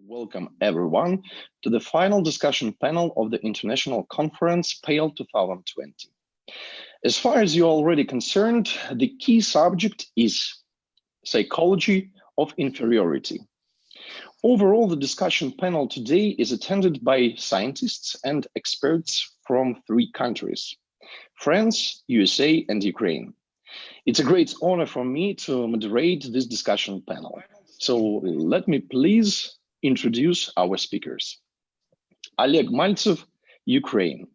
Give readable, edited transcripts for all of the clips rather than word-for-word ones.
Welcome everyone to the final discussion panel of the International Conference PALE-2020. As far as you're already concerned, the key subject is psychology of inferiority. Overall, the discussion panel today is attended by scientists and experts from 3 countries: France, USA, and Ukraine. It's a great honor for me to moderate this discussion panel. So let me please introduce our speakers. Oleg Mальцев, Ukraine.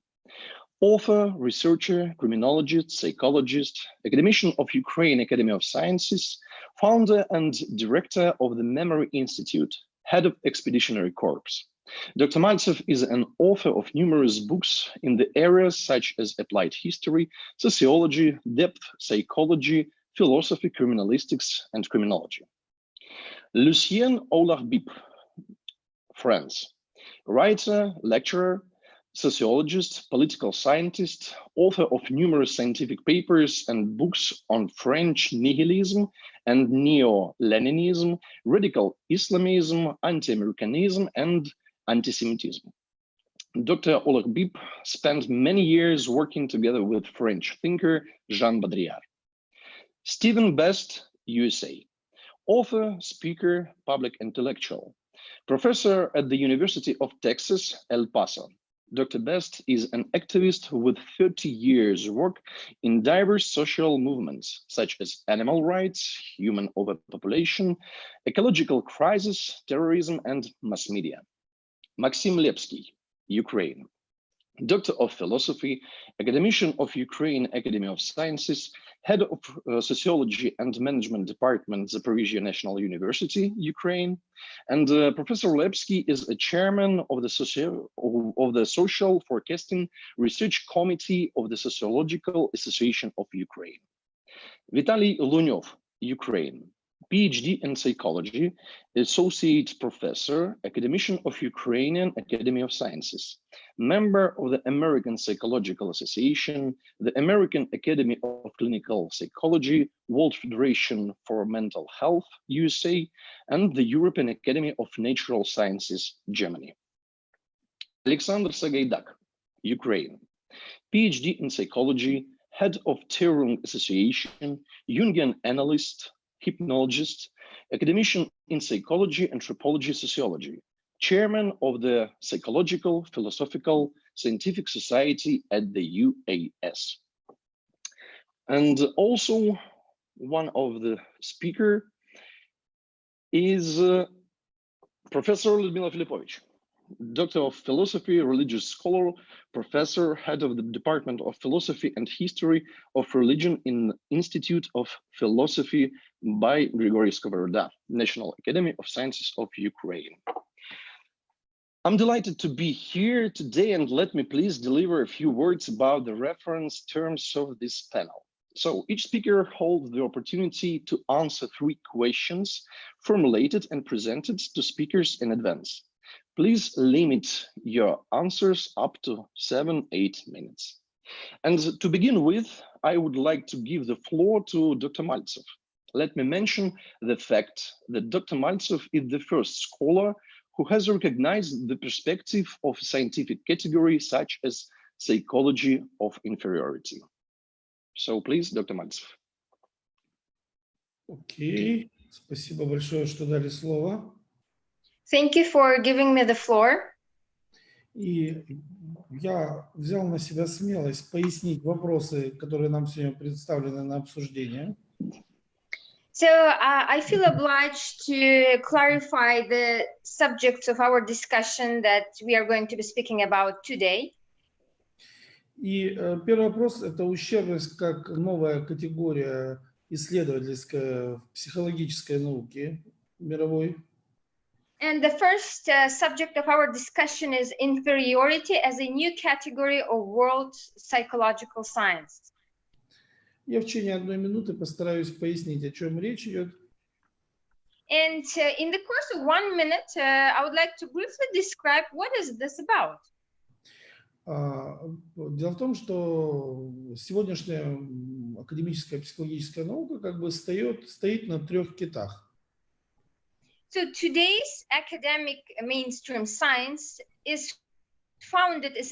Author, researcher, criminologist, psychologist, academician of Ukraine Academy of Sciences, founder and director of the Memory Institute, head of Expeditionary Corps. Dr. Mальцев is an author of numerous books in the areas such as applied history, sociology, depth psychology, philosophy, criminalistics, and criminology. Lucienne Ulabib, France. Writer, lecturer, sociologist, political scientist, author of numerous scientific papers and books on French nihilism and neo-Leninism, radical Islamism, anti-Americanism, and anti-Semitism. Dr. Ulabib spent many years working together with French thinker Jean Baudrillard. Stiven Best, USA. Author, speaker, public intellectual. Professor at the University of Texas, El Paso. Dr. Best is an activist with 30 years work in diverse social movements, such as animal rights, human overpopulation, ecological crisis, terrorism, and mass media. Maxim Lepsky, Ukraine. Doctor of Philosophy, academician of Ukraine Academy of Sciences, head of Sociology and Management Department, Zaporizhia National University, Ukraine. And Professor Lepsky is a chairman of the Social Forecasting Research Committee of the Sociological Association of Ukraine. Vitaly Lunyov, Ukraine. Ph.D. in Psychology, Associate Professor, Academician of Ukrainian Academy of Sciences, member of the American Psychological Association, the American Academy of Clinical Psychology, World Federation for Mental Health, USA, and the European Academy of Natural Sciences, Germany. Alexander Sagaidak, Ukraine. Ph.D. in Psychology, head of Terung Association, Jungian analyst, hypnologist, academician in psychology, anthropology, sociology, chairman of the Psychological, Philosophical, Scientific Society at the UAS. And also one of the speaker is Professor Lyudmila Filipovich, Doctor of Philosophy, religious scholar, professor, head of the Department of Philosophy and History of Religion in Institute of Philosophy by Grigory Skovoroda, National Academy of Sciences of Ukraine. I'm delighted to be here today, and let me please deliver a few words about the reference terms of this panel. So each speaker holds the opportunity to answer 3 questions formulated and presented to speakers in advance. Please limit your answers up to 7-8 minutes. And to begin with, I would like to give the floor to Dr. Mальцев. Let me mention the fact that Dr. Mальцев is the first scholar who has recognized the perspective of a scientific category such as psychology of inferiority. So please, Dr. Мальцев. Окей, спасибо большое, что дали слово. Thank you for giving me the floor. И я взял на себя смелость пояснить вопросы, которые нам сегодня представлены на обсуждение. So I feel obliged to clarify the subjects of our discussion that we are going to be speaking about today. И первый вопрос – это ущербность как новая категория исследовательская в психологической науке мировой. And the first subject of our discussion is inferiority as a new category of world psychological science. Я в течение 1 минуты постараюсь пояснить, о чем речь идет. And in the course of 1 minute, I would like to briefly describe what is this about. Дело в том, что сегодняшняя академическая психологическая наука как бы стоит на 3 китах. So today's academic mainstream science is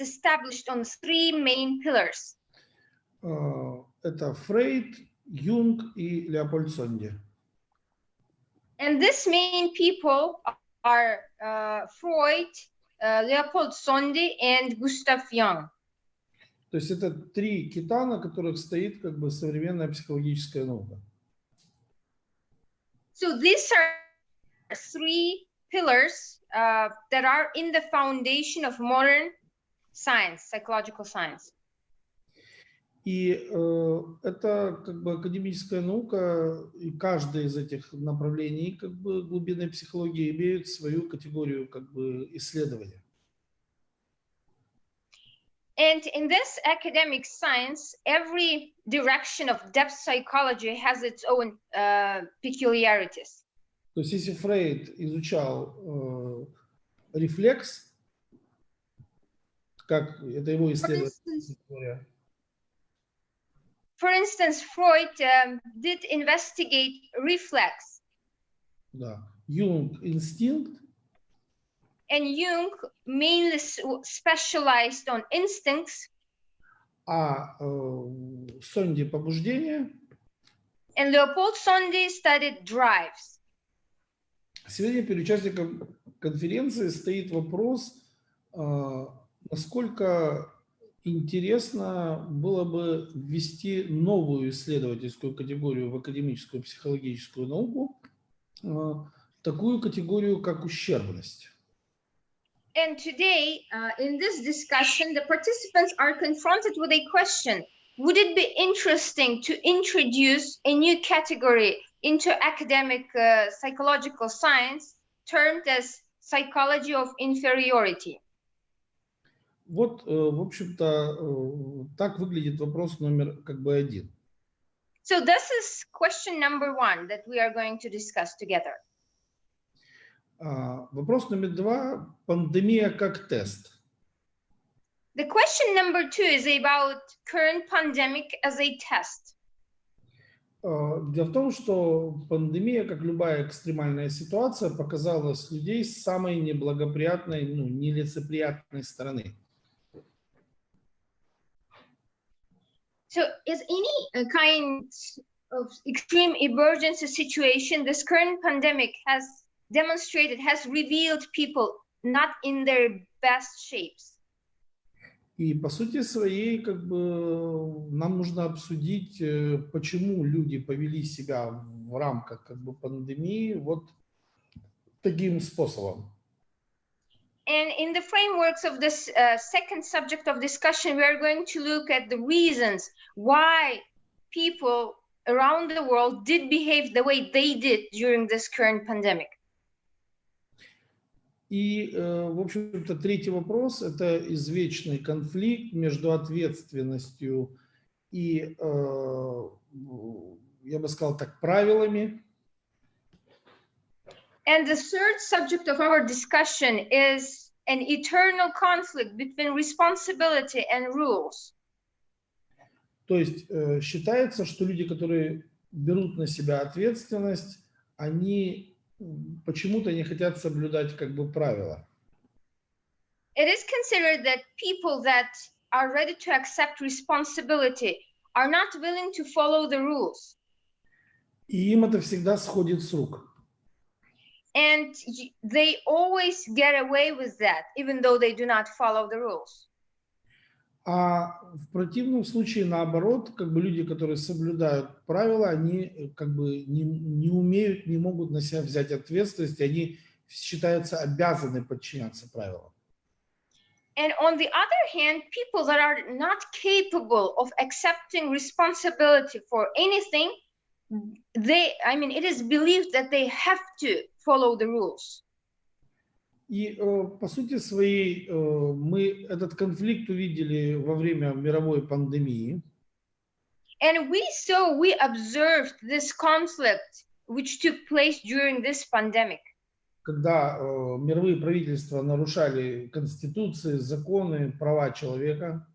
established on three main pillars. Это Фрейд, Юнг и Леопольд Сонди. And these main people are Freud, Leopold Sondy and Gustav Jung. То есть это три кита, на которых стоит как бы современная психологическая наука. So these are three pillars that are in the foundation of modern science, psychological science. И это как бы академическая наука, и каждое из этих направлений как бы глубинной психологии имеет свою категорию как бы исследования. And in this academic science, every direction of depth psychology has its own peculiarities. То есть если Фрейд изучал рефлекс, как это его исследование. For instance, Freud did investigate reflex. Да. Юнг инстинкт. And Jung mainly specialized on instincts. А Сонди побуждение. And Leopold Sondy studied drives. Сегодня перед участником конференции стоит вопрос, насколько интересно было бы ввести новую исследовательскую категорию в академическую психологическую науку, такую категорию, как ущербность. And today, in this discussion, the participants are confronted with a question. Would it be interesting to introduce a new category into academic psychological science termed as psychology of inferiority? Вот, в общем-то, так выглядит вопрос номер как бы один. So this is question number one that we are going to discuss together. Вопрос номер два. Пандемия как тест. The question number two is about current pandemic as a test. Дело в том, что пандемия, как любая экстремальная ситуация, показалась людей с самой неблагоприятной, нелицеприятной стороны. So as any kind of extreme emergency situation, this current pandemic has demonstrated, has revealed people not in their best shapes. И по сути своей, как бы, нам нужно обсудить, почему люди повели себя в рамках как бы пандемии вот таким способом. And in the frameworks of this second subject of discussion, we are going to look at the reasons why people around the world did behave the way they did during this current pandemic. И, в общем-то, третий вопрос – это извечный конфликт между ответственностью и, я бы сказал так, правилами. And the third subject of our discussion is an eternal conflict between responsibility and rules. То есть считается, что люди, которые берут на себя ответственность, они почему-то не хотят соблюдать как бы правила. It is considered that people that are ready to accept responsibility are not willing to follow the rules. И им это всегда сходит с рук. And they always get away with that, even though they do not follow the rules. А в противном случае, наоборот, как бы люди, которые соблюдают правила, они как бы не умеют, не могут на себя взять ответственность, они считаются обязаны подчиняться правилам. And on the other hand, people that are not capable of accepting responsibility for anything, it is believed that they have to follow the rules. И по сути своей мы этот конфликт увидели во время мировой пандемии. And we observed this conflict which took place during this pandemic. Когда мировые правительства нарушали конституции, законы, права человека.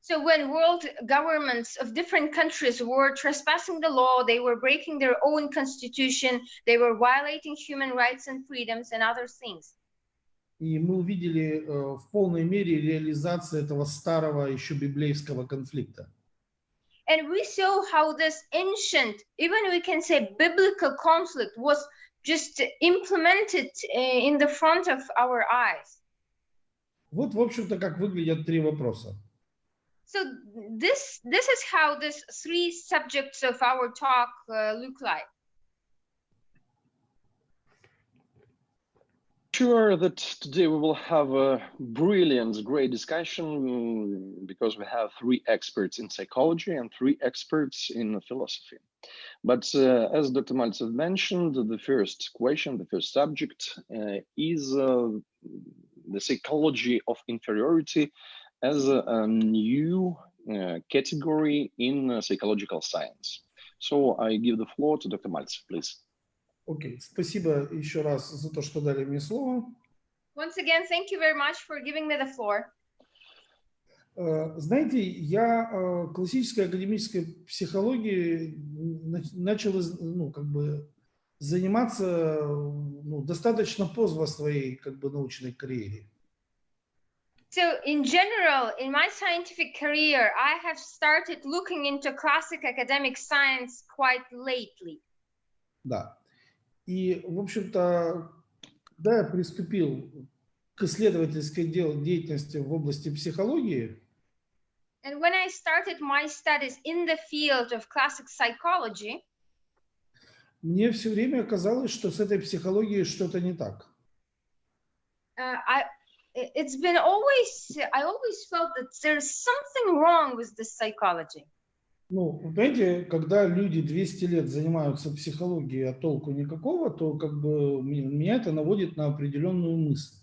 So when world governments of different countries were trespassing the law, they were breaking their own constitution, they were violating human rights and freedoms and other things. И мы увидели в полной мере реализацию этого старого еще библейского конфликта. And we saw how this ancient, even we can say biblical conflict was just implemented in the front of our eyes. Вот, в общем-то, как выглядят три вопроса. So this is how these three subjects of our talk look like. Sure that today we will have a brilliant, great discussion because we have three experts in psychology and three experts in philosophy. But as Dr. Mальцев mentioned, the first question, the first subject is the psychology of inferiority as a new category in psychological science. So I give the floor to Dr. Мальцев, please. Окей, спасибо еще раз за то, что дали мне слово. Once again, thank you very much for giving me the floor. Знаете, я классической академической психологией начал заниматься достаточно поздно в своей научной карьере. So in general, in my scientific career, I have started looking into classic academic science quite lately. Да. И, в общем-то, когда я приступил к исследовательской деятельности в области психологии, and when I started my studies in the field of classic psychology, мне все время казалось, что с этой психологией что-то не так. I always felt that there's something wrong with this psychology. Ну, понимаете, когда люди 200 лет занимаются психологией, а толку никакого, то меня это наводит на определенную мысль.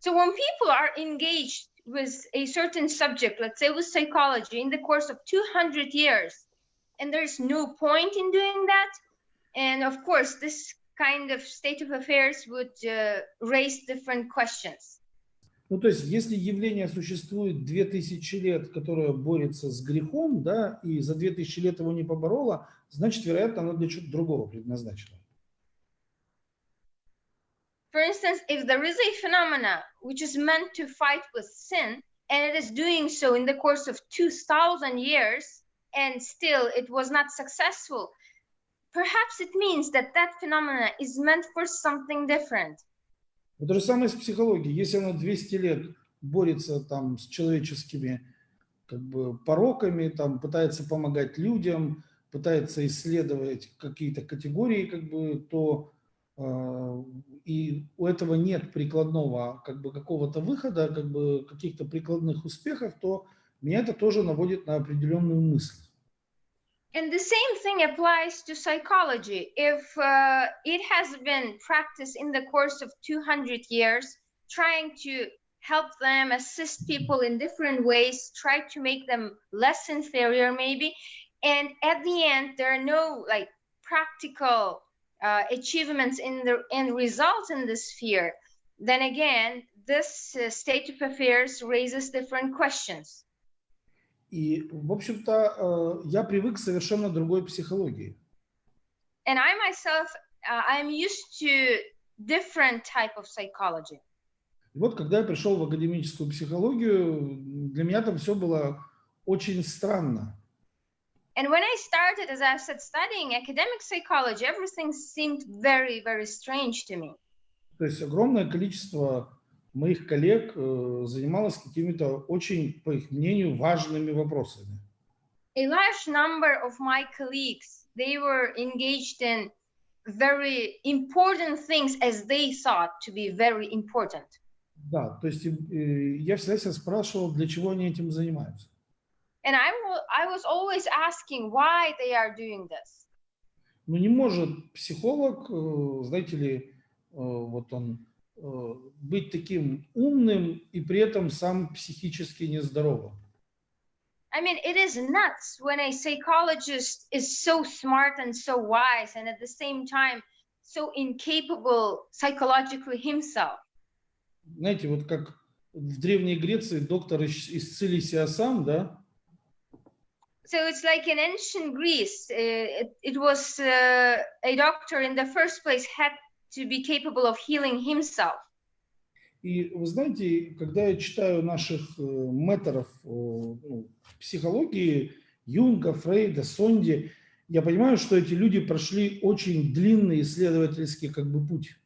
So when people are engaged with a certain subject, let's say with psychology, in the course of 200 years, and there's no point in doing that, and of course, this kind of state of affairs would raise different questions. Ну, то есть, если явление существует 2000 лет, которое борется с грехом, да, и за 2000 лет его не побороло, значит, вероятно, оно для чего-то другого предназначено. For instance, if there is a phenomena which is meant to fight with sin, and it is doing so in the course of 2000 years, and still it was not successful, perhaps it means that that phenomena is meant for something different. То же самое с психологией. Если оно 200 лет борется там с человеческими пороками, там пытается помогать людям, пытается исследовать какие-то категории, то и у этого нет прикладного какого-то выхода, каких-то прикладных успехов, то меня это тоже наводит на определенную мысль. And the same thing applies to psychology. If it has been practiced in the course of 200 years, trying to help them, assist people in different ways, try to make them less inferior maybe, and at the end there are no practical achievements in the end results in this sphere, then again, this state of affairs raises different questions. И, в общем-то, я привык к совершенно другой психологии. And I myself, I'm used to different type of psychology. И вот, когда я пришел в академическую психологию, для меня там все было очень странно. And when I started, as I said, studying academic psychology, everything seemed very, very strange to me. То есть огромное количество моих коллег занималось какими-то очень, по их мнению, важными вопросами. A large number of my colleagues, they were engaged in very important things as they thought to be very important. Да, то есть я всегда себя спрашивал, для чего они этим занимаются. And I was always asking why they are doing this. Ну не может психолог, знаете ли, вот он быть таким умным и при этом сам психически нездоровым. I mean, it is nuts when a psychologist is so smart and so wise and at the same time so incapable psychologically himself. Знаете, вот как в Древней Греции доктор исцели себя сам, да? So it's like in ancient Greece, it was a doctor in the first place had to be capable of healing himself. И вы знаете, когда я читаю наших мэтров психологии, Юнга, Фрейда, Сонди, я понимаю, что эти люди прошли очень длинный исследовательский как бы путь.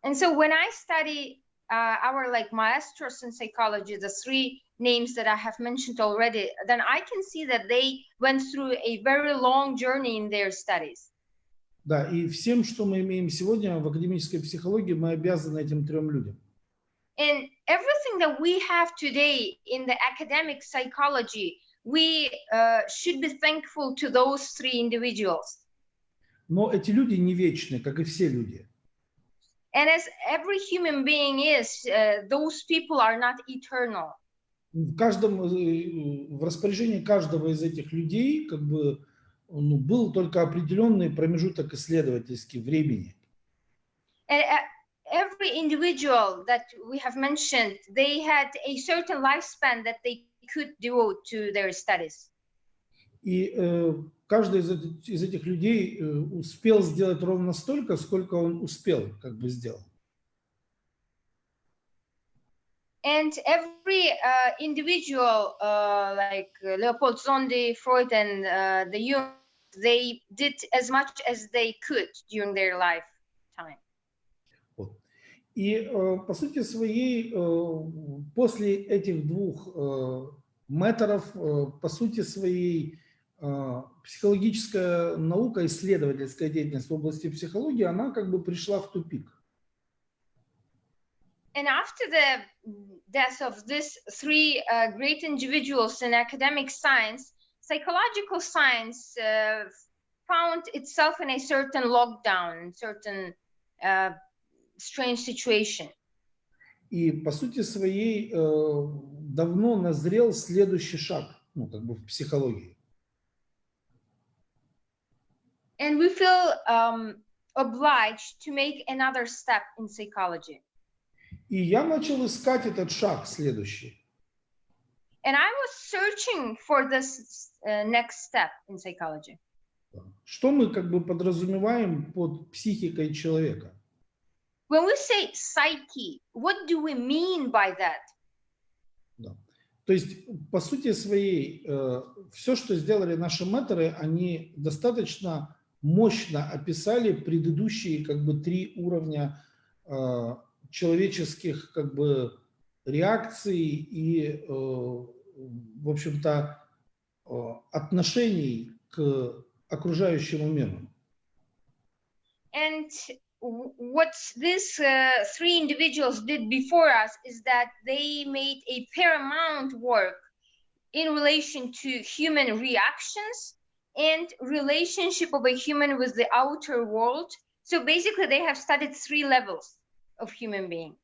And so when I study our like maestros in psychology, the three names that I have mentioned already, then I can see that they went through a very long journey in their studies. Да, и всем, что мы имеем сегодня в академической психологии, мы обязаны этим трем людям. And everything that we have today in the academic psychology, we should be thankful to those three individuals. Но эти люди не вечны, как и все люди. And as every human being is, those people are not eternal. В распоряжении каждого из этих людей как бы был только определенный промежуток исследовательский времени. And every individual that we have mentioned, they had a certain lifespan that they could devote to their studies. И каждый из этих людей успел сделать ровно столько, сколько он успел как бы сделать. And every individual, like Leopold Zondi, Freud, and the Jung, they did as much as they could during their lifetime. Вот. И по сути своей, после этих двух мэтров, по сути своей, психологическая наука, исследовательская деятельность в области психологии, она как бы пришла в тупик. And after the death of these three great individuals in academic science, psychological science found itself in a certain lockdown, certain strange situation. И по сути своей давно назрел следующий шаг, ну как бы в психологии. And we feel obliged to make another step in psychology. И я начал искать этот шаг следующий. And I was searching for this next step in psychology. Что мы как бы подразумеваем под психикой человека? When we say psyche, what do we mean by that? Да. То есть, по сути своей, все, что сделали наши мэтры, они достаточно мощно описали предыдущие как бы три уровня человеческих как бы реакций и, в общем-то, отношений к окружающему миру. And what these three individuals did before us is that they made a paramount work in relation to human reactions and relationship of a human with the outer world. So basically they have studied three levels of human being.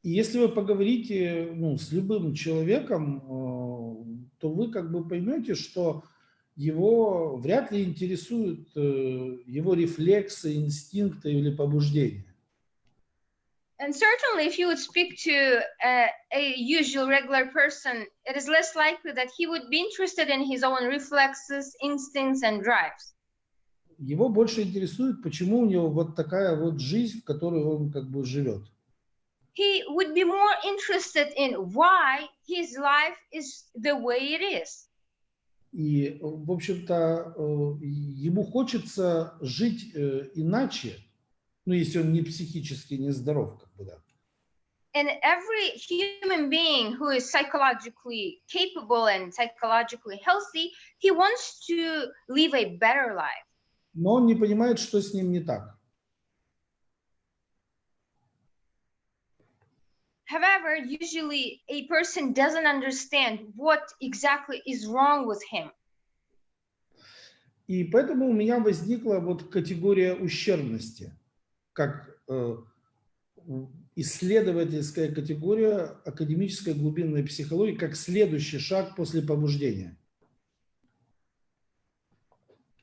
И если вы поговорите с любым человеком, то вы как бы поймете, что его вряд ли интересуют его рефлексы, инстинкты или побуждения. And certainly if you would speak to a usual regular person, it is less likely that he would be interested in his own reflexes, instincts and drives. Его больше интересует, почему у него вот такая вот жизнь, в которой он как бы живет. He would be more interested in why his life is the way it is. И, в общем-то, ему хочется жить иначе, если он не психически нездоров, как бы, да. And every human being who is psychologically capable and psychologically healthy, he wants to live a better life. Но он не понимает, что с ним не так. However, usually a person doesn't understand what exactly is wrong with him. И поэтому у меня возникла вот категория ущербности, как исследовательская категория академической глубинной психологии, как следующий шаг после побуждения.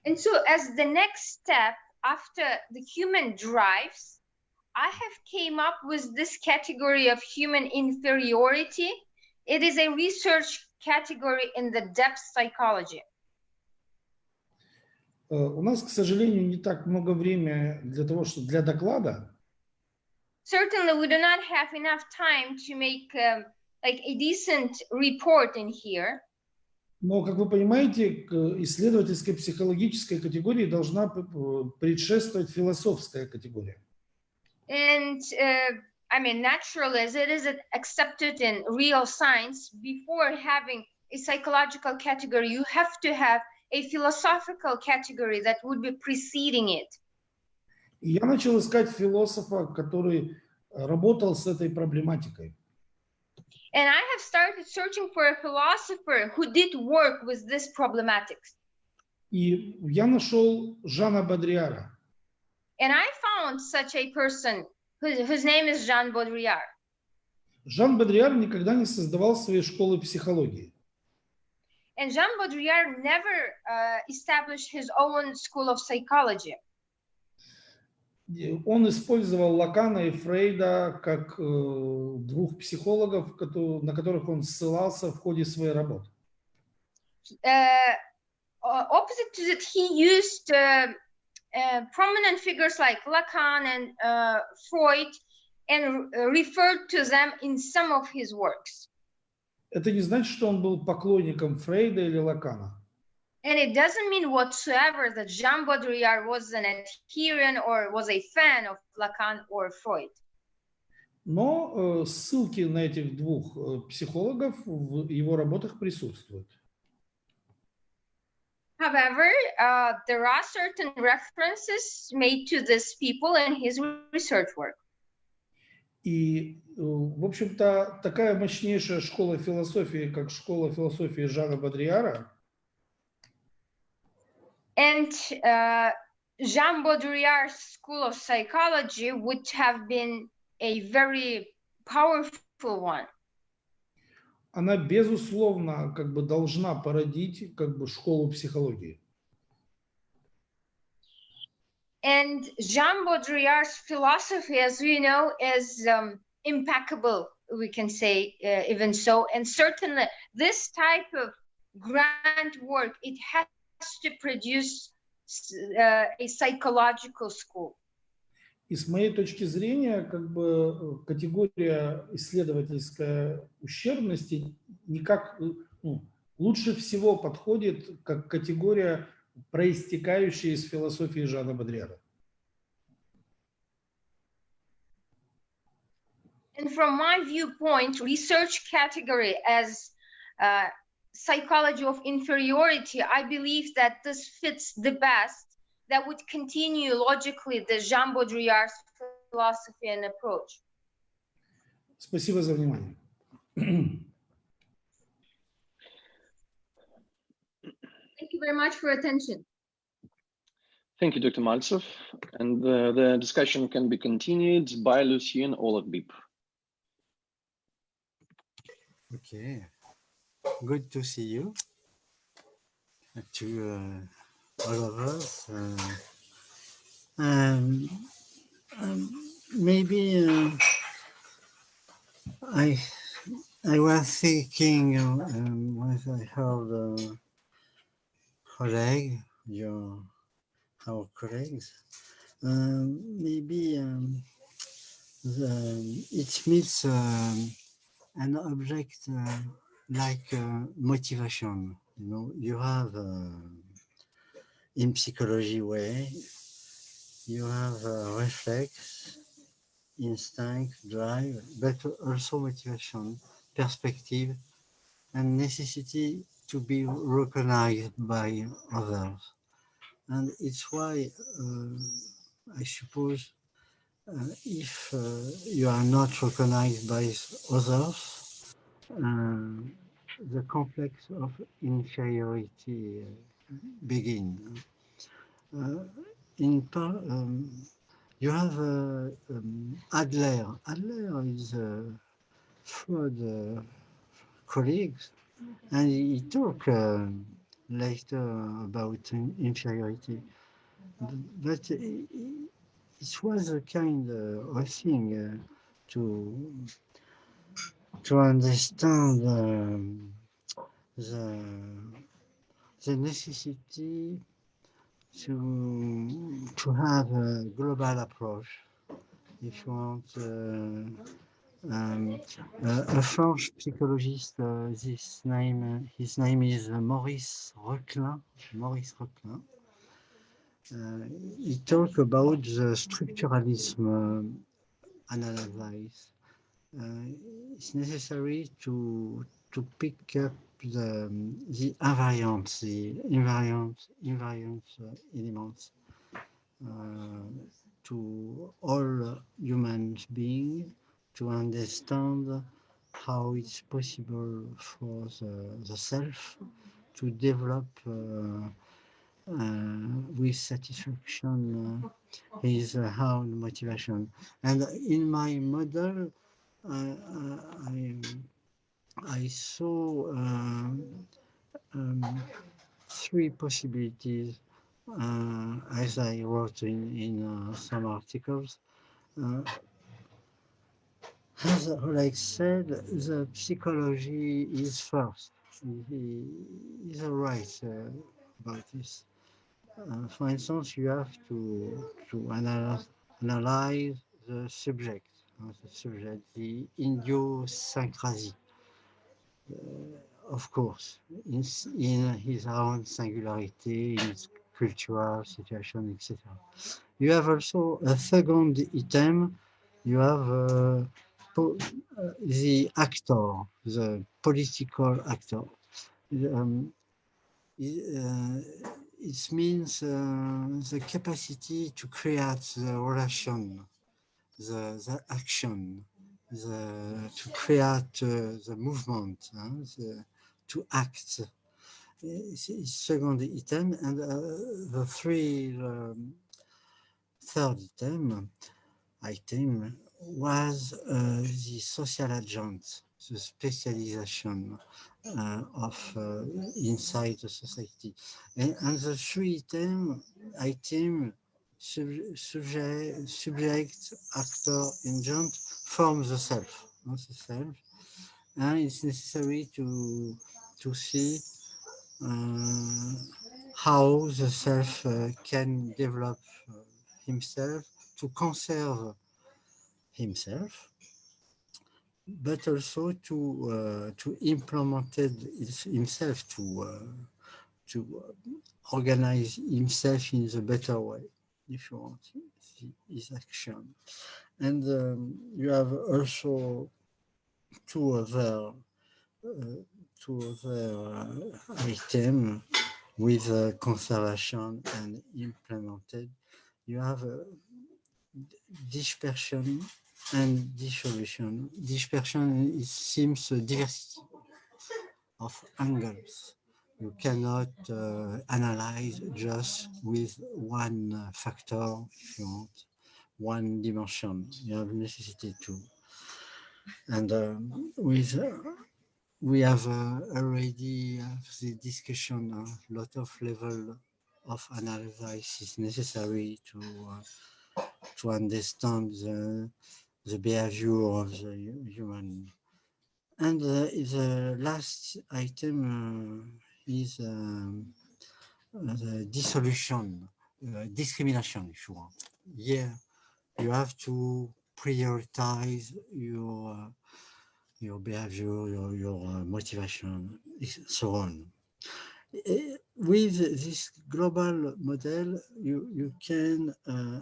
And so as the next step after the human drives, I have came up with this category of human inferiority. It is a research category in the depth psychology. У нас, к сожалению, не так много времени для доклада. Certainly, we do not have enough time to make like a decent report in here. Но, как вы понимаете, к исследовательской психологической категории должна предшествовать философская категория. And I mean, naturally, as it is accepted in real science, before having a psychological category, you have to have a philosophical category that would be preceding it. И я начал искать философа, который работал с этой проблематикой. And I have started searching for a philosopher who did work with this problematic. И я нашел Жана Бодриара. And I found such a person whose name is Jean Baudrillard. Жан Бодриар никогда не создавал своей школы психологии. And Jean Baudrillard never established his own school of psychology. Он использовал Лакана и Фрейда как двух психологов, на которых он ссылался в ходе своей работы. Opposite to that, he used prominent figures like Lacan and Freud and referred to them in some of his works. Это не значит, что он был поклонником Фрейда или Лакана. And it doesn't mean whatsoever that Jean Baudrillard was an adherent or was a fan of Lacan or Freud. Но ссылки на этих двух психологов в его работах присутствуют. However, there are certain references made to these people in his research work. И, в общем-то, такая мощнейшая школа философии, как школа философии Жана Бодриара, and Jean Baudrillard's school of psychology would have been a very powerful one. Она, безусловно, как бы должна породить как бы школу психологии. And Jean Baudrillard's philosophy, as we know, is impeccable, we can say, even so. And certainly this type of grand work, it has to produce a psychological school. И с моей точки зрения, как бы категория исследовательской ущербности никак лучше всего подходит как категория, проистекающая из философии Жана Бодриара. And from my viewpoint, research category as psychology of inferiority, I believe that this fits the best. That would continue logically the Jean Baudrillard's philosophy and approach. Спасибо за внимание. Thank you very much for attention. Thank you, Dr. Mальцев. And the discussion can be continued by Люсьен Улабиб. Okay, good to see you. All of us. Maybe I was thinking once I heard Oleg, our colleagues, maybe it means an object like motivation. You know, you have in psychology way, you have reflex, instinct, drive, but also motivation, perspective, and necessity to be recognized by others. And it's why I suppose if you are not recognized by others, the complex of inferiority begin. You have Adler. Adler is Freud colleagues, and he talked later about inferiority. But it was a kind of thing to understand the necessity to have a global approach. If you want a French psychologist, his name is Maurice Roquelin. He talked about the structuralism analysis. It's necessary to pick up the invariant elements to all human beings, to understand how it's possible for the self to develop with satisfaction his own motivation. And in my model, I saw three possibilities, as I wrote in some articles. As Oleg said, the psychology is first. He's right about this. For instance, you have to analyze the subject, the idiosyncrasy, of course, in his own singularity, in his cultural situation, etc. You have also a second item. You have the actor, the political actor. It means the capacity to create the relation, the action, to create the movement, to act. It's second item, and the third item was the social agent, the specialization of inside the society, and the three item subject, actor, agent form the self, and it's necessary to see how the self can develop himself, to conserve himself, but also to implement himself, to organize himself in the better way, if you want, his action. And you have also two other items with conservation and implemented. You have dispersion and dissolution. Dispersion seems a diversity of angles. You cannot analyze just with one factor, if you want, one dimension. You have necessity to. And we have already the discussion, a lot of level of analysis is necessary to understand the behavior of the human. And the last item is the dissolution, discrimination, if you want. Here you have to prioritize your behavior, your motivation, so on. With this global model, you can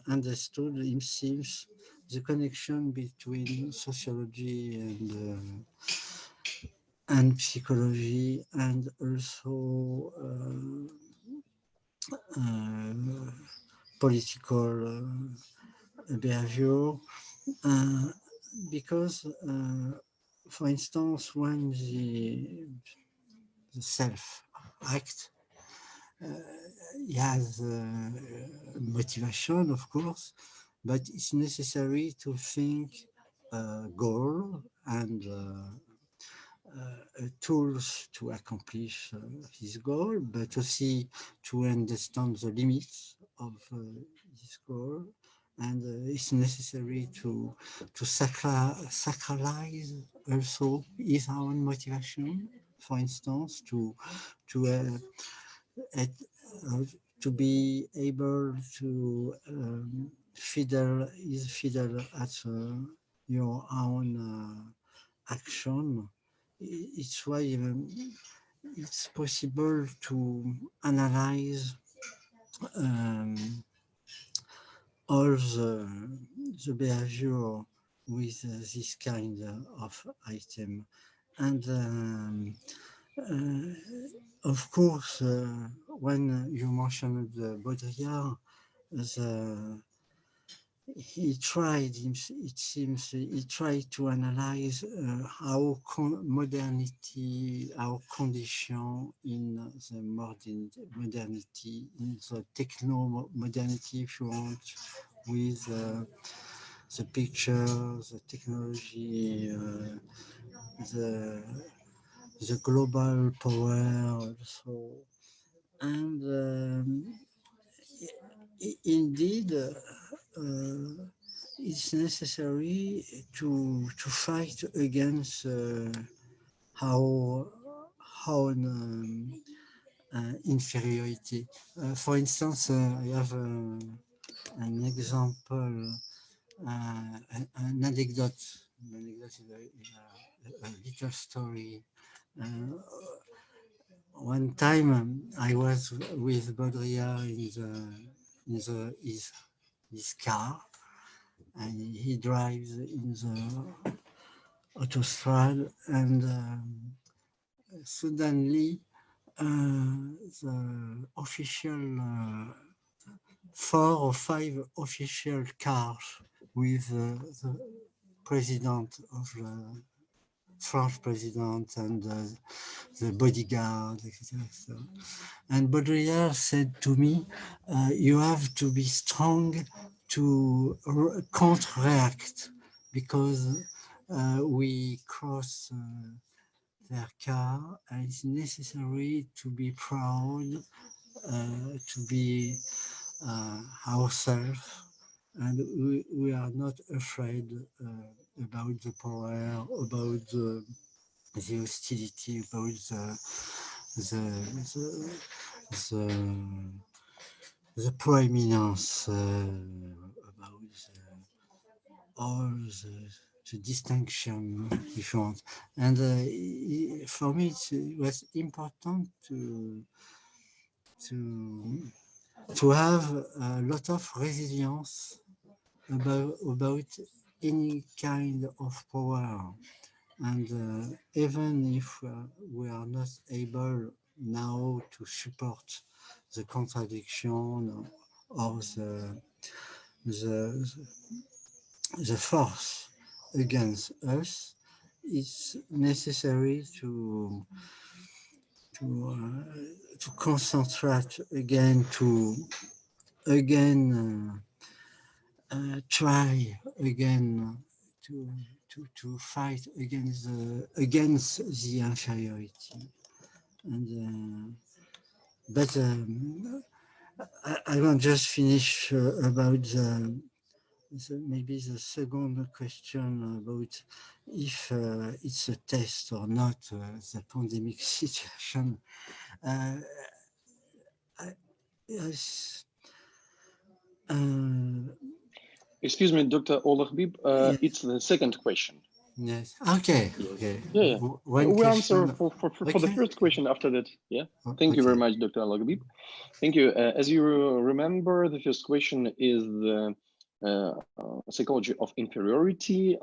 understand, it seems, the connection between sociology and psychology, and also political behavior, because, for instance, when the self act, he has motivation, of course, but it's necessary to think goal and tools to accomplish his goal, but also to understand the limits of this goal, and it's necessary to sacralize also his own motivation. For instance, to be able to is fiddle at your own action. It's why it's possible to analyze all the behavior with this kind of item. And of course, when you mentioned Baudrillard, he tried to analyze how modernity, our condition in the modernity, in the techno-modernity, if you want, with the picture, the technology, the global power also. And indeed, it's necessary to fight against our inferiority. For instance, I have an example, an anecdote. An anecdote is a little story. One time I was with Baudrillard in his car, and he drives in the autostrade, and suddenly the official 4 or 5 official cars with the president of the French president and the bodyguard, etc. And Baudrillard said to me, you have to be strong to counteract, because we cross their car, and it's necessary to be proud, to be ourselves, and we are not afraid about the power, about the hostility, about the proeminence, about all the distinction, if you want. And for me, it was important to have a lot of resilience about any kind of power. And even if we are not able now to support the contradiction or the force against us, it's necessary to concentrate again, try again to fight against the inferiority. And but I want just finish about maybe the second question about if it's a test or not, the pandemic situation. Yes. Excuse me, Dr. Ulabib, Yes. it's the second question. Yes. Okay. Yes. Okay. Yeah. One we answer question. for the first question after that. Yeah. Thank you very much, Dr. Ulabib. Thank you. As you remember, the first question is the psychology of inferiority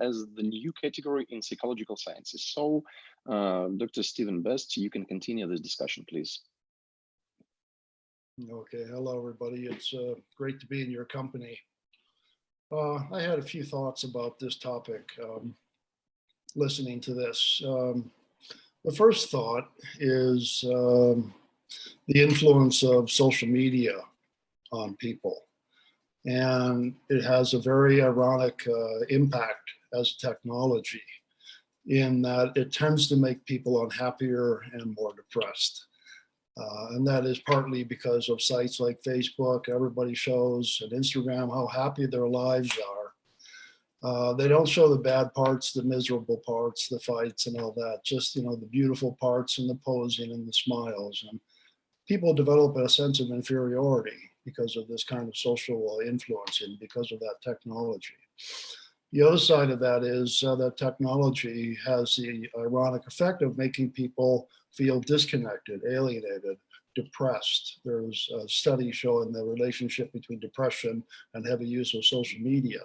as the new category in psychological sciences. So, Dr. Stiven Best, you can continue this discussion, please. Okay. Hello, everybody. It's great to be in your company. I had a few thoughts about this topic, listening to this. The first thought is the influence of social media on people. And it has a very ironic impact as technology, in that it tends to make people unhappier and more depressed. And that is partly because of sites like Facebook. Everybody shows, and Instagram, how happy their lives are. They don't show the bad parts, the miserable parts, the fights and all that, just, you know, the beautiful parts and the posing and the smiles. And people develop a sense of inferiority because of this kind of social influence and because of that technology. The other side of that is that technology has the ironic effect of making people feel disconnected, alienated, depressed. There's a study showing the relationship between depression and heavy use of social media.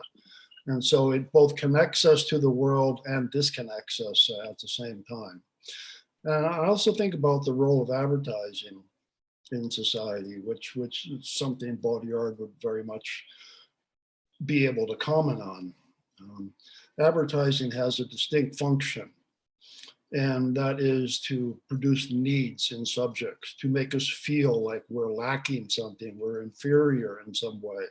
And so it both connects us to the world and disconnects us at the same time. And I also think about the role of advertising in society, which is something Baudrillard would very much be able to comment on. Advertising has a distinct function, and that is to produce needs in subjects, to make us feel like we're lacking something, we're inferior in some way.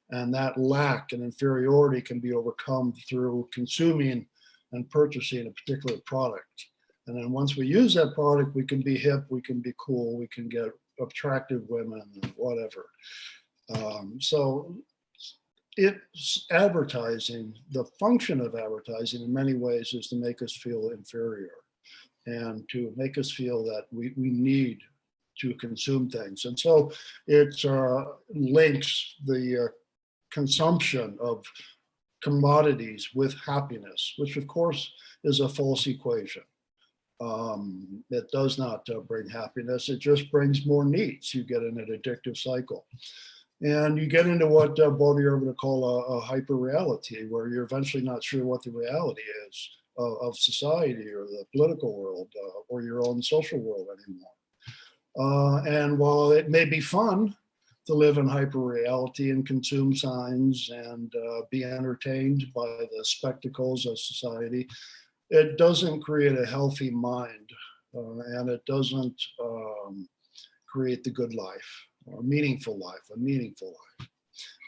And that lack and inferiority can be overcome through consuming and purchasing a particular product. And then once we use that product, we can be hip, we can be cool, we can get attractive women, whatever. So it's advertising, the function of advertising in many ways is to make us feel inferior and to make us feel that we need to consume things. And so it links the consumption of commodities with happiness, which of course is a false equation. It does not bring happiness, it just brings more needs. You get in an addictive cycle. And you get into what Baudrillard would call a hyper-reality, where you're eventually not sure what the reality is of society or the political world or your own social world anymore. And while it may be fun to live in hyper-reality and consume signs and be entertained by the spectacles of society, it doesn't create a healthy mind and it doesn't create the good life. Or a meaningful life.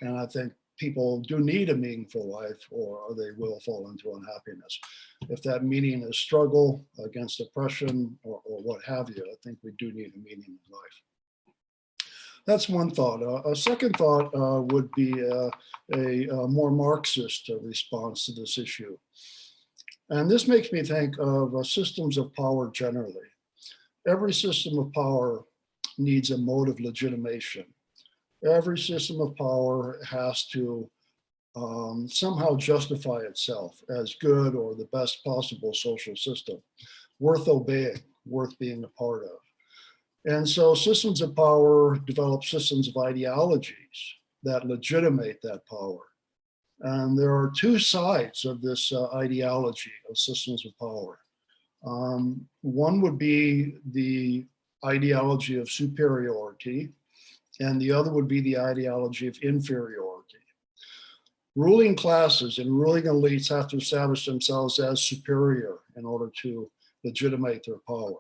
And I think people do need a meaningful life or they will fall into unhappiness. If that meaning is struggle against oppression or what have you, I think we do need a meaning in life. That's one thought. A second thought would be a more Marxist response to this issue. And this makes me think of systems of power generally. Every system of power needs a mode of legitimation. Every system of power has to somehow justify itself as good or the best possible social system, worth obeying, worth being a part of. And so systems of power develop systems of ideologies that legitimate that power. And there are two sides of this ideology of systems of power. One would be the ideology of superiority, and the other would be the ideology of inferiority. Ruling classes and ruling elites have to establish themselves as superior in order to legitimate their power.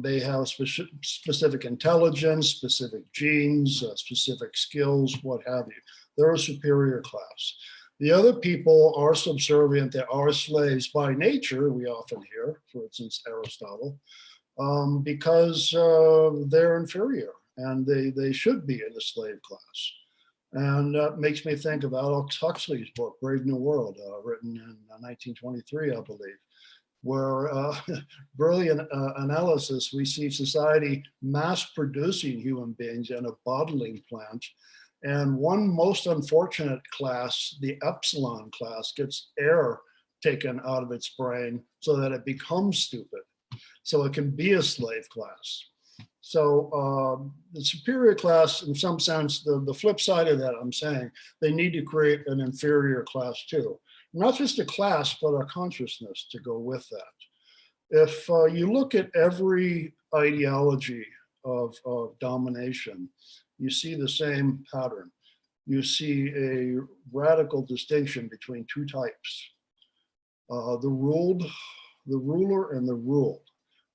They have specific intelligence, specific genes, specific skills, what have you. They're a superior class. The other people are subservient, they are slaves by nature, we often hear, for instance, Aristotle, because they're inferior and they should be in the slave class. And that makes me think of Aldous Huxley's book, Brave New World, written in 1923, I believe, where brilliant analysis, we see society mass producing human beings in a bottling plant. And one most unfortunate class, the epsilon class, gets air taken out of its brain so that it becomes stupid. So it can be a slave class. So the superior class, in some sense, the flip side of that, I'm saying, they need to create an inferior class too. Not just a class, but a consciousness to go with that. If you look at every ideology of domination, you see the same pattern. You see a radical distinction between two types. The ruler and the ruled.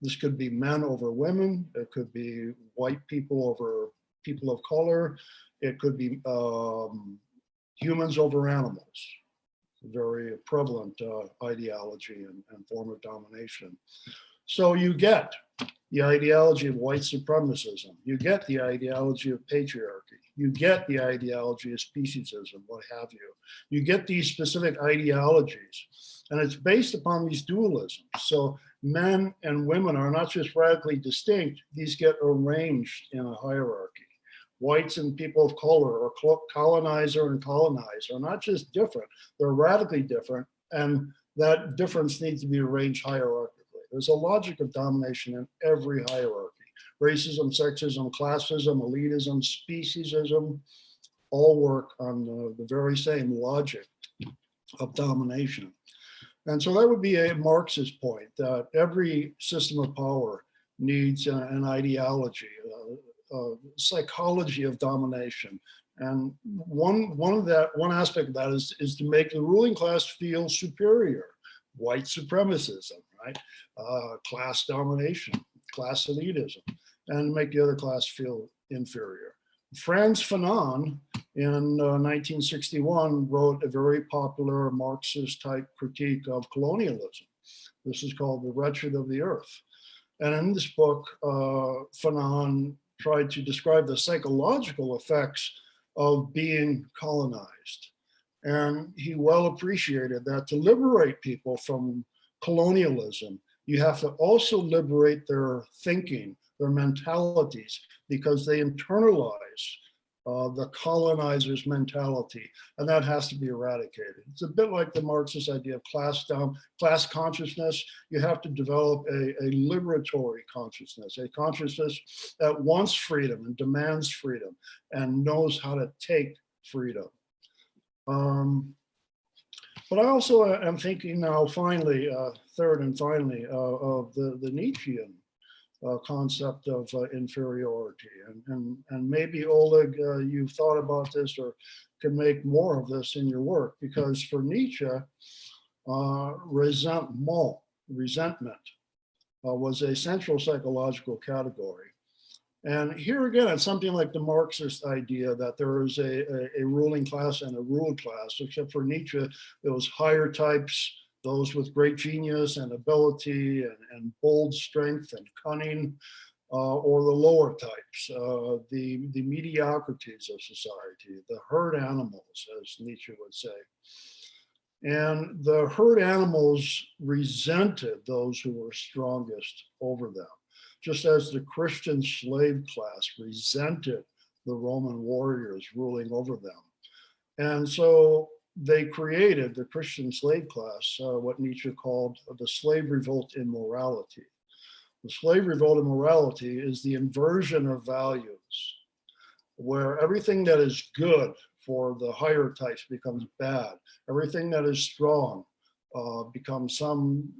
This could be men over women. It could be white people over people of color. It could be humans over animals. Very prevalent ideology and form of domination. So you get the ideology of white supremacism. You get the ideology of patriarchy. You get the ideology of speciesism, what have you. You get these specific ideologies, and it's based upon these dualisms. So men and women are not just radically distinct, these get arranged in a hierarchy. Whites and people of color, or colonizer and colonized, are not just different, they're radically different, and that difference needs to be arranged hierarchically. There's a logic of domination in every hierarchy. Racism, sexism, classism, elitism, speciesism, all work on the very same logic of domination. And so that would be a Marxist point, that every system of power needs an ideology, psychology of domination. And one aspect of that is to make the ruling class feel superior. White supremacism, right? Class domination, class elitism, and make the other class feel inferior. Frantz Fanon in 1961 wrote a very popular Marxist type critique of colonialism. This is called The Wretched of the Earth. And in this book, Fanon tried to describe the psychological effects of being colonized. And he well appreciated that to liberate people from colonialism, you have to also liberate their thinking, their mentalities, because they internalize the colonizer's mentality, and that has to be eradicated. It's a bit like the Marxist idea of class consciousness. You have to develop a liberatory consciousness, a consciousness that wants freedom and demands freedom and knows how to take freedom. But I also am thinking now, finally, third and finally, of the Nietzschean concept of inferiority. And maybe, Oleg, you've thought about this or can make more of this in your work, because for Nietzsche, resentment was a central psychological category. And here again, it's something like the Marxist idea that there is a ruling class and a ruled class, except for Nietzsche, there was higher types, those with great genius and ability and bold strength and cunning, or the lower types, the mediocrities of society, the herd animals, as Nietzsche would say. And the herd animals resented those who were strongest over them, just as the Christian slave class resented the Roman warriors ruling over them. And so they created, the Christian slave class, what Nietzsche called the slave revolt in morality. The slave revolt in morality is the inversion of values, where everything that is good for the higher types becomes bad. Everything that is strong becomes some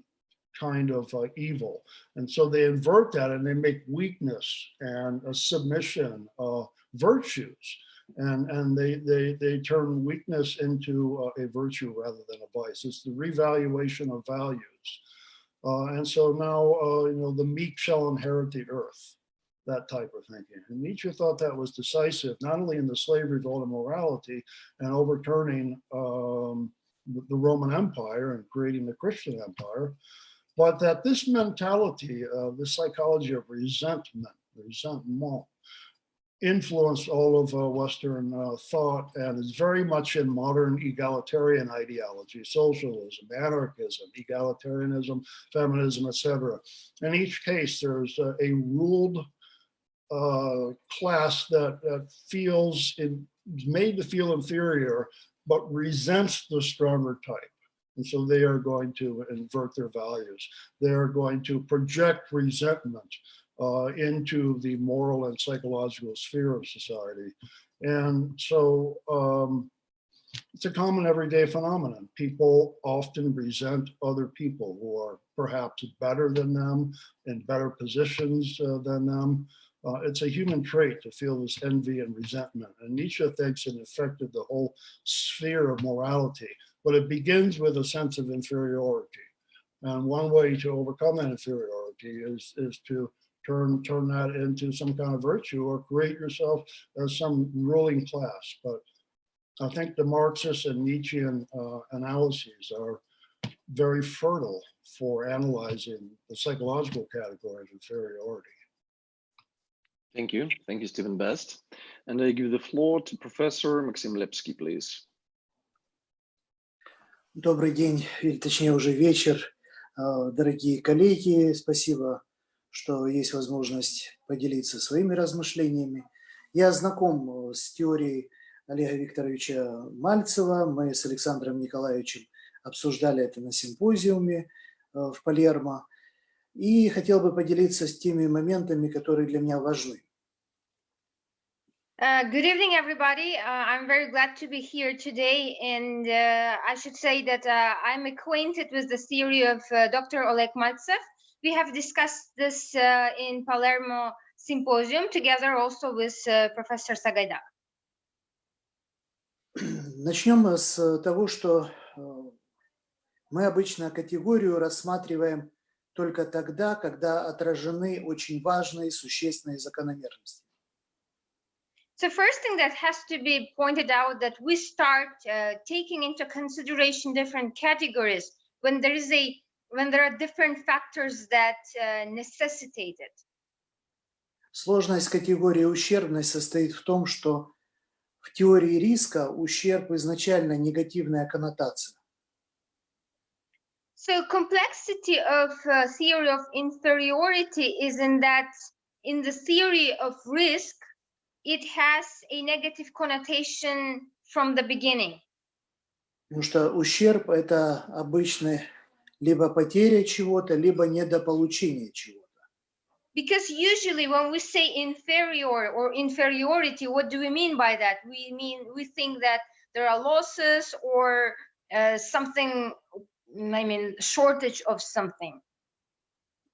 kind of evil. And so they invert that and they make weakness and submission virtues. And they turn weakness into a virtue rather than a vice. It's the revaluation of values. And so now, you know, the meek shall inherit the earth, that type of thinking. And Nietzsche thought that was decisive, not only in the slave revolt of morality and overturning the Roman Empire and creating the Christian Empire, but that this mentality, the psychology of resentment, influenced all of Western thought and is very much in modern egalitarian ideology, socialism, anarchism, egalitarianism, feminism, etc. In each case, there's a ruled class that feels made to feel inferior, but resents the stronger type. And so they are going to invert their values. They are going to project resentment into the moral and psychological sphere of society. And so it's a common everyday phenomenon. People often resent other people who are perhaps better than them, in better positions than them. It's a human trait to feel this envy and resentment. And Nietzsche thinks it affected the whole sphere of morality, but it begins with a sense of inferiority. And one way to overcome that inferiority is to turn that into some kind of virtue or create yourself as some ruling class. But I think the Marxist and Nietzschean analyses are very fertile for analyzing the psychological category of inferiority. Thank you, Stephen Best. And I give the floor to Professor Maxim Lepsky, please. Добрый день, или точнее уже вечер, дорогие коллеги. Спасибо, что есть возможность поделиться своими размышлениями. Я знаком с теорией Олега Викторовича Мальцева. Мы с Александром Николаевичем обсуждали это на симпозиуме в Палермо. И хотел бы поделиться с теми моментами, которые для меня важны. Good evening, everybody. I'm very glad to be here today, and I should say that I'm acquainted with the theory of Dr. Oleg Mальцев. We have discussed this in Palermo Symposium together also with Professor Sagaidak. Начнем с того, что мы обычно категорию рассматриваем только тогда, когда отражены очень важные существенные закономерности. So first thing that has to be pointed out that we start taking into consideration different categories when there are different factors that necessitate it. Сложность категории ущербность состоит в том, что в теории риска ущерб изначально негативная коннотация. So complexity of theory of inferiority is in that in the theory of risk, it has a negative connotation from the beginning. Потому что ущерб – это обычно либо потеря чего-то, либо недополучение чего-то. Because usually when we say inferior or inferiority, what do we mean by that? We think that there are losses or something, shortage of something.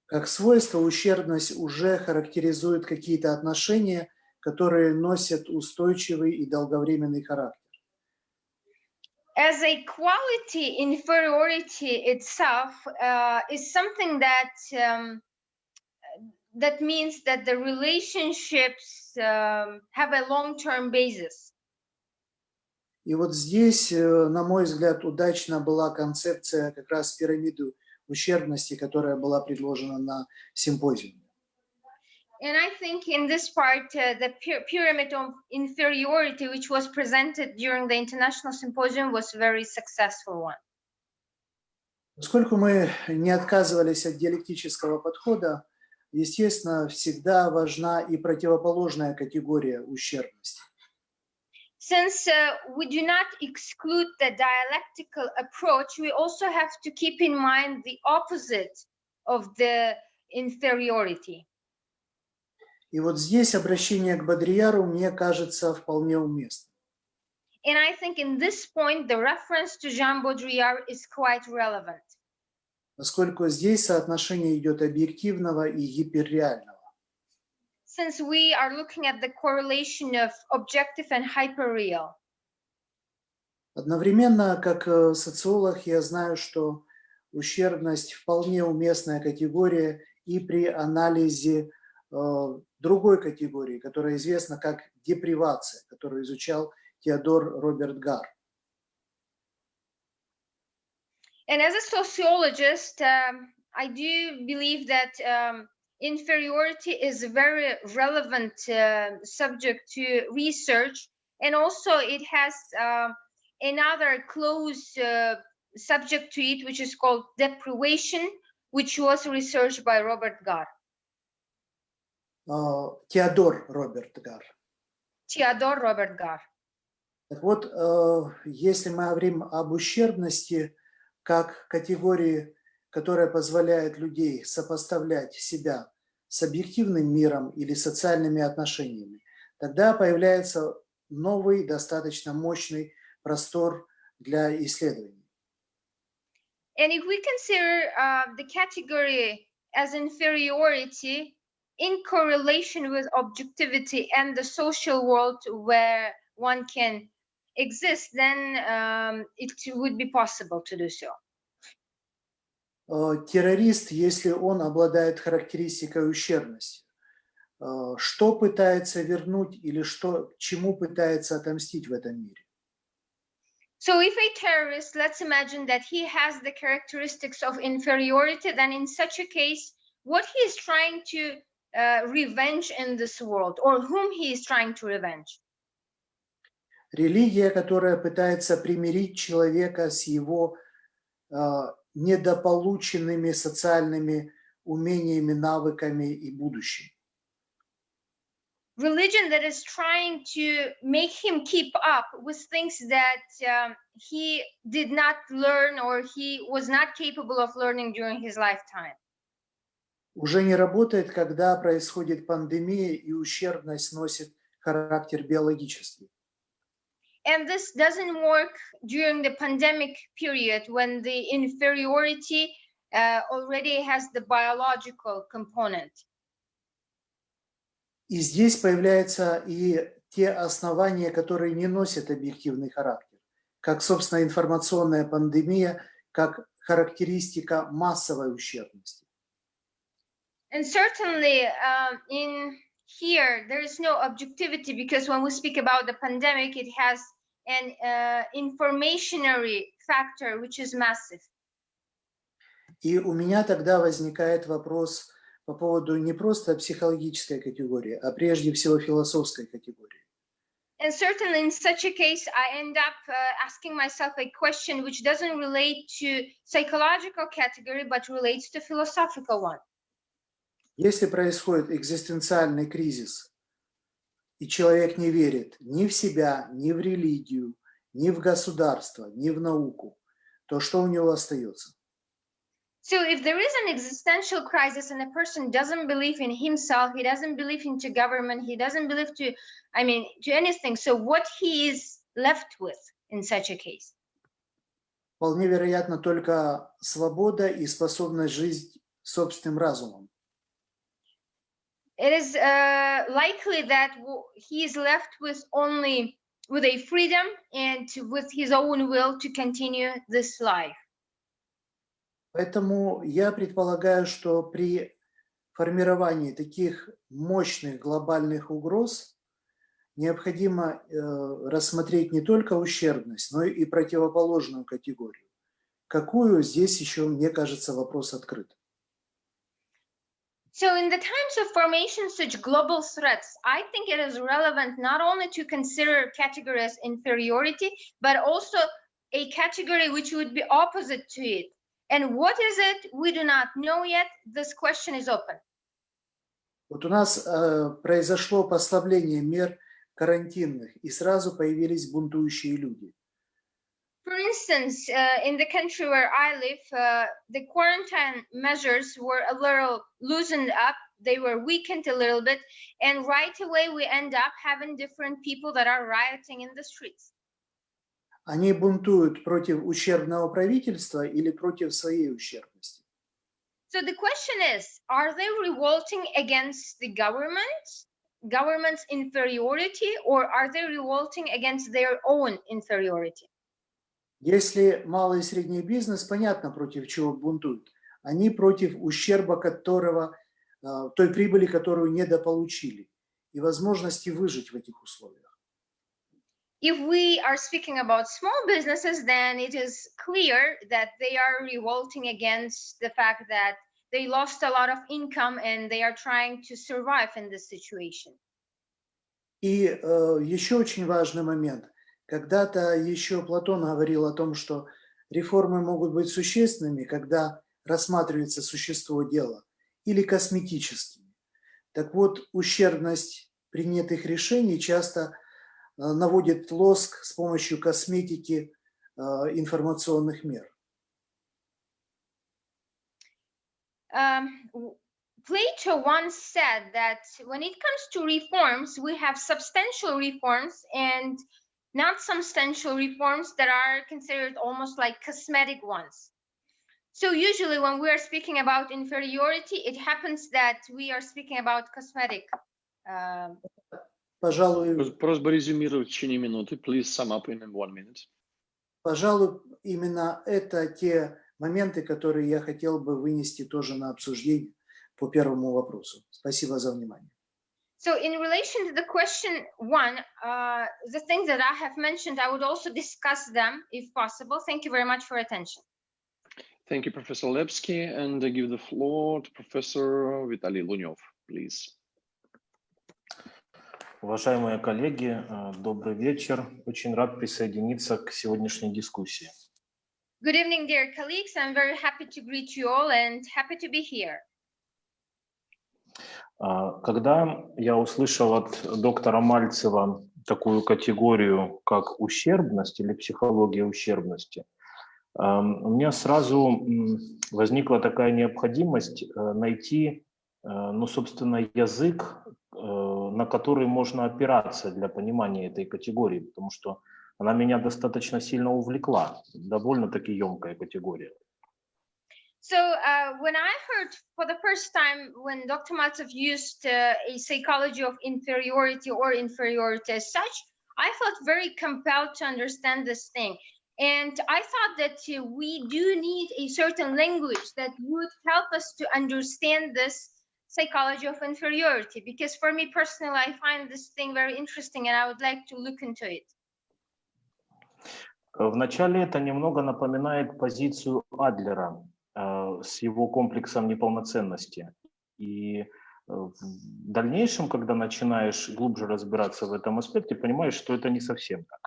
Как свойство, ущербность уже характеризует какие-то отношения, которые носят устойчивый и долговременный характер. As a quality, inferiority itself is something that that means that the relationships have a long-term basis. И вот здесь, на мой взгляд, удачно была концепция как раз пирамиды ущербности, которая была предложена на симпозиуме. And I think in this part, the pyramid of inferiority, which was presented during the international symposium, was a very successful one. Поскольку мы не отказывались от диалектического подхода, естественно, всегда важна и противоположная категория ущербности. Since we do not exclude the dialectical approach, we also have to keep in mind the opposite of the inferiority. И вот здесь обращение к Бодрияру мне кажется вполне уместным. And I think in this point, the reference to Jean Baudrillard is quite relevant. Поскольку здесь соотношение идет объективного и гиперреального. Since we are looking at the correlation of objective and hyperreal. Одновременно, как социолог, я знаю, что ущербность вполне уместная категория и при анализе другой категории, которая известна как депривация, которую изучал Теодор Роберт Гар. And as a sociologist, I do believe that inferiority is a very relevant subject to research, and also it has another close subject to it, which is called deprivation, which was researched by Robert Gard. Теодор Роберт Гар. Теодор Роберт Гар. Так вот, если мы говорим об ущербности как категории, которая позволяет людей сопоставлять себя с объективным миром или социальными отношениями, тогда появляется новый, достаточно мощный простор для исследований. And if we consider the category as inferiority in correlation with objectivity and the social world where one can exist, then it would be possible to do so. Террорист, если он обладает характеристикой ущербности, что пытается вернуть или чему пытается отомстить в этом мире? So if a terrorist, let's imagine that he has the characteristics of inferiority, then in such a case, what he is trying to revenge in this world, or whom he is trying to revenge? Религия, которая пытается примирить человека с его недополученными социальными умениями, навыками и будущим. Religion that is trying to make him keep up with things that he did not learn or he was not capable of learning during his lifetime. Уже не работает, когда происходит пандемия и ущербность носит характер биологический. And this doesn't work during the pandemic period when the inferiority already has the biological component. И здесь появляются и те основания, которые не носят объективный характер, как, собственно, информационная пандемия, как характеристика массовой ущербности. And certainly in here, there is no objectivity because when we speak about the pandemic, it has an informationary factor, which is massive. И у меня тогда возникает вопрос по поводу не просто психологической категории, а прежде всего философской категории. And certainly in such a case, I end up asking myself a question which doesn't relate to psychological category, but relates to philosophical one. Если происходит экзистенциальный кризис, и человек не верит ни в себя, ни в религию, ни в государство, ни в науку, то что у него остается? So if there is an existential crisis and a person doesn't believe in himself, he doesn't believe into government, he doesn't believe to anything, so what he is left with in such a case? Вполне вероятно только свобода и способность жить собственным разумом. It is likely that he is left with only with a freedom and with his own will to continue this life. Поэтому я предполагаю, что при формировании таких мощных глобальных угроз необходимо рассмотреть не только ущербность, но и противоположную категорию. Какую здесь еще, мне кажется, вопрос открыт. So in the times of formation such global threats, I think it is relevant not only to consider category as inferiority, but also a category which would be opposite to it. And what is it? We do not know yet. This question is open. Вот у нас произошло послабление мер карантинных, и сразу появились бунтующие люди. For instance, in the country where I live, the quarantine measures were a little loosened up. They were weakened a little bit. And right away, we end up having different people that are rioting in the streets. Они бунтуют против ущербного правительства или против своей ущербности? So the question is, are they revolting against the government's inferiority, or are they revolting against their own inferiority? Если малый и средний бизнес, понятно, против чего бунтуют. Они против ущерба, которого, той прибыли, которую недополучили, и возможности выжить в этих условиях. If we are speaking about small businesses, then it is clear that they are revolting against the fact that they lost a lot of income and they are trying to survive in this situation. И еще очень важный момент. Когда-то еще Платон говорил о том, что реформы могут быть существенными, когда рассматривается существо дела, или косметическими. Так вот, ущербность принятых решений часто наводит лоск с помощью косметики информационных мер. Plato once said that when it comes to reforms, we have substantial reforms and not substantial reforms that are considered almost like cosmetic ones. So usually when we are speaking about inferiority, it happens that we are speaking about cosmetic. Пожалуй, Просьба резюмировать в течение минуты. Please sum up in 1 minute. Пожалуй, именно это те моменты, которые я хотел бы вынести тоже на обсуждение по первому вопросу. Спасибо за внимание. So in relation to the question one, the things that I have mentioned, I would also discuss them if possible. Thank you very much for attention. Thank you, Professor Lepsky, and I give the floor to Professor Vitaly Lunyov, please. Уважаемые коллеги, добрый вечер. Очень рад присоединиться к сегодняшней дискуссии. Good evening, dear colleagues. I'm very happy to greet you all and happy to be here. Когда я услышал от доктора Мальцева такую категорию, как ущербность или психология ущербности, у меня сразу возникла такая необходимость найти, ну, собственно, язык, на который можно опираться для понимания этой категории, потому что она меня достаточно сильно увлекла, довольно-таки емкая категория. So when I heard for the first time when Dr. Mальцев used a psychology of inferiority or inferiority as such, I felt very compelled to understand this thing. And I thought that we do need a certain language that would help us to understand this psychology of inferiority. Because for me personally, I find this thing very interesting and I would like to look into it. Вначале это немного напоминает позицию Адлера с его комплексом неполноценности. И в дальнейшем, когда начинаешь глубже разбираться в этом аспекте, понимаешь, что это не совсем так.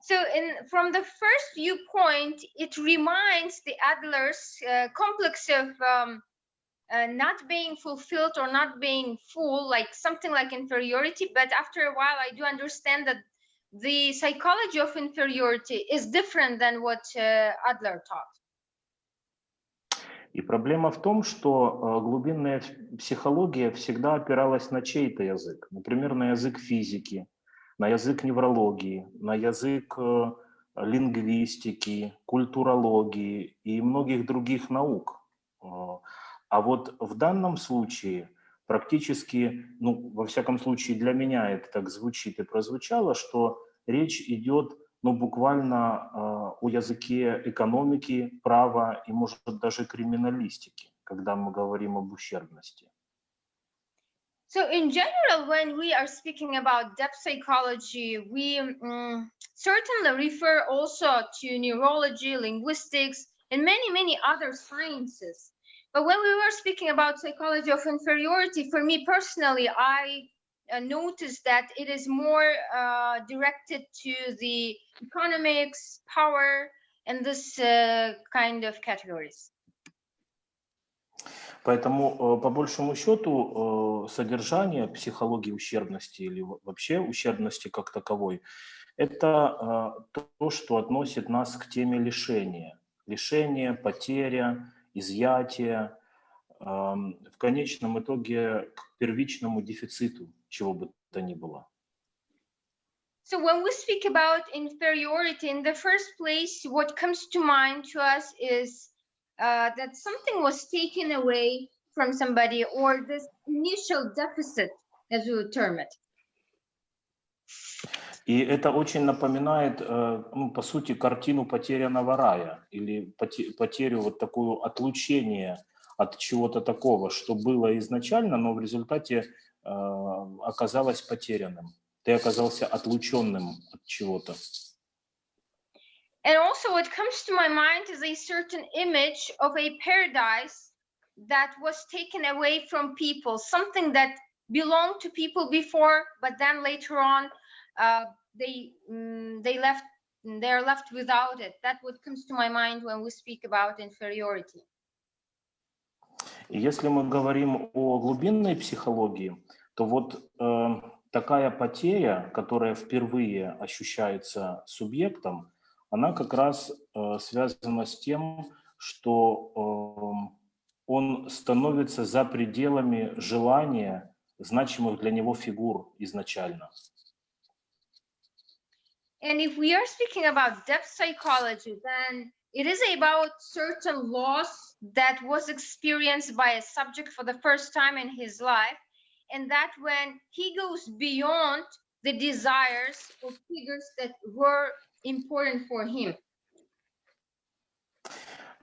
So from the first viewpoint, it reminds the Adler's complex of not being fulfilled or not being full, like something like inferiority. But after a while, I do understand that the psychology of inferiority is different than what Adler taught. И проблема в том, что глубинная психология всегда опиралась на чей-то язык. Например, на язык физики, на язык неврологии, на язык лингвистики, культурологии и многих других наук. А вот в данном случае практически, ну, во всяком случае для меня это так звучит и прозвучало, что речь идет, ну, буквально о языке экономики, права и, может, даже криминалистики, когда мы говорим об ущербности. So in general, when we are speaking about depth psychology, we certainly refer also to neurology, linguistics, and many other sciences. But when we were speaking about psychology of inferiority, for me personally, I noticed that it is more directed to the economics, power, and this kind of categories. Поэтому, по большому счету, содержание психологии ущербности или вообще ущербности как таковой, это то, что относит нас к теме лишения. Лишение, потеря, изъятие, в конечном итоге к первичному дефициту чего бы то ни было. So when we speak about inferiority, in the first place, what comes to mind to us is that something was taken away from somebody, or this initial deficit, as we would term it. И это очень напоминает, ну, по сути, картину потерянного рая или потерю вот такое отлучение от чего-то такого, что было изначально, но в результате оказалось потерянным. Ты оказался отлученным от чего-то. And also what comes to my mind is a certain image of a paradise that was taken away from people, something that belonged to people before, but then later on they're left without it. That's what comes to my mind when we speak about inferiority. И если мы говорим о глубинной психологии, то вот такая потеря, которая впервые ощущается субъектом, она как раз связана с тем, что он становится за пределами желания значимых для него фигур изначально. And if we are speaking about depth psychology, then it is about certain loss that was experienced by a subject for the first time in his life, and that when he goes beyond the desires of figures that were important for him.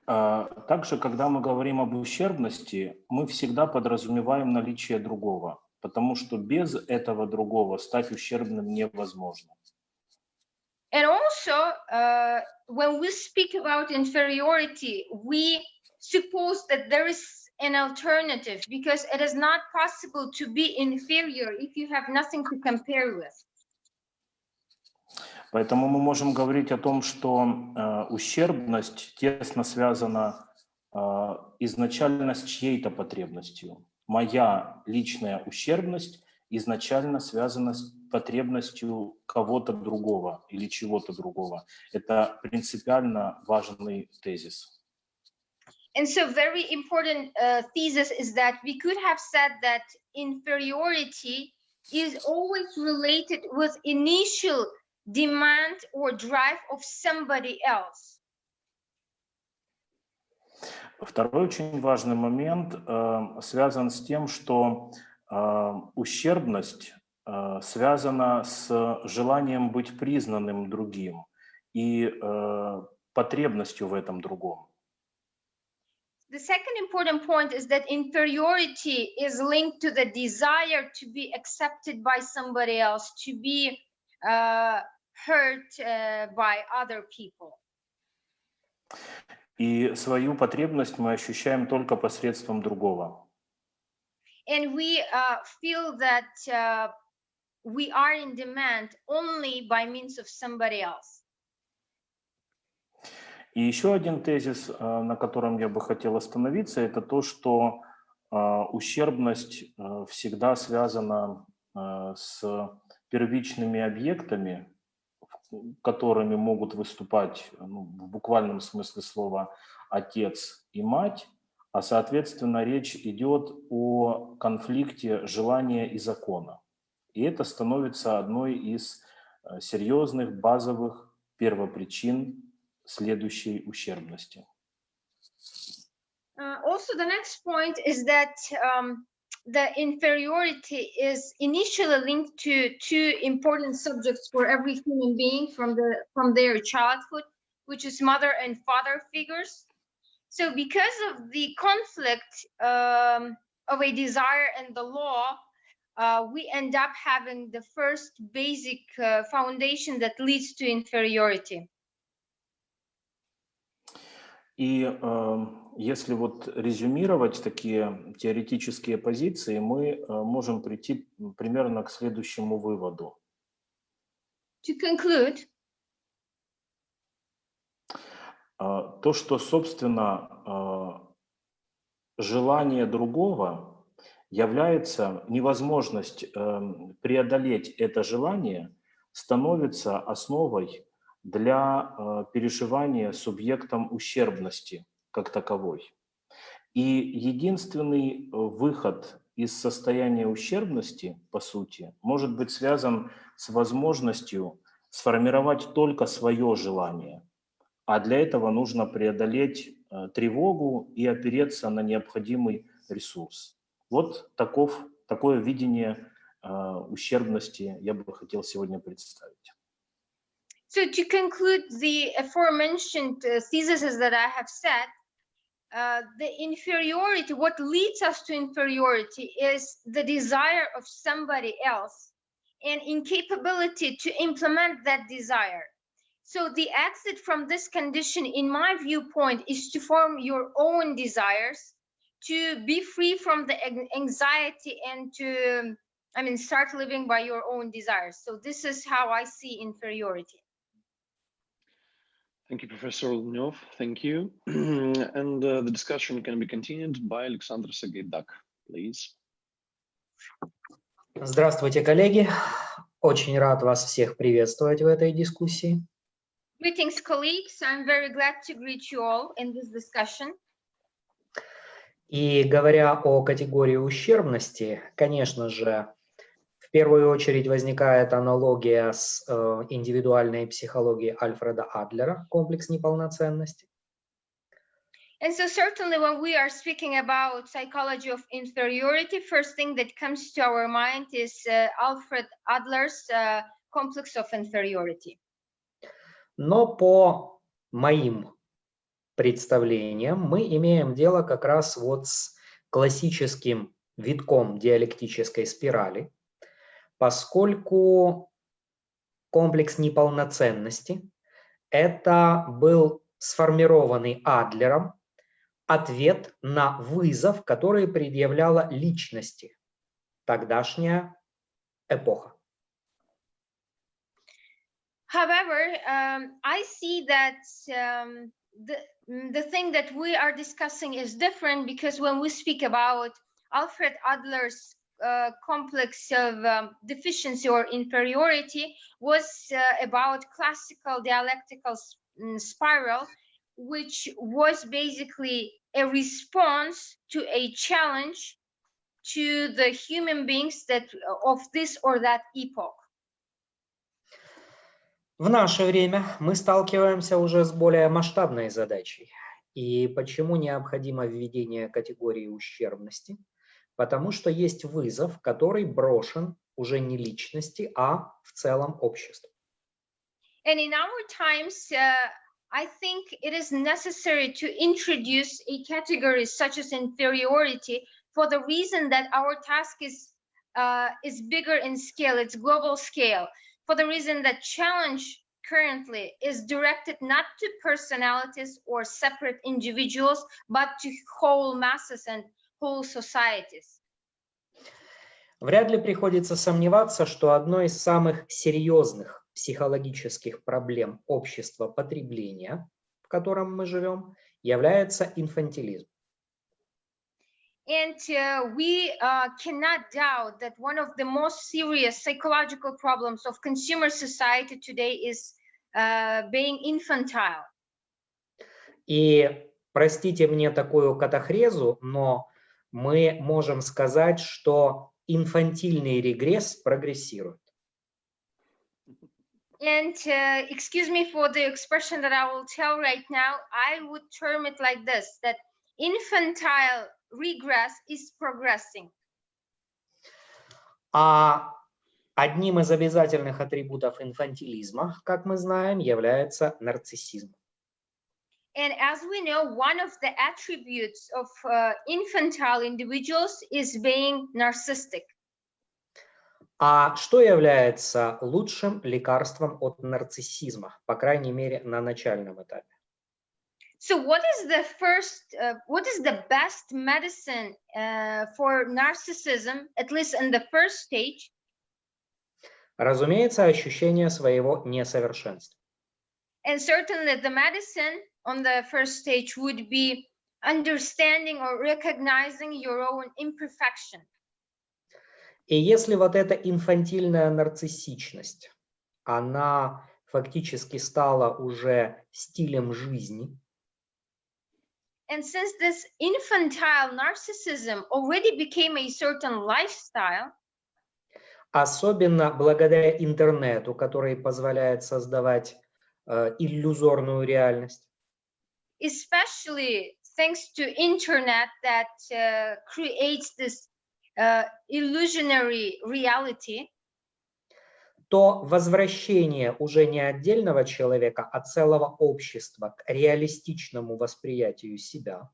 Также, когда мы говорим об ущербности, мы всегда подразумеваем наличие другого. потому что без этого другого стать ущербным невозможно. And also, when we speak about inferiority, we suppose that there is an alternative, because it is not possible to be inferior if you have nothing to compare with. Поэтому мы можем говорить о том, что ущербность тесно связана изначально с чьей-то потребностью. Моя личная ущербность изначально связана с потребностью кого-то другого или чего-то другого. Это принципиально важный тезис. And so very important thesis is that we could have said that inferiority is always related with initial demand or drive of somebody else. Второй очень важный момент связан с тем, что ущербность связана с желанием быть признанным другим и потребностью в этом другом. The second important point is that inferiority is linked to the desire to be accepted by somebody else, to be hurt by other people. И свою потребность мы ощущаем только посредством другого. And we feel that we are in demand only by means of somebody else. И еще один тезис, на котором я бы хотел остановиться, это то, что ущербность всегда связана с первичными объектами, которыми могут выступать, в буквальном смысле слова, отец и мать, а соответственно речь идет о конфликте желания и закона. И это становится одной из серьезных базовых первопричин следующей ущербности. Also, the next point is that the inferiority is initially linked to two important subjects for every human being from their childhood, which is mother and father figures. So because of the conflict of a desire and the law, we end up having the first basic foundation that leads to inferiority. И если вот резюмировать такие теоретические позиции, мы можем прийти примерно к следующему выводу. To conclude, то, что, собственно, желание другого является невозможность преодолеть это желание, становится основой для переживания субъектом ущербности как таковой. И единственный выход из состояния ущербности, по сути, может быть связан с возможностью сформировать только свое желание. А для этого нужно преодолеть тревогу и опереться на необходимый ресурс. Вот такое видение ущербности я бы хотел сегодня представить. So to conclude the aforementioned theses that I have said, the inferiority, what leads us to inferiority is the desire of somebody else and incapability to implement that desire. So the exit from this condition, in my viewpoint, is to form your own desires, to be free from the anxiety and to, start living by your own desires. So this is how I see inferiority. Thank you, Professor Lynov. Thank you. And the discussion can be continued by Alexander Sagaidak, please. Здравствуйте, коллеги. Очень рад вас всех приветствовать в этой дискуссии. Greetings, colleagues. I'm very glad to greet you all in this discussion. И говоря о категории ущербности, конечно же, в первую очередь возникает аналогия с индивидуальной психологией Альфреда Адлера, комплекс неполноценности. And so certainly when we are speaking about psychology of inferiority, first thing that comes to our mind is Alfred Adler's complex of inferiority. Но по моим представлениям мы имеем дело как раз вот с классическим витком диалектической спирали, поскольку комплекс неполноценности – это был сформированный Адлером ответ на вызов, который предъявляла личности тогдашняя эпоха. However, I see that the thing that we are discussing is different, because when we speak about Alfred Adler's complex of deficiency or inferiority was about classical dialectical spiral, which was basically a response to a challenge to the human beings that of this or that epoch. В наше время мы сталкиваемся уже с более масштабной задачей. И почему необходимо введение категории ущербности? Потому что есть вызов, который брошен уже не личности, а в целом обществу. And in our times, I think it is necessary to introduce a category such as inferiority for the reason that our task is bigger in scale, it's global scale. For the reason that challenge currently is directed not to personalities or separate individuals, but to whole masses and whole societies. Вряд ли приходится сомневаться, что одной из самых серьезных психологических проблем общества потребления, в котором мы живем, является инфантилизм. And we cannot doubt that one of the most serious psychological problems of consumer society today is being infantile. И простите мне такую катахрезу, но мы можем сказать, что инфантильный регресс прогрессирует. And excuse me for the expression that I will tell right now, I would term it like this, that infantile regress is progressing. А одним из обязательных атрибутов инфантилизма, как мы знаем, является нарциссизм. And as we know, one of the attributes of infantile individuals is being narcissistic. А что является лучшим лекарством от нарциссизма, по крайней мере, на начальном этапе? So what is the best medicine for narcissism, at least in the first stage? Разумеется, ощущение своего несовершенства. And certainly the medicine on the first stage would be understanding or recognizing your own imperfection. И если вот эта инфантильная нарциссичность, она фактически стала уже стилем жизни, and since this infantile narcissism already became a certain lifestyle, особенно благодаря интернету, который позволяет создавать иллюзорную реальность, especially thanks to internet that creates this illusionary reality, то возвращение уже не отдельного человека, а целого общества к реалистичному восприятию себя,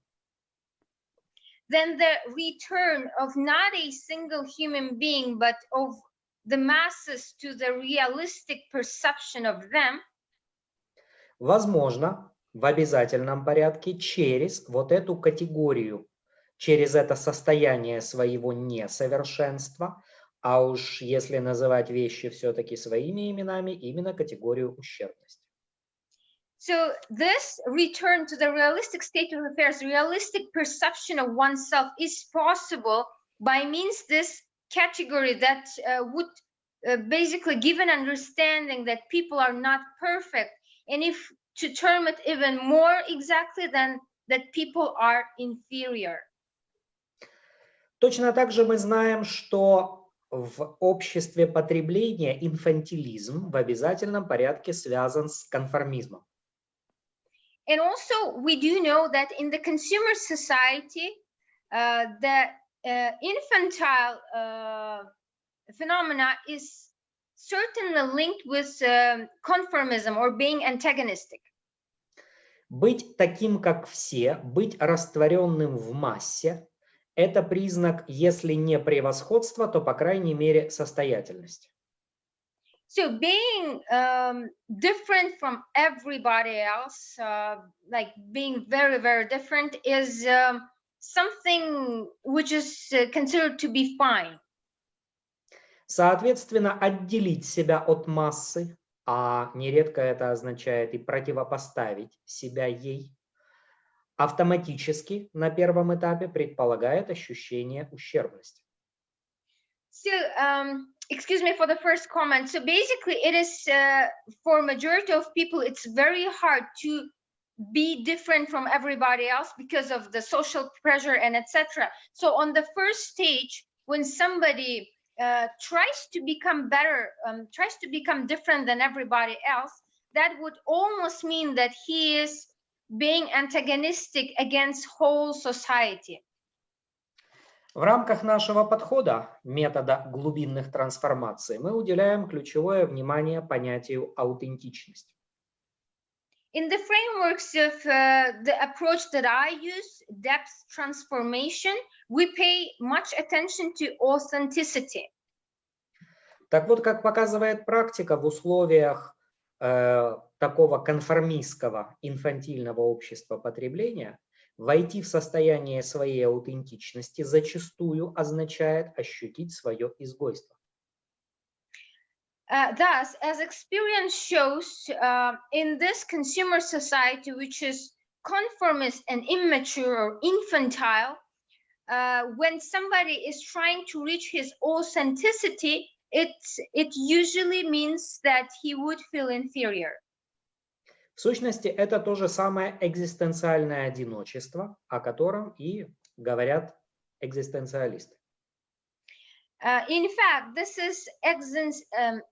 then the return of not a single human being, but of the masses to the realistic perception of them, возможно, в обязательном порядке через вот эту категорию, через это состояние своего несовершенства, а уж если называть вещи все-таки своими именами, именно категорию ущербности. So this return to the realistic state of affairs, realistic perception of oneself is possible by means this category that would basically give an understanding that people are not perfect, and if to term it even more exactly, than that people are inferior. Точно так же мы знаем, что в обществе потребления инфантилизм в обязательном порядке связан с конформизмом. And also we do know that in the consumer society, the infantile phenomena is certainly linked with conformism or being antagonistic. Быть таким, как все, быть растворенным в массе, Это признак, если не превосходства, то, по крайней мере, состоятельности. So being different from everybody else, like being very, very different, is something which is considered to be fine. Соответственно, отделить себя от массы, а нередко это означает и противопоставить себя ей, автоматически на первом этапе предполагает ощущение ущербности. So, excuse me for the first comment. So basically, it is for majority of people, it's very hard to be different from everybody else because of the social pressure and etc. So on the first stage, when somebody tries to become better, tries to become different than everybody else, that would almost mean that he is being antagonistic against whole society. В рамках нашего подхода, метода глубинных трансформаций, мы уделяем ключевое внимание понятию аутентичности. In the frameworks of the approach that I use, depth transformation, we pay much attention to authenticity. Так вот, как показывает практика, в условиях такого конформистского, инфантильного общества потребления, войти в состояние своей аутентичности зачастую означает ощутить свое изгойство. Thus, as experience shows, in this consumer society, which is conformist and immature or infantile, when somebody is trying to reach his authenticity, it usually means that he would feel inferior. В сущности, это то же самое экзистенциальное одиночество, о котором и говорят экзистенциалисты. In fact, this is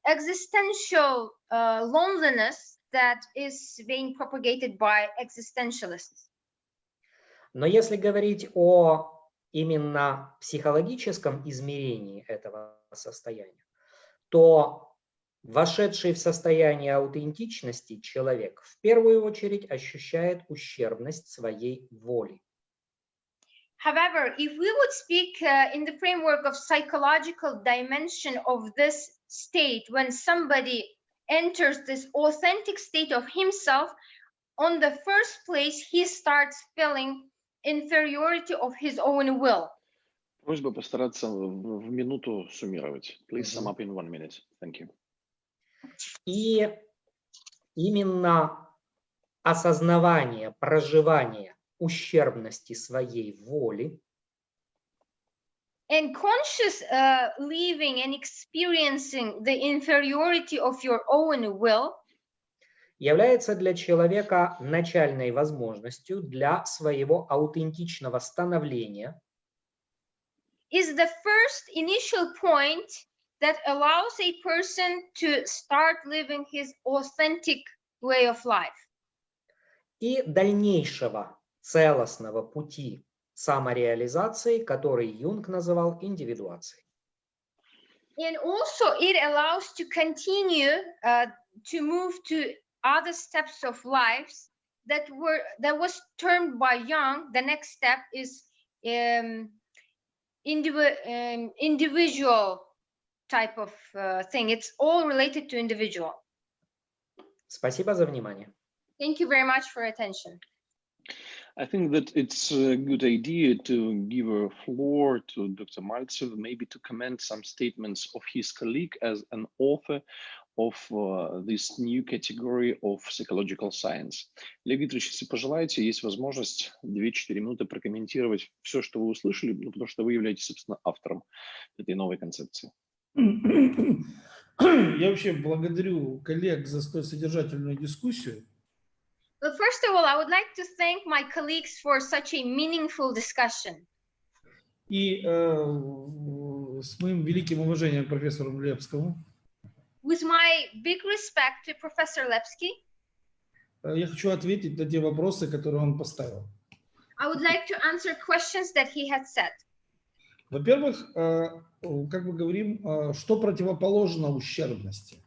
existential loneliness that is being propagated by existentialists. Но если говорить о именно психологическом измерении этого состояния, то вошедший в состояние аутентичности человек в первую очередь ощущает ущербность своей воли. However, if we would speak in the framework of psychological dimension of this state, when somebody enters this authentic state of himself, on the first place, he starts feeling inferiority of his own will. Просьба постараться в минуту суммировать. Please sum up in 1 minute. Thank you. И именно осознавание, проживание ущербности своей воли and conscious living and experiencing the inferiority of your own will является для человека начальной возможностью для своего аутентичного становления is the first initial point that allows a person to start living his authentic way of life. И дальнейшего целостного пути самореализации, который Юнг называл индивидуацией. And also it allows to continue to move to other steps of lives that was termed by Jung. The next step is individual type of thing. It's all related to individual. Спасибо за внимание. Thank you very much for your attention. I think that it's a good idea to give a floor to Dr. Mальцев, maybe to comment some statements of his colleague as an author of this new category of psychological science. Олег Викторович, если пожелаете, есть возможность 2-4 минуты прокомментировать все, что вы услышали, ну, потому что вы являетесь, собственно, автором этой новой концепции. Я вообще благодарю коллег за столь содержательную дискуссию. Well, first of all, I would like to thank my colleagues for such a meaningful discussion. И с моим великим уважением к профессору Лепскому. With my big respect to Professor Lepsky, я хочу ответить на те вопросы, которые он поставил. I would like to answer questions that he had said. Во-первых, как мы говорим, что противоположно ущербности?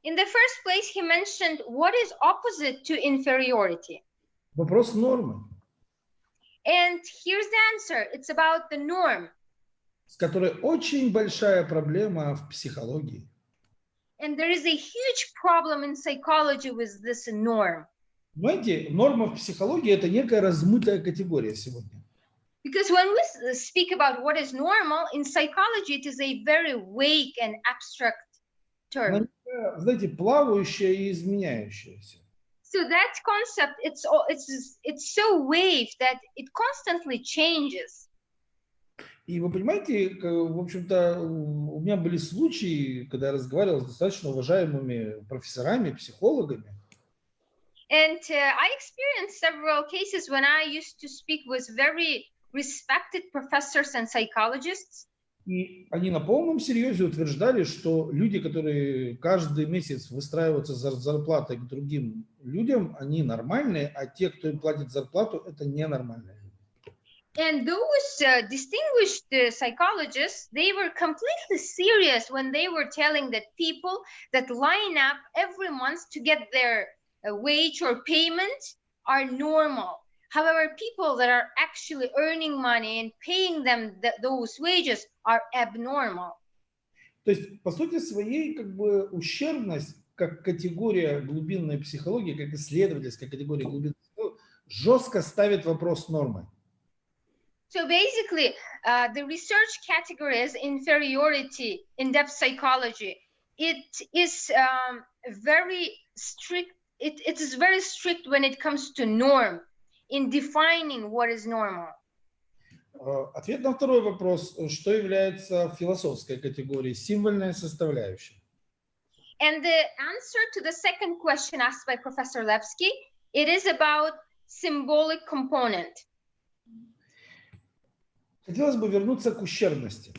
In the first place, he mentioned what is opposite to inferiority. Вопрос нормы. And here's the answer. It's about the norm. с которой очень большая проблема в психологии. And there is a huge problem in psychology with this norm. Понимаете, норма в психологии – это некая размытая категория сегодня. Because when we speak about what is normal, in psychology, it is a very vague and abstract term. Знаете, плавающая и изменяющаяся. So that concept, it's so vague that it constantly changes. И вы понимаете, в общем-то, у меня были случаи, когда я разговаривал с достаточно уважаемыми профессорами, психологами. And I experienced several cases when I used to speak with very respected professors and psychologists. И они на полном серьезе утверждали, что люди, которые каждый месяц выстраиваются за зарплатой к другим людям, они нормальные, а те, кто им платит зарплату, это ненормальные. And those distinguished psychologists, they were completely serious when they were telling that people that line up every month to get their wage or payment are normal. However, people that are actually earning money and paying them those wages are abnormal. То есть, по сути своей, как бы ущербность, как категория глубинной психологии, как исследовательская категория глубинной психологии, жестко ставит вопрос нормы. So basically, the research category is inferiority in depth psychology. It is very strict. It is very strict when it comes to norm in defining what is normal. Ответ на второй вопрос, что является философской категорией, символьная составляющая. And the answer to the second question asked by Professor Levsky, it is about symbolic component. Хотелось бы вернуться к ущербности.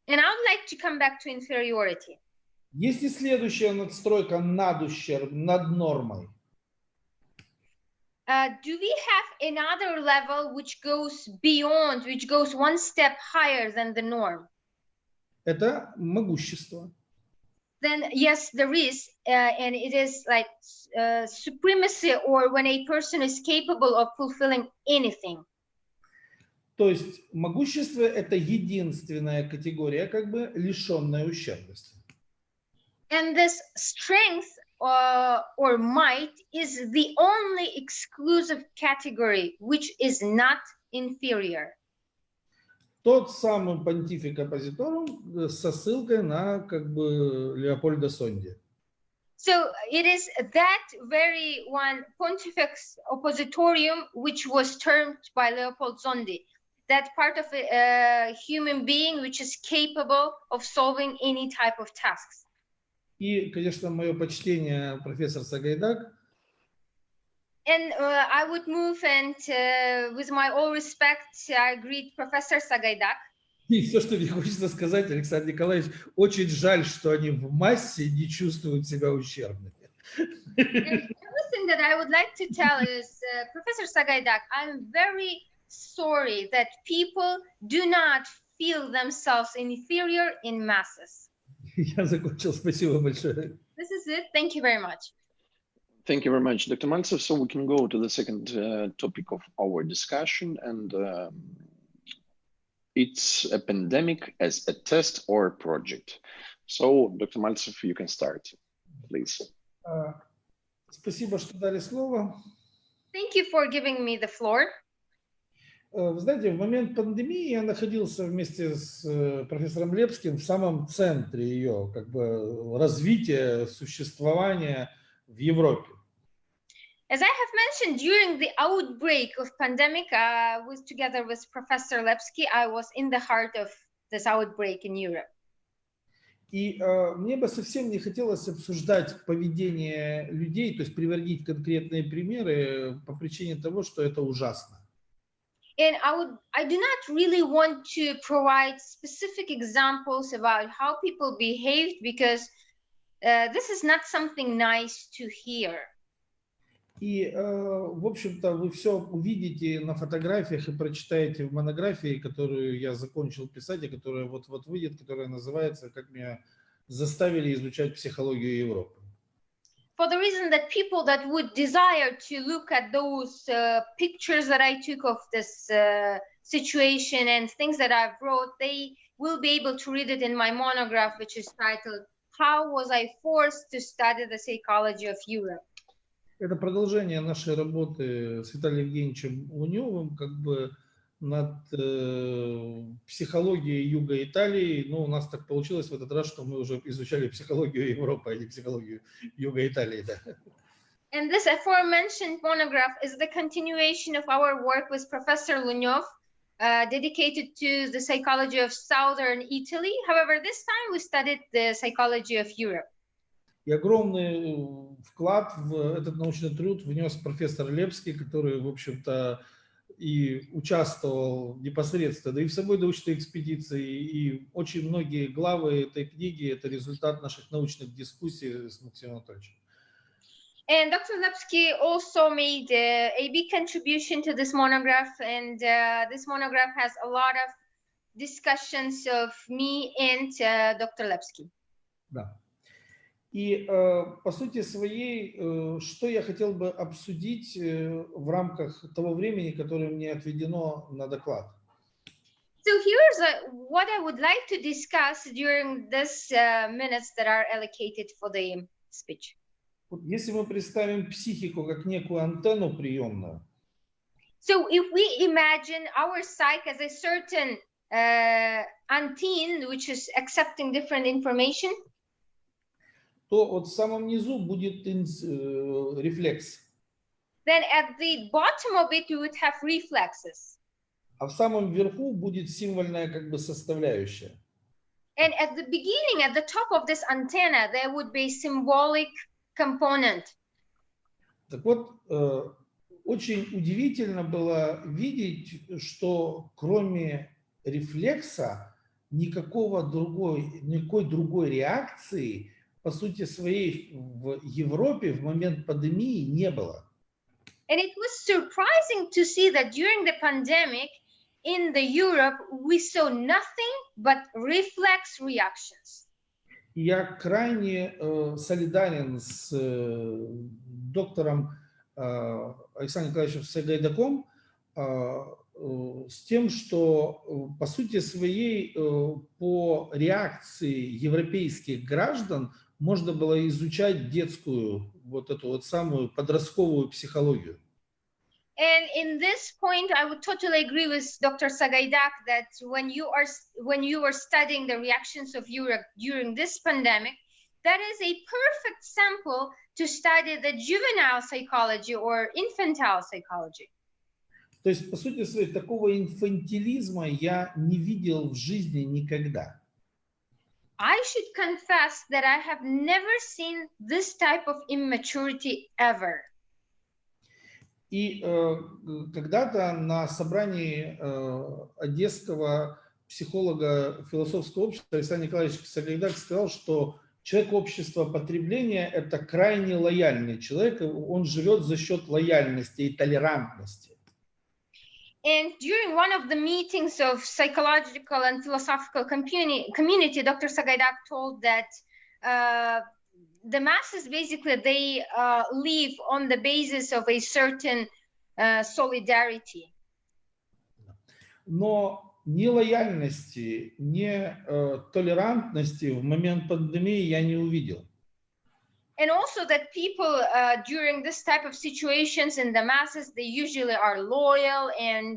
And I would like to come back to inferiority. Есть и следующая надстройка над ущербом, над нормой. Do we have another level which goes beyond, which goes one step higher than the norm? Это могущество. Then yes, there is, and it is like supremacy, or when a person is capable of fulfilling anything. То есть могущество – это единственная категория, как бы лишенная ущербности. And this strength or might is the only exclusive category which is not inferior. Тот самый понтифик оппозиторум со ссылкой на как бы Леопольда Сонди. So it is that very one Pontifex Oppositorium which was termed by Leopold Sondi, that part of a human being which is capable of solving any type of tasks. И, конечно, мое почтение, профессор Сагайдак. And I would move and with my all respect, I greet Professor Sagaidak. И все, что мне хочется сказать, Александр Николаевич, очень жаль, что они в массе не чувствуют себя ущербными. Everything that I would like to tell is, Professor Sagaidak, I'm very sorry that people do not feel themselves inferior in masses. Я закончил. Спасибо большое. This is it. Thank you very much. Thank you very much, Dr. Mальцев. So we can go to the second topic of our discussion, and it's a pandemic as a test or a project. So, Dr. Mальцев, you can start, please. Спасибо, что дали слово. Thank you for giving me the floor. Вы знаете, в момент пандемии я находился вместе с профессором Лепским в самом центре ее как бы развития, существования в Европе. As I have mentioned, during the outbreak of pandemic, together with Professor Lepsky, I was in the heart of this outbreak in Europe. И мне бы совсем не хотелось обсуждать поведение людей, то есть приводить конкретные примеры по причине того, что это ужасно. And I do not really want to provide specific examples about how people behaved, because this is not something nice to hear. И, в общем-то, вы все увидите на фотографиях и прочитаете в монографии, которую я закончил писать, и которая вот-вот выйдет, которая называется «Как меня заставили изучать психологию Европы». for the reason that people that would desire to look at those pictures that I took of this situation and things that I've wrote, they will be able to read it in my monograph, which is titled "How Was I Forced to Study the Psychology of Europe?" Это продолжение нашей работы с Виталием Евгеньевичем Луневым, как бы над психологией Юга Италии. Но у нас так получилось в этот раз, что мы уже изучали психологию Европы, а не психологию Юга Италии. Да. And this aforementioned monograph is the continuation of our work with Professor Lunev, dedicated to the psychology of southern Italy. However, this time we studied the psychology of Europe. И огромный вклад в этот научный труд внес профессор Лепский, который, в общем-то, и участвовал непосредственно, да и в самой научной экспедиции, и очень многие главы этой книги – это результат наших научных дискуссий с Максимом Анатольевичем. And Dr. Lepsky also made a big contribution to this monograph, and this monograph has a lot of discussions of me and Dr. Lepsky. Да. И по сути своей, что я хотел бы обсудить в рамках того времени, которое мне отведено на доклад. So here's what I would like to discuss during this minutes that are allocated for the speech. Если мы представим психику как некую антенну приемную, so if we imagine our psyche as a certain antenna which is accepting different information, то вот в самом низу будет рефлекс. Then at the bottom of it you would have reflexes. А в самом верху будет символьная как бы составляющая. And at the beginning, at the top of this antenna, there would be symbolic component. Так вот, очень удивительно было видеть, что кроме рефлекса никакой другой реакции по сути своей в Европе в момент пандемии не было. And it was surprising to see that during the pandemic in the Europe we saw nothing but reflex reactions. Я крайне солидарен с доктором Александром Николаевичем Сагайдаком с тем, что по сути своей по реакции европейских граждан можно было изучать детскую, вот эту вот самую подростковую психологию. And in this point, I would totally agree with Dr. Sagaidak that when you are studying the reactions of Europe during this pandemic, that is a perfect sample to study the juvenile psychology or infantile psychology. То есть, по сути своей, такого инфантилизма я не видел в жизни никогда. I should confess that I have never seen this type of immaturity ever. И когда-то на собрании одесского психолога философского общества Александр Николаевич Сагайдак сказал, что человек общества потребления – это крайне лояльный человек, он живет за счет лояльности и толерантности. And during one of the meetings of psychological and philosophical community, Dr. Sagaidak told that the masses basically they live on the basis of a certain solidarity. Но ни лояльности, ни толерантности в момент пандемии я не увидел. And also that people during this type of situations in the masses, they usually are loyal and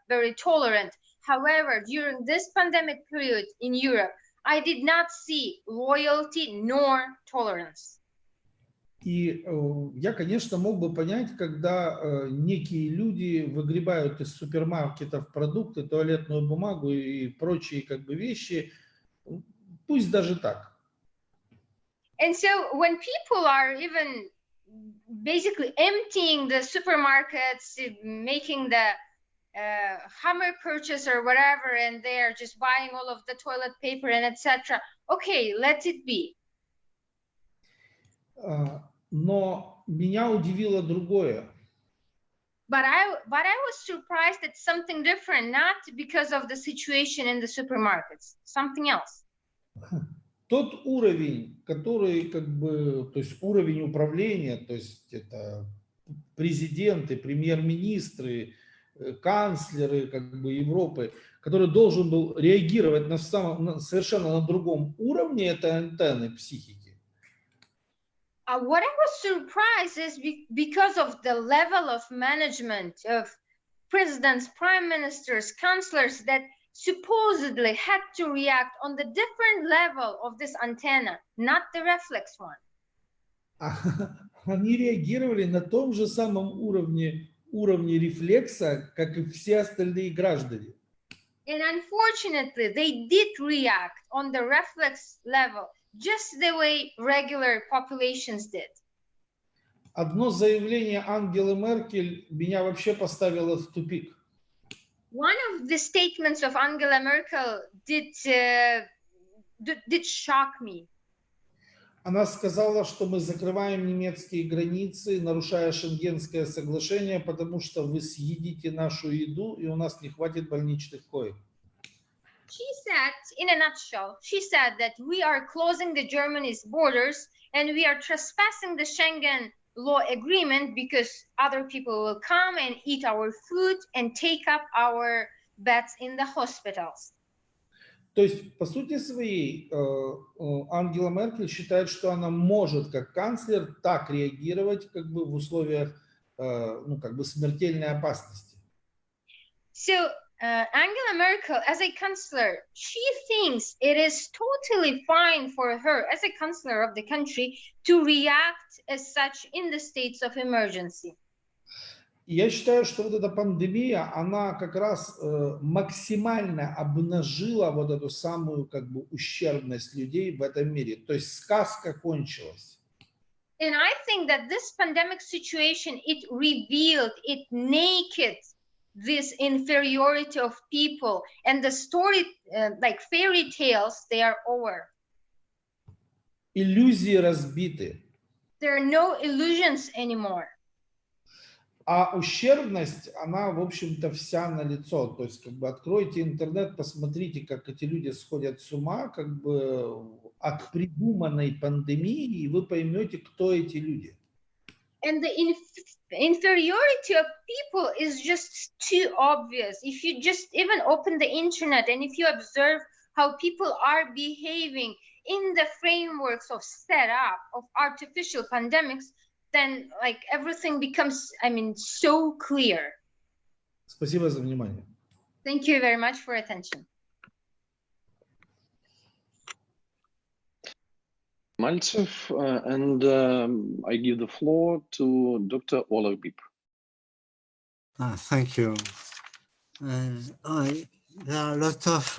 very tolerant. However, during this pandemic period in Europe, I did not see loyalty nor tolerance. И я, конечно, мог бы понять, когда некие люди выгребают из супермаркетов продукты, туалетную бумагу и прочие как бы вещи, пусть даже так. And so when people are even basically emptying the supermarkets, making the Hummer purchase or whatever, and they are just buying all of the toilet paper and etc. Okay, let it be. Но меня удивило другое. But I was surprised at something different, not because of the situation in the supermarkets, something else. тот уровень, который как бы, то есть уровень управления, то есть это президенты, премьер-министры, канцлеры как бы Европы, который должен был реагировать совершенно на другом уровне, это антенны психики. What I was surprised is because of the level of management of presidents, prime ministers, councillors that supposedly had to react on the different level of this antenna, not the reflex one. Они реагировали на том же самом уровне рефлекса, как и все остальные граждане. And unfortunately, they did react on the reflex level, just the way regular populations did. Одно заявление Ангелы Меркель меня вообще поставило в тупик. One of the statements of Angela Merkel did shock me. Она сказала, что мы закрываем немецкие границы, нарушая Шенгенское соглашение, потому что вы съедите нашу еду, и у нас не хватит больничных коек. She said, in a nutshell, she said that we are closing the Germany's borders and we are trespassing the Schengen law agreement because other people will come and eat our food and take up our beds in the hospitals. То есть, по сути своей, Ангела Меркель считает, что она может, как канцлер, так реагировать как бы в условиях ну, как бы смертельной опасности. So, Angela Merkel, as a chancellor, she thinks it is totally fine for her, as a chancellor of the country, to react as such in the states of emergency. Я считаю, что вот эта пандемия, она как раз максимально обнажила вот эту самую как бы ущербность людей в этом мире. То есть сказка кончилась. And I think that this pandemic situation, it revealed, it naked this inferiority of people, and the story, like fairy tales, they are over. Иллюзии разбиты. There are no illusions anymore. А ущербность, она, в общем-то, вся налицо. То есть, как бы, откройте интернет, посмотрите, как эти люди сходят с ума, как бы, от придуманной пандемии, и вы поймете, кто эти люди. And the inferiority of people is just too obvious. If you just even open the internet and if you observe how people are behaving in the frameworks of setup of artificial pandemics, then like everything becomes, I mean, so clear. Спасибо за внимание. Thank you very much for attention. Mальцев, and I give the floor to Dr. Ulabib. Thank you. There are a lot of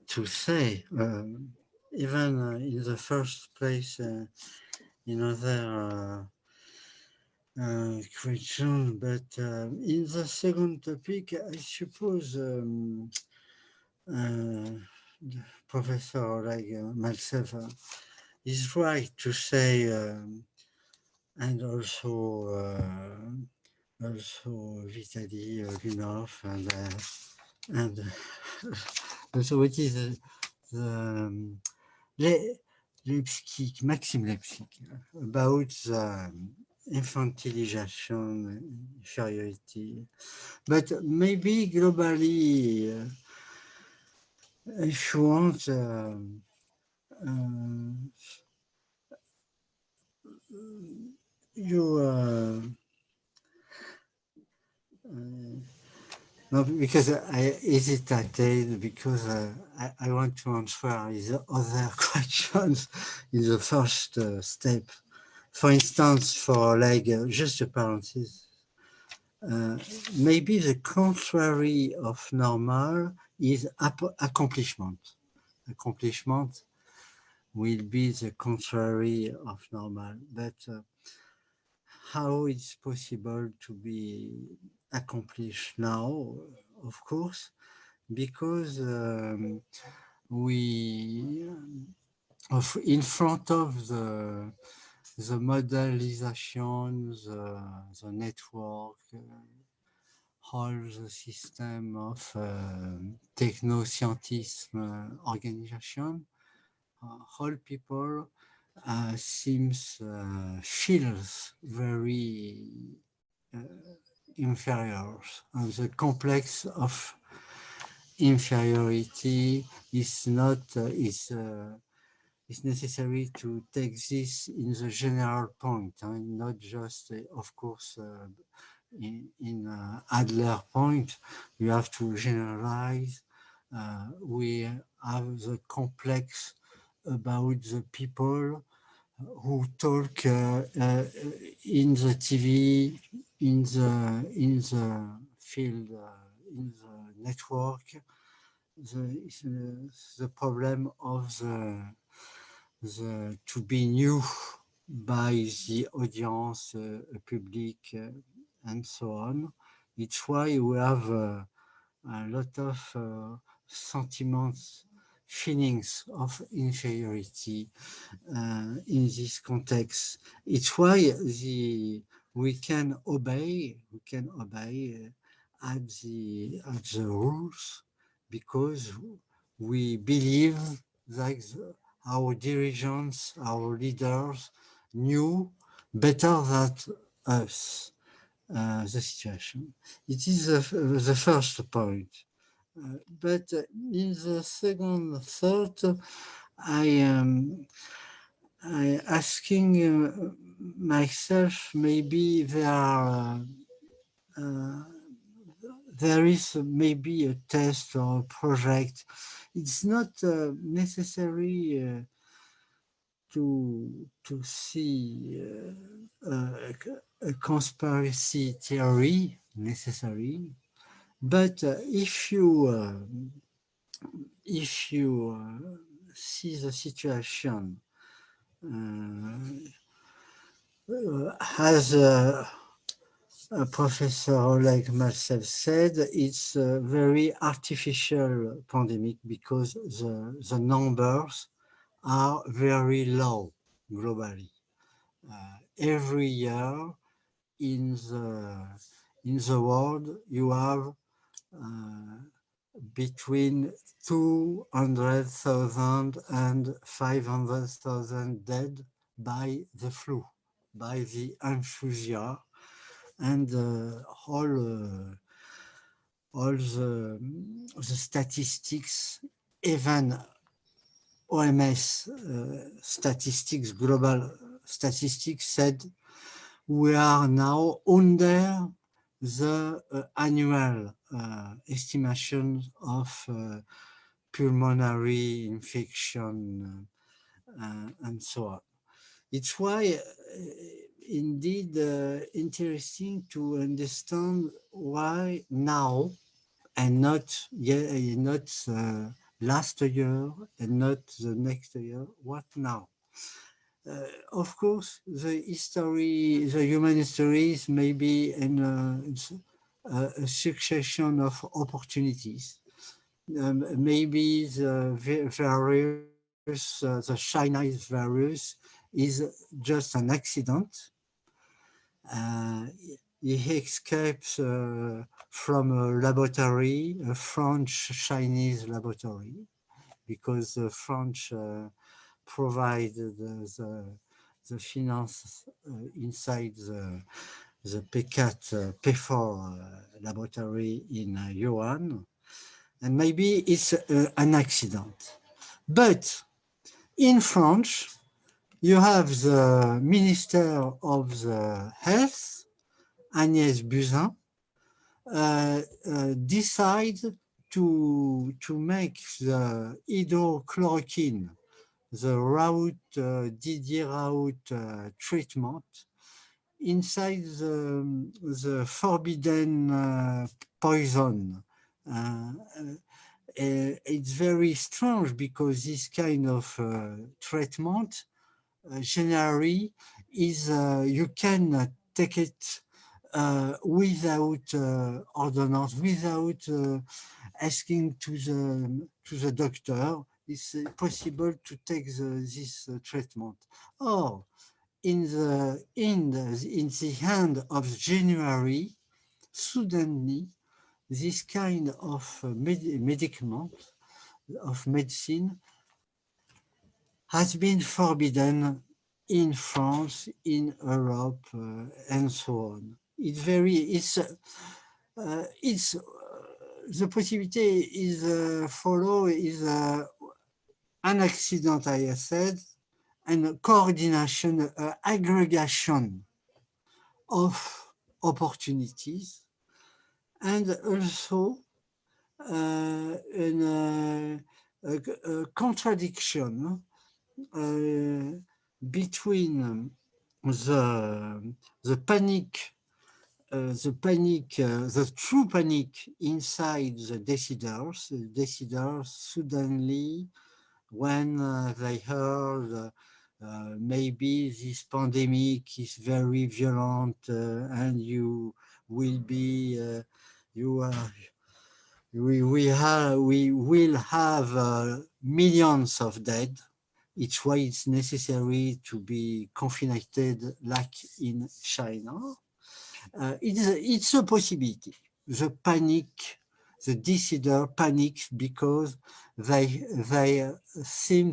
to say, even in the first place, in other question, but in the second topic, I suppose Professor Oleg Mальцев is right to say, and also Vitaly Lunov and also what is Lepsky, Maxime Lepsky, about the infantilization, inferiority, but maybe globally, if you want, no, because I hesitated because I want to answer the other questions in the first step. For instance, for like just a parenthesis, maybe the contrary of normal is accomplishment. Accomplishment will be the contrary of normal, but how it's possible to be accomplished now, of course, because we, in front of the modelization, the network, all the system of techno-scientism organization, all people feels very inferior, and the complex of inferiority is not is necessary to take this in the general point, and not just of course in Adler point. You have to generalize. We have the complex about the people who talk in the TV, in the field, in the network. The problem of the to be new by the audience, public, and so on. It's why we have a lot of sentiments, feelings of inferiority in this context. It's why we can obey at the rules, because we believe that our dirigents, our leaders knew better than us the situation. It is the first point. But in the second thought, I am asking myself, maybe there is maybe a test or a project. It's not necessary to see a conspiracy theory necessary, but if you see the situation as Professor Oleg Mальцев said, it's a very artificial pandemic because the numbers are very low globally. Every year in the world, you have between 200,000 and 500,000 dead by the flu, by the influenza, and all the statistics, even OMS statistics, global statistics said we are now under the annual estimation of pulmonary infection and so on. It's why indeed interesting to understand why now and not last year and not the next year, what now? Of course, the human history is maybe in a succession of opportunities. Maybe the virus, the Chinese virus, is just an accident. He escapes from a laboratory, a French-Chinese laboratory, because the French provided the finance inside the P4 laboratory in Yuan, and maybe it's an accident. But in France, you have the Minister of the Health, Agnès Buzyn, decide to make the hydrochloroquine, the Didier Raoult treatment, inside the forbidden poison. It's very strange because this kind of treatment generally is you can take it without ordinance, without asking to the doctor. It's possible to take this treatment. Oh, in the end of January, suddenly, this kind of medicament, of medicine, has been forbidden in France, in Europe, and so on. The possibility is an accident, I said, and coordination, aggregation of opportunities, and also a contradiction between the panic, the true panic inside the deciders. The deciders suddenly, when they heard maybe this pandemic is very violent and you will be, we will have millions of dead. It's why it's necessary to be confined like in China. It's a possibility. The panic, the decider panics because they seem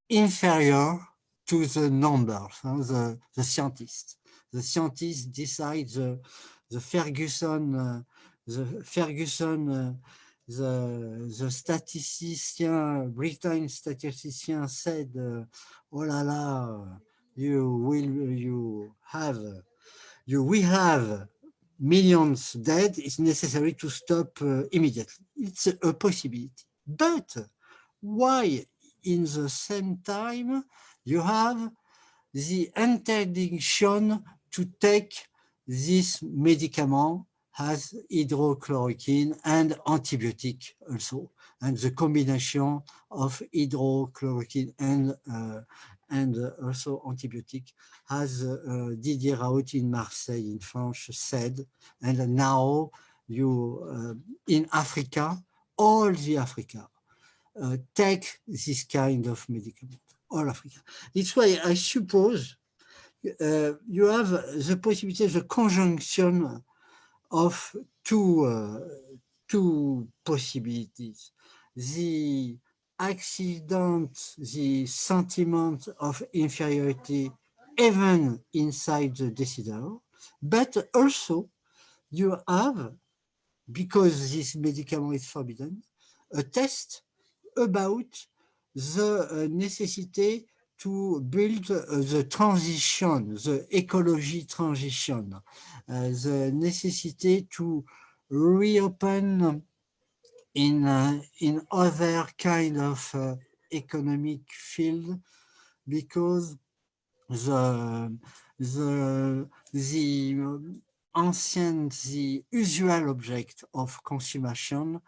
inferior to the numbers, the scientists. The scientists decide the Ferguson, the statistician, Britain statistician said, oh la la, we have millions dead, it's necessary to stop immediately. It's a possibility. But why in the same time you have the interdiction to take this medicament has hydrochloroquine and antibiotic also, and the combination of hydrochloroquine and also antibiotic, has Didier Raoult in Marseille in France said, and now you in Africa, all the Africa take this kind of medicament, all Africa. It's why I suppose you have the possibility of the conjunction of two possibilities. The accident, the sentiment of inferiority, even inside the decider, but also you have, because this medicament is forbidden, a test about the necessity to build the transition, the ecology transition, the necessity to reopen in other kind of economic field, because the usual object of consumption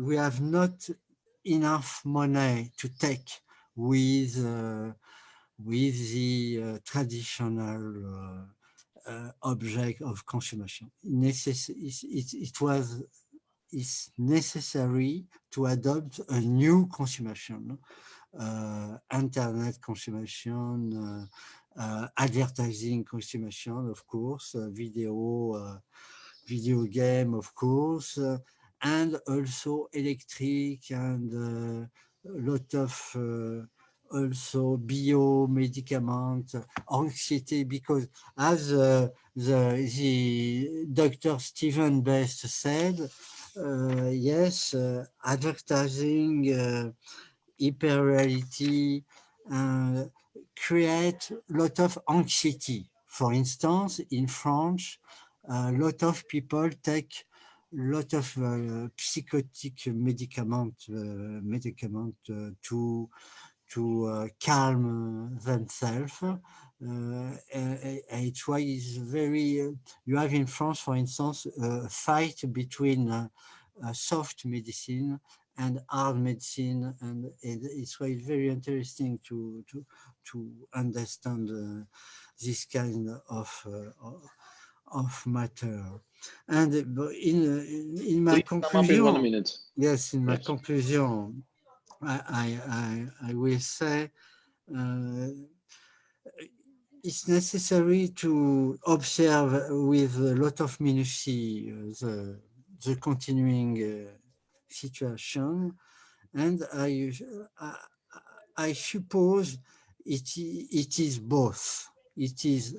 we have not enough money to take with the traditional object of consumption. It's necessary to adopt a new consumption, internet consumption, advertising consumption, of course, video game, of course, and also electric and a lot of also bio-medicament, anxiety, because as the Dr. Stevен Best said, yes, advertising, hyperreality create a lot of anxiety. For instance, in France, a lot of people take a lot of psychotic medicament to calm themselves. It's why it's very, you have in France, for instance, a fight between soft medicine and hard medicine, and it's why it's very interesting to understand this kind of matter. And in my conclusion, yes, in my conclusion, I will say it's necessary to observe with a lot of minutie the continuing situation, and I suppose it is both. It is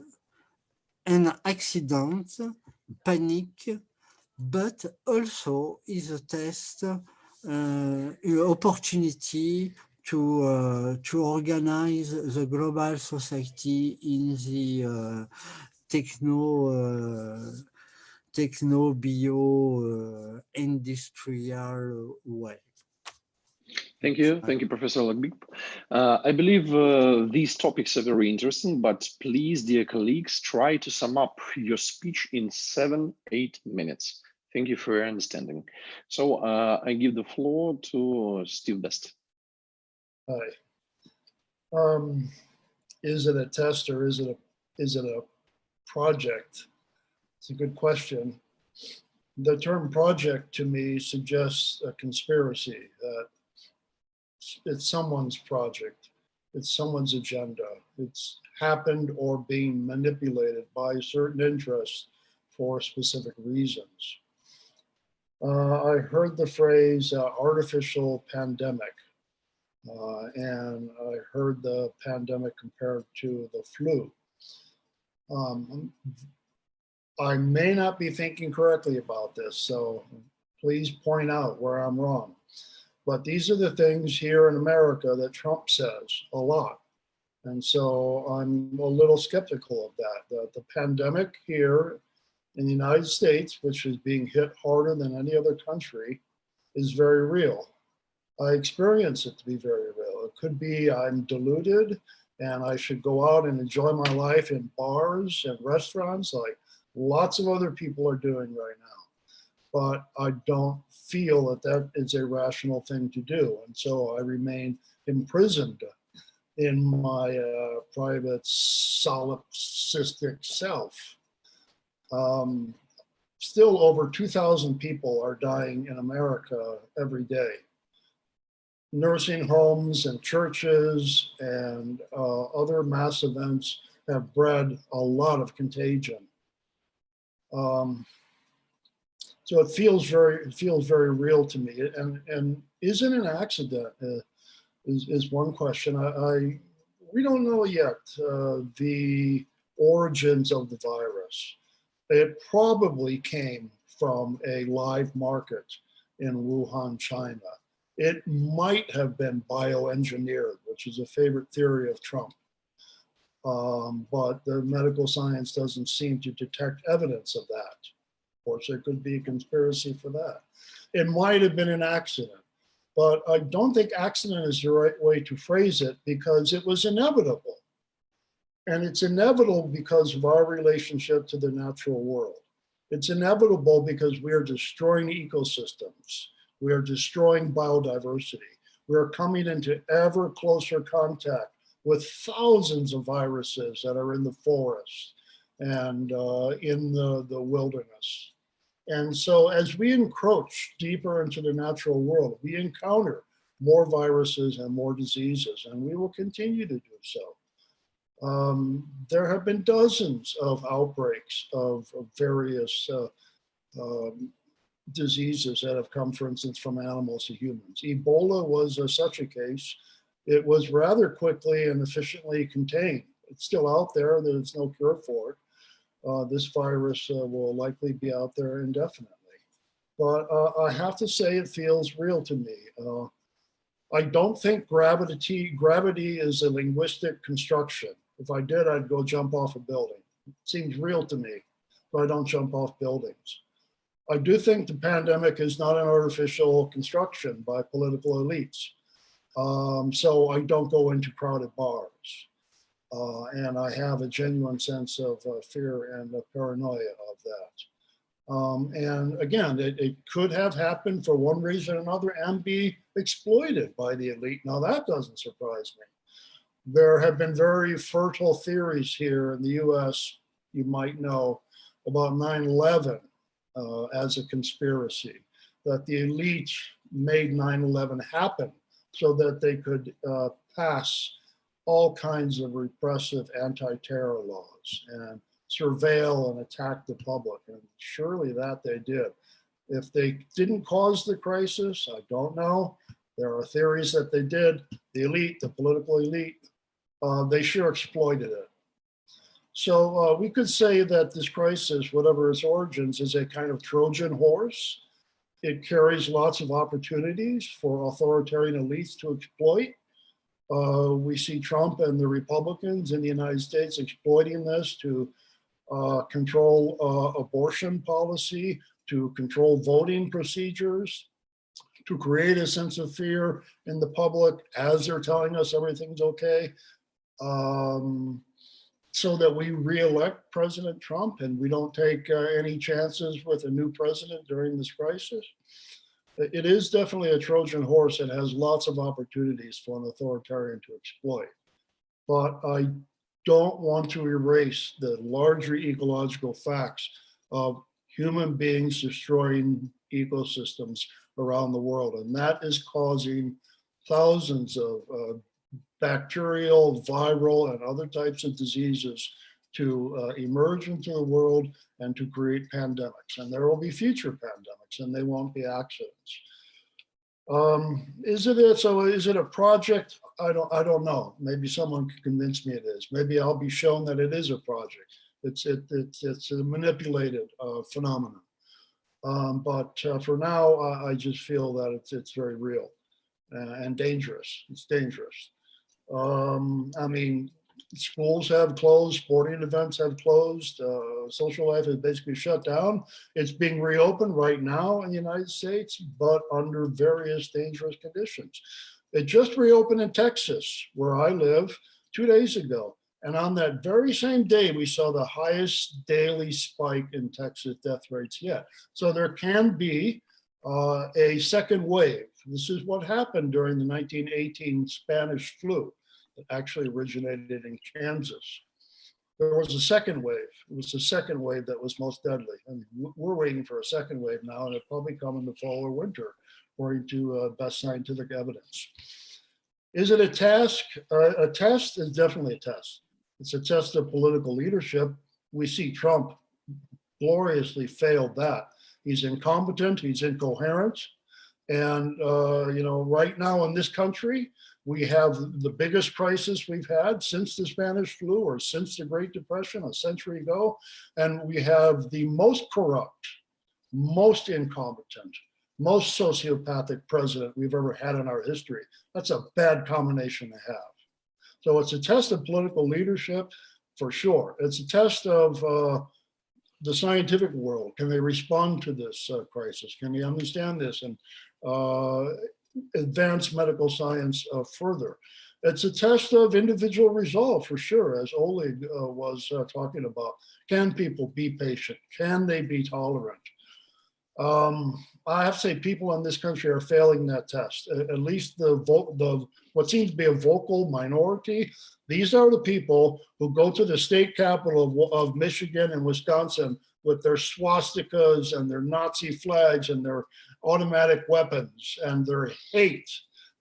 an accident, panic, but also is a test, an opportunity to organize the global society in the techno bio industrial way. Thank you, Professor Ulabib. I believe these topics are very interesting, but please, dear colleagues, try to sum up your speech in 7-8 minutes. Thank you for your understanding. So I give the floor to Steve Best. Hi. Is it a test or is it a project? It's a good question. The term project to me suggests a conspiracy, that it's someone's project, it's someone's agenda, it's happened or being manipulated by certain interests for specific reasons. I heard the phrase artificial pandemic, and I heard the pandemic compared to the flu. I may not be thinking correctly about this, so please point out where I'm wrong. But these are the things here in America that Trump says a lot. And so I'm a little skeptical of that the pandemic here in the United States, which is being hit harder than any other country, is very real. I experience it to be very real. It could be I'm deluded and I should go out and enjoy my life in bars and restaurants like lots of other people are doing right now. But I don't feel that that is a rational thing to do. And so I remain imprisoned in my private solipsistic self. Still over 2,000 people are dying in America every day. Nursing homes and churches and other mass events have bred a lot of contagion. So it feels very real to me. And is it an accident? Is one question. We don't know yet the origins of the virus. It probably came from a live market in Wuhan, China. It might have been bioengineered, which is a favorite theory of Trump. But the medical science doesn't seem to detect evidence of that. Of course, there could be a conspiracy for that. It might have been an accident, but I don't think accident is the right way to phrase it because it was inevitable. And it's inevitable because of our relationship to the natural world. It's inevitable because we are destroying ecosystems. We are destroying biodiversity. We are coming into ever closer contact with thousands of viruses that are in the forest and in the wilderness. And so as we encroach deeper into the natural world, we encounter more viruses and more diseases, and we will continue to do so. There have been dozens of outbreaks of various diseases that have come, for instance, from animals to humans. Ebola was such a case. It was rather quickly and efficiently contained. It's still out there. There's no cure for it. This virus will likely be out there indefinitely. But I have to say it feels real to me. I don't think gravity is a linguistic construction. If I did, I'd go jump off a building. It seems real to me, but I don't jump off buildings. I do think the pandemic is not an artificial construction by political elites. So I don't go into crowded bars. And I have a genuine sense of fear and paranoia of that. And again, it could have happened for one reason or another and be exploited by the elite. Now that doesn't surprise me. There have been very fertile theories here in the US, you might know, about 9/11 as a conspiracy, that the elite made 9/11 happen so that they could pass all kinds of repressive anti-terror laws and surveil and attack the public. And surely that they did. If they didn't cause the crisis, I don't know. There are theories that they did. The elite, the political elite, they sure exploited it. So we could say that this crisis, whatever its origins, is a kind of Trojan horse. It carries lots of opportunities for authoritarian elites to exploit. We see Trump and the Republicans in the United States exploiting this to control abortion policy, to control voting procedures, to create a sense of fear in the public as they're telling us everything's okay, so that we re-elect President Trump and we don't take any chances with a new president during this crisis. It is definitely a Trojan horse and has lots of opportunities for an authoritarian to exploit. But I don't want to erase the larger ecological facts of human beings destroying ecosystems around the world. And that is causing thousands of bacterial, viral, and other types of diseases to emerge into the world and to create pandemics. And there will be future pandemics, and they won't be accidents. Is it a project? I don't know. Maybe someone can convince me it is. Maybe I'll be shown that it is a project. It's a manipulated phenomenon. But for now, I just feel that it's very real and dangerous. It's dangerous. I mean, schools have closed, sporting events have closed, social life is basically shut down. It's being reopened right now in the United States, but under various dangerous conditions. It just reopened in Texas, where I live, 2 days ago. And on that very same day, we saw the highest daily spike in Texas death rates yet. So there can be a second wave. This is what happened during the 1918 Spanish flu that actually originated in Kansas. There was a second wave. It was the second wave that was most deadly. And we're waiting for a second wave now, and it'll probably come in the fall or winter, according to best scientific evidence. Is it a task? A test is definitely a test. It's a test of political leadership. We see Trump gloriously failed that. He's incompetent, he's incoherent. And right now in this country, we have the biggest crisis we've had since the Spanish flu or since the Great Depression a century ago. And we have the most corrupt, most incompetent, most sociopathic president we've ever had in our history. That's a bad combination to have. So it's a test of political leadership, for sure. It's a test of the scientific world. Can they respond to this crisis? Can they understand this and advance medical science further? It's a test of individual resolve, for sure, as Oleg was talking about. Can people be patient? Can they be tolerant? I have to say people in this country are failing that test. At least what seems to be a vocal minority. These are the people who go to the state capital of Michigan and Wisconsin with their swastikas and their Nazi flags and their automatic weapons and their hate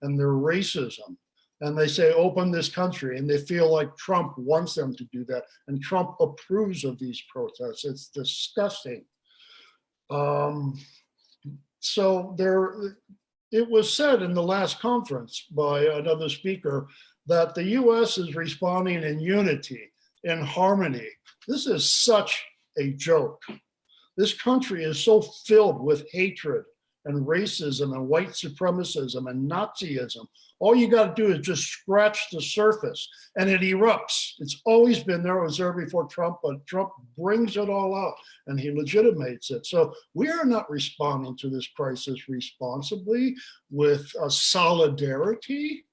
and their racism. And they say, open this country. And they feel like Trump wants them to do that. And Trump approves of these protests. It's disgusting. So it was said in the last conference by another speaker that the US is responding in unity, in harmony. This is such a joke. This country is so filled with hatred and racism and white supremacism and Nazism. All you got to do is just scratch the surface and it erupts. It's always been there. It was there before Trump, but Trump brings it all out and he legitimates it. So we are not responding to this crisis responsibly with solidarity.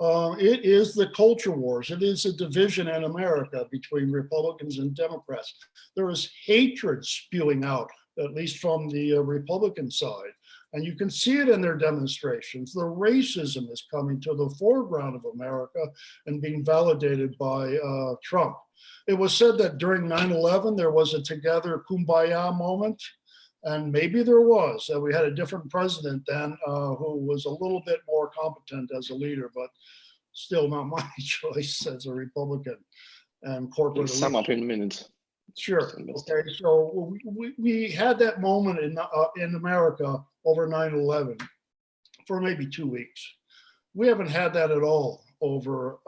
It is the culture wars. It is a division in America between Republicans and Democrats. There is hatred spewing out, at least from the Republican side. And you can see it in their demonstrations. The racism is coming to the foreground of America and being validated by Trump. It was said that during 9/11, there was a together kumbaya moment. And maybe there was. We had a different president then who was a little bit more competent as a leader, but still not my choice as a Republican and corporate. Sum up in minutes. Sure. Okay. So we had that moment in America over 9/11 for maybe 2 weeks. We haven't had that at all over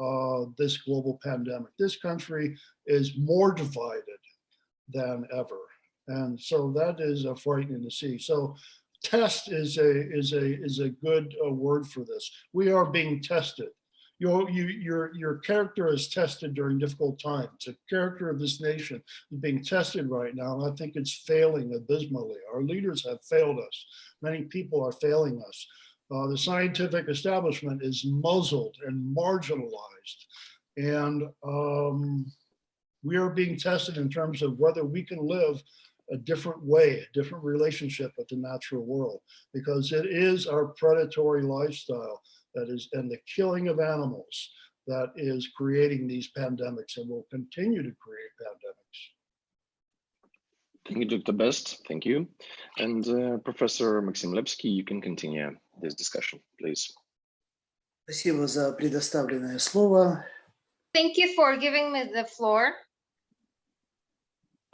this global pandemic. This country is more divided than ever, and so that is frightening to see. So, test is a good word for this. We are being tested. Your character is tested during difficult times. The character of this nation is being tested right now, and I think it's failing abysmally. Our leaders have failed us. Many people are failing us. The scientific establishment is muzzled and marginalized, and we are being tested in terms of whether we can live a different way, a different relationship with the natural world, because it is our predatory lifestyle that is, and the killing of animals that is creating these pandemics and will continue to create pandemics. Thank you, Dr. Best. Thank you. And Professor Maxim Lepsky, you can continue this discussion, please. Спасибо за предоставленное слово. Thank you for giving me the floor.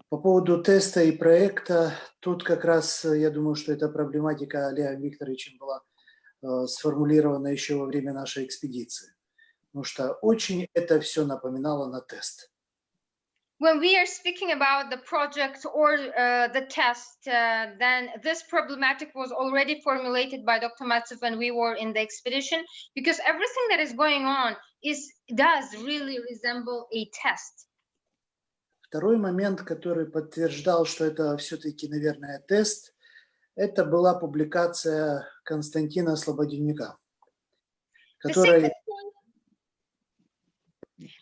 По поводу теста и проекта, тут как раз, я думаю, что эта проблематика Олегом Викторовичем была сформулирована еще во время нашей экспедиции, потому что очень это все напоминало на тест. When we are speaking about the project or the test, then this problematic was already formulated by Dr. Mальцев when we were in the expedition, because everything that is going on does really resemble a test. Второй момент, который подтверждал, что это все-таки, наверное, тест, это была публикация Константина Слободенюка, которая...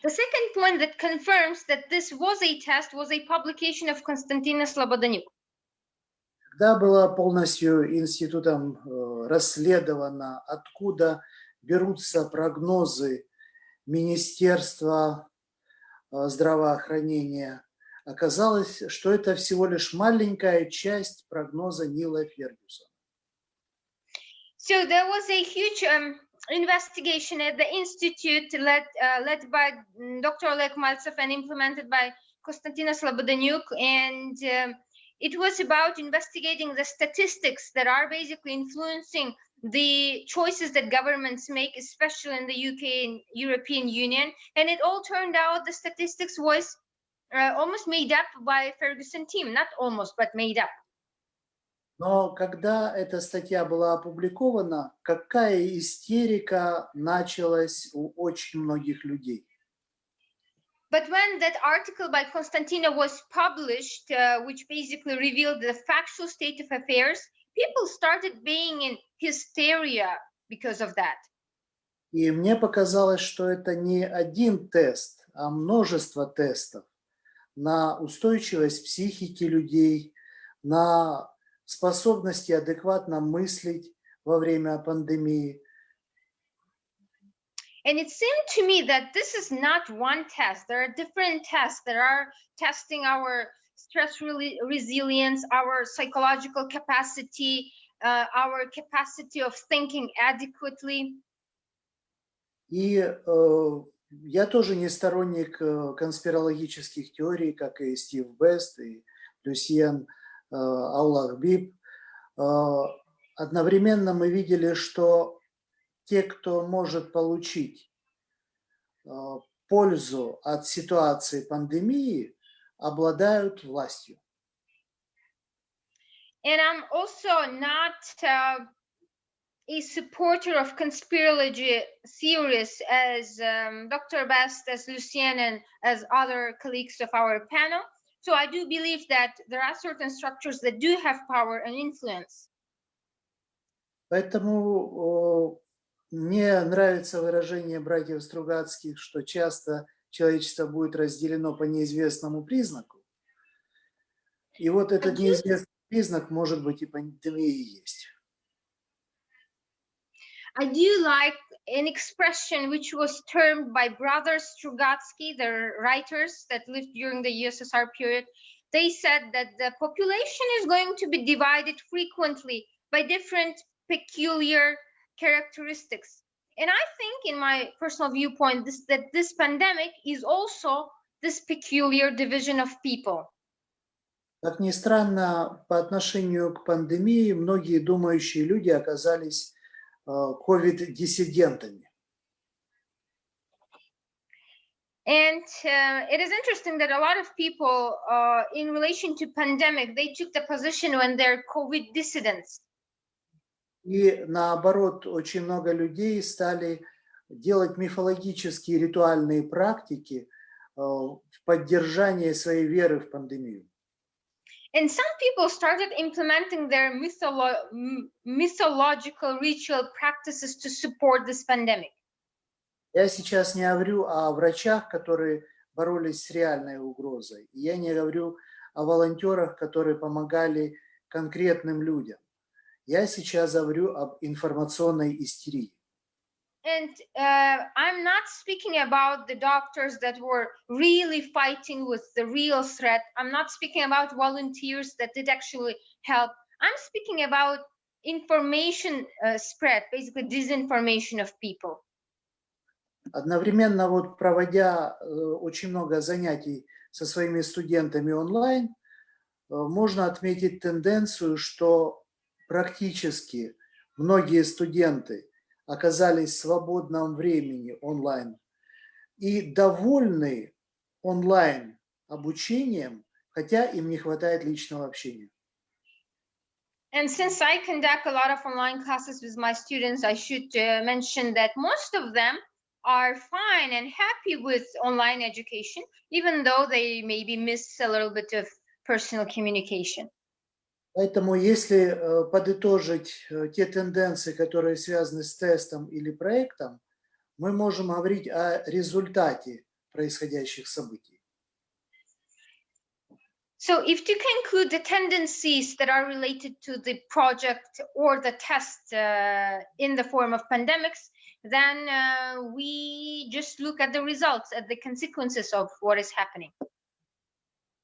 The second point that confirms that this was a test was a publication of Konstantin Slobodanyuk. Когда было полностью институтом расследовано, откуда берутся прогнозы Министерства здравоохранения, оказалось, что это всего лишь маленькая часть прогноза Нила Фергюсона. So there was a huge investigation at the institute led by Dr. Oleg Mальцев and implemented by Konstantin Slobodanyuk, and it was about investigating the statistics that are basically influencing the choices that governments make, especially in the UK and European Union. And it all turned out the statistics was almost made up by Ferguson team, not almost, but made up. Но когда эта статья была опубликована, какая истерика началась у очень многих людей. But when that article by Konstantina was published, which basically revealed the factual state of affairs, people started being in hysteria because of that. И мне показалось, что это не один тест, а множество тестов на устойчивость психики людей, на способности адекватно мыслить во время пандемии. And it seemed to me that this is not one test. There are different tests that are testing our stress resilience, our psychological capacity, our capacity of thinking adequately. И я тоже не сторонник конспирологических теорий, как и Стив Бест, и Люсьен Улабиб. Одновременно мы видели, что те, кто может получить пользу от ситуации пандемии, обладают властью. And I'm also not a supporter of conspirology theories as Dr. Best, as Lucian, and as other colleagues of our panel. So I do believe that there are certain structures that do have power and influence. Поэтому мне нравится выражение братьев Стругацких, что часто человечество будет разделено по неизвестному признаку. И вот этот неизвестный признак, может быть, и пандемия есть. I do like an expression which was termed by brothers Strugatsky, the writers that lived during the USSR period. They said that the population is going to be divided frequently by different peculiar characteristics. And I think, in my personal viewpoint, that this pandemic is also this peculiar division of people. Как ни странно, по отношению к пандемии многие думающие люди оказались ковид-диссидентами. And it is interesting that a lot of people, in relation to pandemic, they took the position when they're COVID dissidents. И наоборот, очень много людей стали делать мифологические ритуальные практики в поддержание своей веры в пандемию. And some people started implementing their mythological ritual practices to support this pandemic. Я сейчас не говорю о врачах, которые боролись с реальной угрозой. Я не говорю о волонтерах, которые помогали конкретным людям. Я сейчас говорю об информационной истерии. And I'm not speaking about the doctors that were really fighting with the real threat. I'm not speaking about volunteers that did actually help. I'm speaking about information spread, basically disinformation of people. Одновременно вот проводя очень много занятий со своими студентами онлайн, можно отметить тенденцию, что практически многие студенты оказались в свободном времени онлайн и довольны онлайн обучением, хотя им не хватает личного общения. And since I conduct a lot of online classes with my students, I should mention that most of them are fine and happy with online education, even though they maybe miss a little bit of personal communication. Поэтому, если подытожить те тенденции, которые связаны с тестом или проектом, мы можем говорить о результате происходящих событий. So if to conclude the tendencies that are related to the project or the test in the form of pandemics, then we just look at the results, at the consequences of what is happening.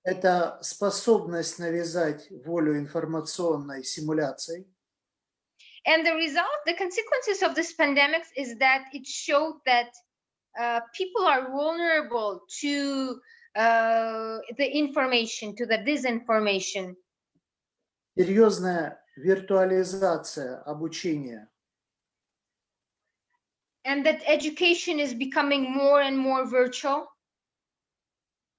Это способность навязать волю информационной симуляцией. And the result, the consequences of this pandemic is that it showed that people are vulnerable to the information, to the disinformation. Серьезная виртуализация обучения. And that education is becoming more and more virtual.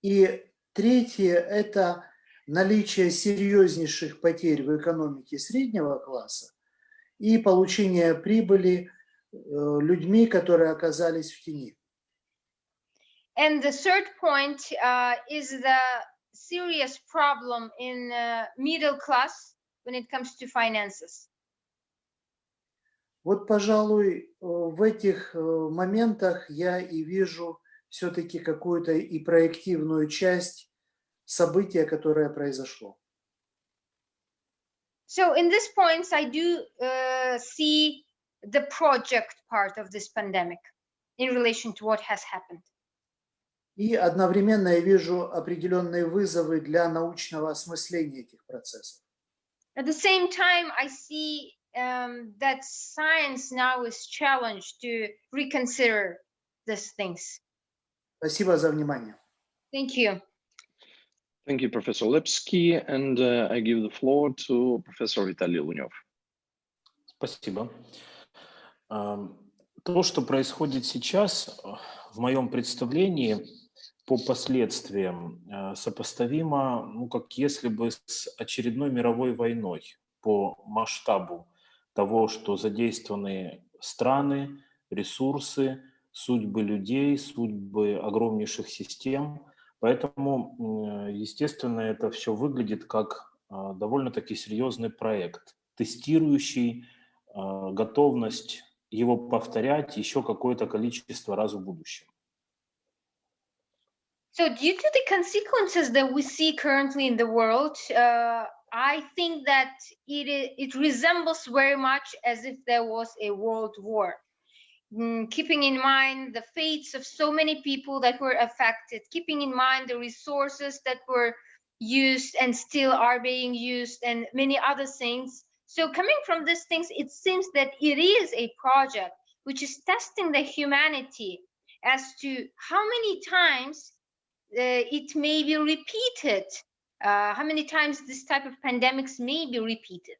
И третье – это наличие серьезнейших потерь в экономике среднего класса и получение прибыли людьми, которые оказались в тени. And the third point is the serious problem in middle class when it comes to finances. Вот, пожалуй, в этих моментах я и вижу все-таки какую-то и проективную часть события, которое произошло. So in this points, I do see the project part of this pandemic in relation to what has happened. И одновременно я вижу определенные вызовы для научного осмысления этих процессов. At the same time, I see that science now is challenged to reconsider these things. Спасибо за внимание. Thank you. Thank you, Professor Lipsky, and I give the floor to Professor Vitaly Lunev. Спасибо. То, что происходит сейчас, в моем представлении, по последствиям сопоставимо, ну, как если бы с очередной мировой войной по масштабу того, что задействованы страны, ресурсы, судьбы людей, судьбы огромнейших систем. Поэтому, естественно, это все выглядит как довольно-таки серьезный проект, тестирующий готовность его повторять еще какое-то количество раз в будущем. So due to the consequences that we see currently in the world, I think that it resembles very much as if there was a world war. Keeping in mind the fates of so many people that were affected, keeping in mind the resources that were used and still are being used, and many other things. So coming from these things, it seems that it is a project which is testing the humanity as to how many times it may be repeated how many times this type of pandemics may be repeated.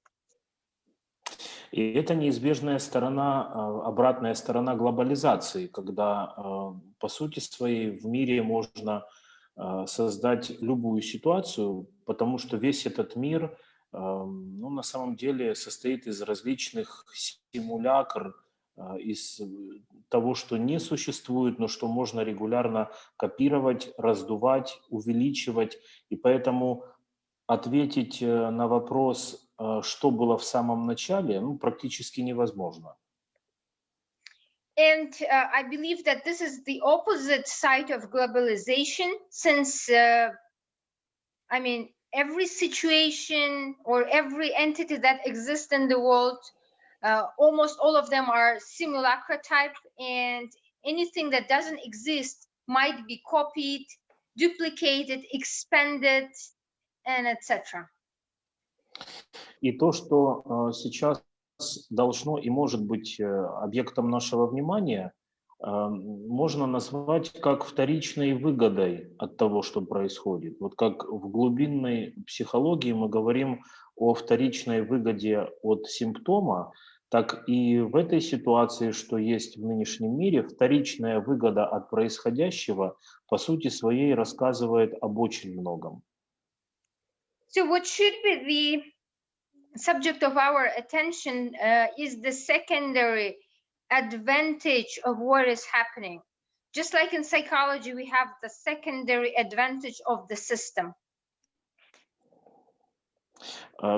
И это неизбежная сторона, обратная сторона глобализации, когда, по сути своей, в мире можно создать любую ситуацию, потому что весь этот мир, ну, на самом деле состоит из различных симулякр, из того, что не существует, но что можно регулярно копировать, раздувать, увеличивать. И поэтому ответить на вопрос, что было в самом начале, ну, практически невозможно. And I believe that this is the opposite side of globalization, since, I mean, every situation or every entity that exists in the world, almost all of them are simulacra type, and anything that doesn't exist might be copied, duplicated, expanded, and etc. И то, что сейчас должно и может быть объектом нашего внимания, можно назвать как вторичной выгодой от того, что происходит. Вот как в глубинной психологии мы говорим о вторичной выгоде от симптома, так и в этой ситуации, что есть в нынешнем мире, вторичная выгода от происходящего по сути своей рассказывает об очень многом. So what should be the subject of our attention is the secondary advantage of what is happening. Just like in psychology, we have the secondary advantage of the system.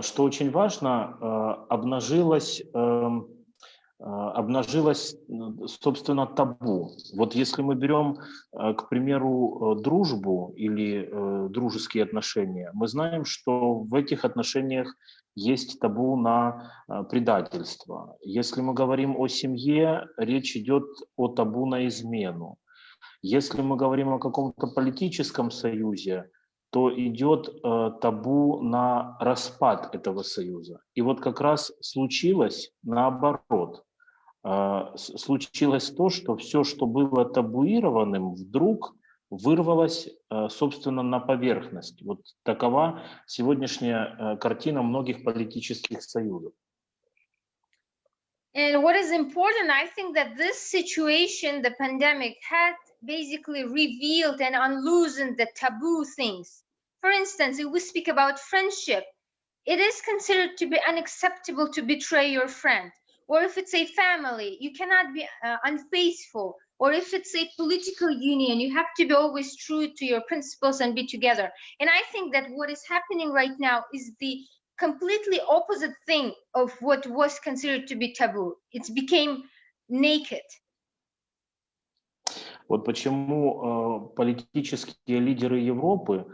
Что очень важно, обнажилось, собственно, табу. Вот если мы берем, к примеру, дружбу или дружеские отношения, мы знаем, что в этих отношениях есть табу на предательство. Если мы говорим о семье, речь идет о табу на измену. Если мы говорим о каком-то политическом союзе, то идет табу на распад этого союза. И вот как раз случилось наоборот. Случилось то, что все, что было табуированным, вдруг вырвалось, собственно, на поверхность. Вот такова сегодняшняя картина многих политических союзов. And what is important, I think that this situation, the pandemic, had basically revealed and unloosened the taboo things. For instance, if we speak about friendship, it is considered to be unacceptable to betray your friend. Or if it's a family, you cannot be unfaithful. Or if it's a political union, you have to be always true to your principles and be together. And I think that what is happening right now is the completely opposite thing of what was considered to be taboo. It became naked. Вот почему политические лидеры Европы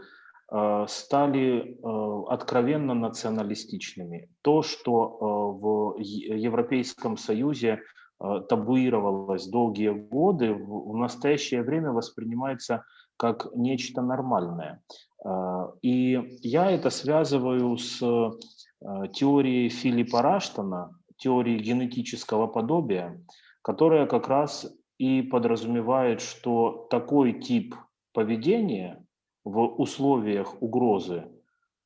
стали откровенно националистичными. То, что в Европейском Союзе табуировалось долгие годы, в настоящее время воспринимается как нечто нормальное. И я это связываю с теорией Филиппа Раштона, теорией генетического подобия, которая как раз и подразумевает, что такой тип поведения в условиях угрозы,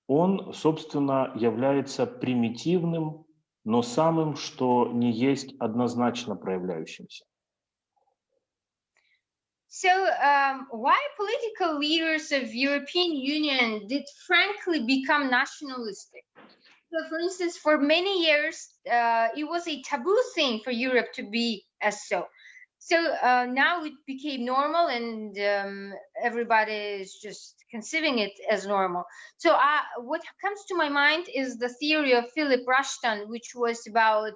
он, собственно, является примитивным, но самым, что не есть, однозначно проявляющимся. So why political leaders of European Union did frankly become nationalistic? So for instance, for many years, it was a taboo thing for Europe to be as so. So now it became normal, and everybody is just conceiving it as normal. So what comes to my mind is the theory of Philip Rushton, which was about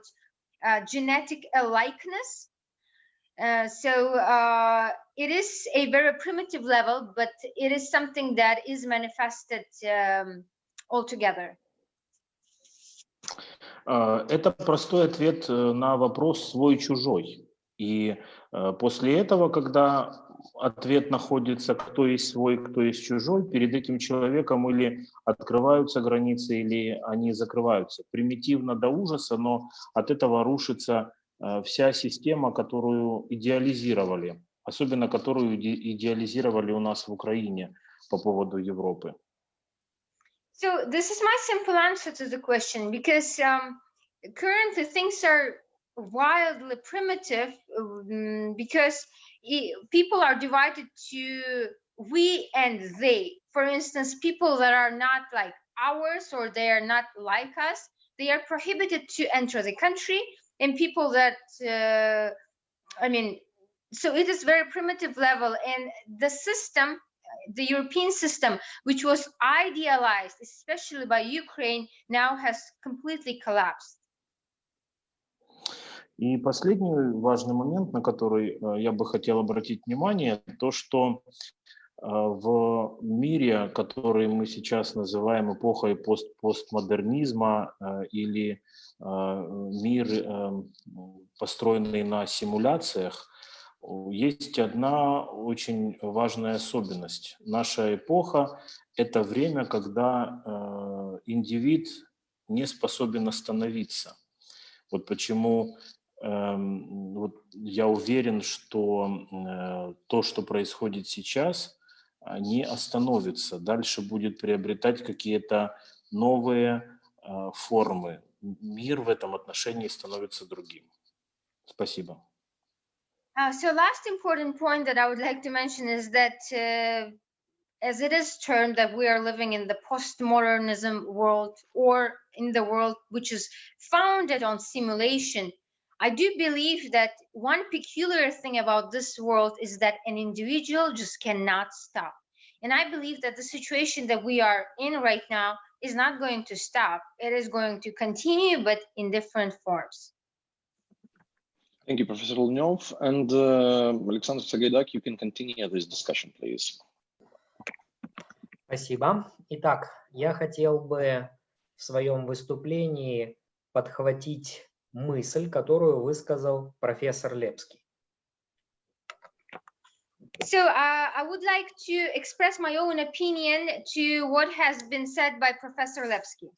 genetic alikeness. So it is a very primitive level, but it is something that is manifested altogether. Это простой ответ на вопрос свой-чужой. И после этого, когда ответ находится, кто есть свой, кто есть чужой, перед этим человеком или открываются границы, или они закрываются. Примитивно до ужаса, но от этого рушится вся система, которую идеализировали, особенно которую идеализировали у нас в Украине по поводу Европы. So this is my simple answer to the question, because currently things are wildly primitive, because people are divided to we and they. For instance, people that are not like ours or they are not like us, they are prohibited to enter the country, and people that so it is very primitive level, and the system, the European system, which was idealized, especially by Ukraine, now has completely collapsed. И последний важный момент, на который я бы хотел обратить внимание, то, что в мире, который мы сейчас называем эпохой постмодернизма или мир, построенный на симуляциях, есть одна очень важная особенность. Наша эпоха – это время, когда индивид не способен остановиться. Вот почему я уверен, что то, что происходит сейчас, не остановится. Дальше будет приобретать какие-то новые формы. Мир в этом отношении становится другим. Спасибо. So last important point that I would like to mention is that as it is termed that we are living in the postmodernism world, or in the world which is founded on simulation, I do believe that one peculiar thing about this world is that an individual just cannot stop. And I believe that the situation that we are in right now is not going to stop. It is going to continue, but in different forms. Thank you, Professor Luniov. And Alexander Sagaidak, you can continue this discussion, please. Спасибо. Итак, я хотел бы в своем выступлении подхватить мысль, которую высказал профессор Лепский. So I would like to express my own opinion to what has been said by Professor Lepsky.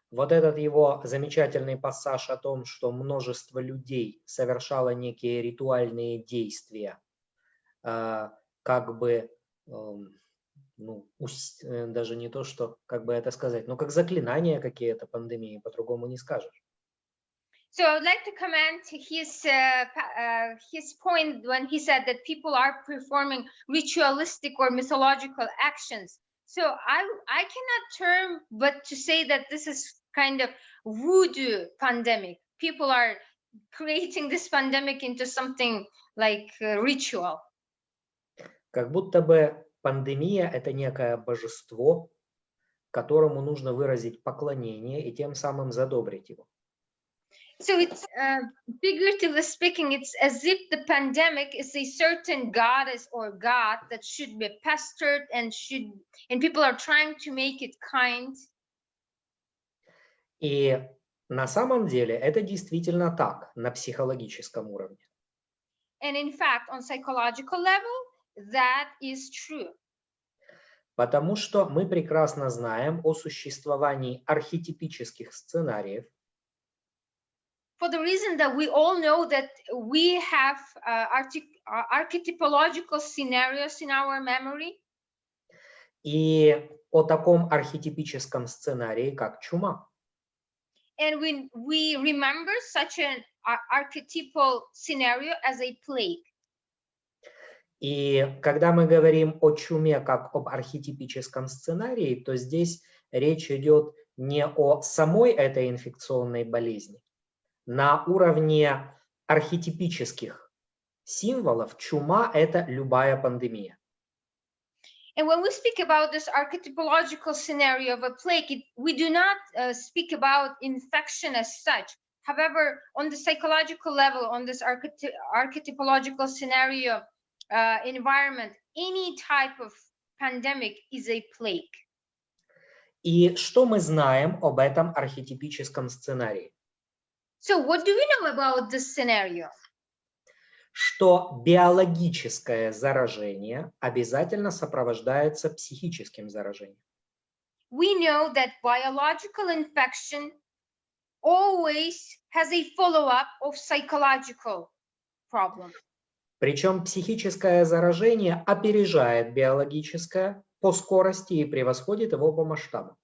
Вот этот его замечательный пассаж о том, что множество людей совершало некие ритуальные действия, как бы, даже не то, что, как бы это сказать, но как заклинания какие-то пандемии, по-другому не скажешь. So I would like to comment his point when he said that people are performing ritualistic or mythological actions. So I cannot term but to say that this is kind of voodoo pandemic. People are creating this pandemic into something like a ritual. Как будто бы пандемия – это некое божество, которому нужно выразить поклонение и тем самым задобрить его. So it's figuratively speaking, it's as if the pandemic is a certain goddess or god that should be pestered and people are trying to make it kind. И на самом деле это действительно так на психологическом уровне. And in fact, on psychological level, that is true. Потому что мы прекрасно знаем о существовании архетипических сценариев. For the reason that we all know that we have archetypological scenarios in our memory. И о таком архетипическом сценарии, как чума. And we remember such an archetypal scenario as a plague. И когда мы говорим о чуме как об архетипическом сценарии, то здесь речь идет не о самой этой инфекционной болезни. На уровне архетипических символов чума – это любая пандемия. And when we speak about this archetypological scenario of a plague, we do not speak about infection as such. However, on the psychological level, on this archetypological scenario environment, any type of pandemic is a plague. И что мы знаем об этом архетипическом сценарии? So what do we know about this scenario? Что биологическое заражение обязательно сопровождается психическим заражением. We know that biological infection always has a follow-up of psychological problem. Причем психическое заражение опережает биологическое по скорости и превосходит его по масштабу.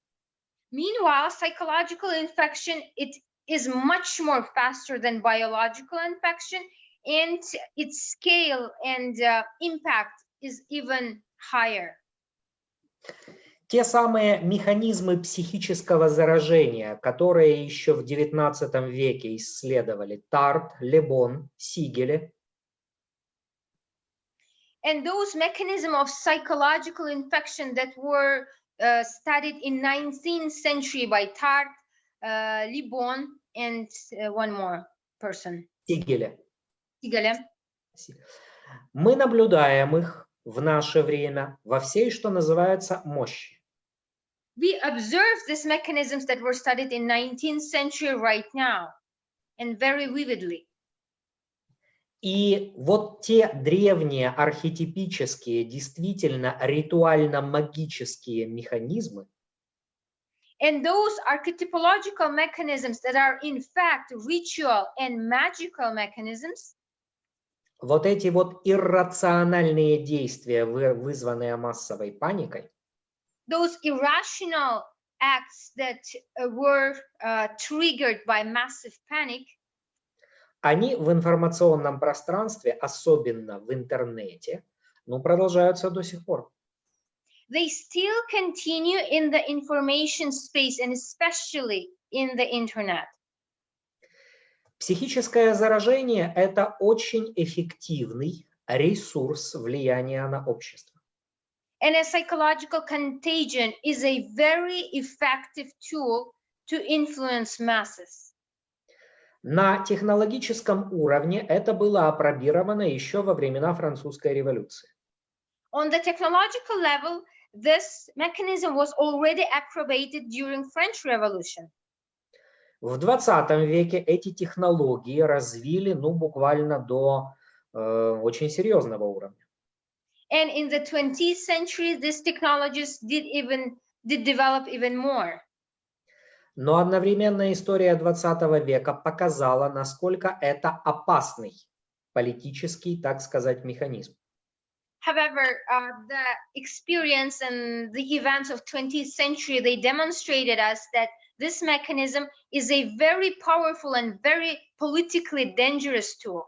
Meanwhile, psychological infection, it is much more faster than biological infection, and its scale and impact is even higher. Те самые механизмы психического заражения, которые еще в XIX веке исследовали Тарт, Лебон, Сигеле. And those mechanisms of psychological infection that were studied in 19th century by Tartt, Libon, and one more person. Сигеле. Сигеле. Мы наблюдаем их в наше время во всей, что называется, мощи. We observe these mechanisms that were studied in 19th century right now, and very vividly. И вот те древние архетипические, действительно ритуально-магические механизмы, and those archetypological mechanisms that are in fact ritual and magical mechanisms, вот эти вот иррациональные действия, вызванные массовой паникой, those irrational acts that were triggered by massive panic, они в информационном пространстве, особенно в интернете, продолжаются до сих пор. They still continue in the information space and especially in the internet. Психическое заражение – это очень эффективный ресурс влияния на общество. And a psychological contagion is a very effective tool to influence masses. На технологическом уровне это было апробировано еще во времена Французской революции. On the technological level, this mechanism was already approbated during French Revolution. В 20 веке эти технологии развили, буквально до очень серьезного уровня. And in the 20th century, these technologies did develop even more. Но одновременно история 20 века показала, насколько это опасный политический, так сказать, механизм. However, the experience and the events of 20th century, they demonstrated us that this mechanism is a very powerful and very politically dangerous tool.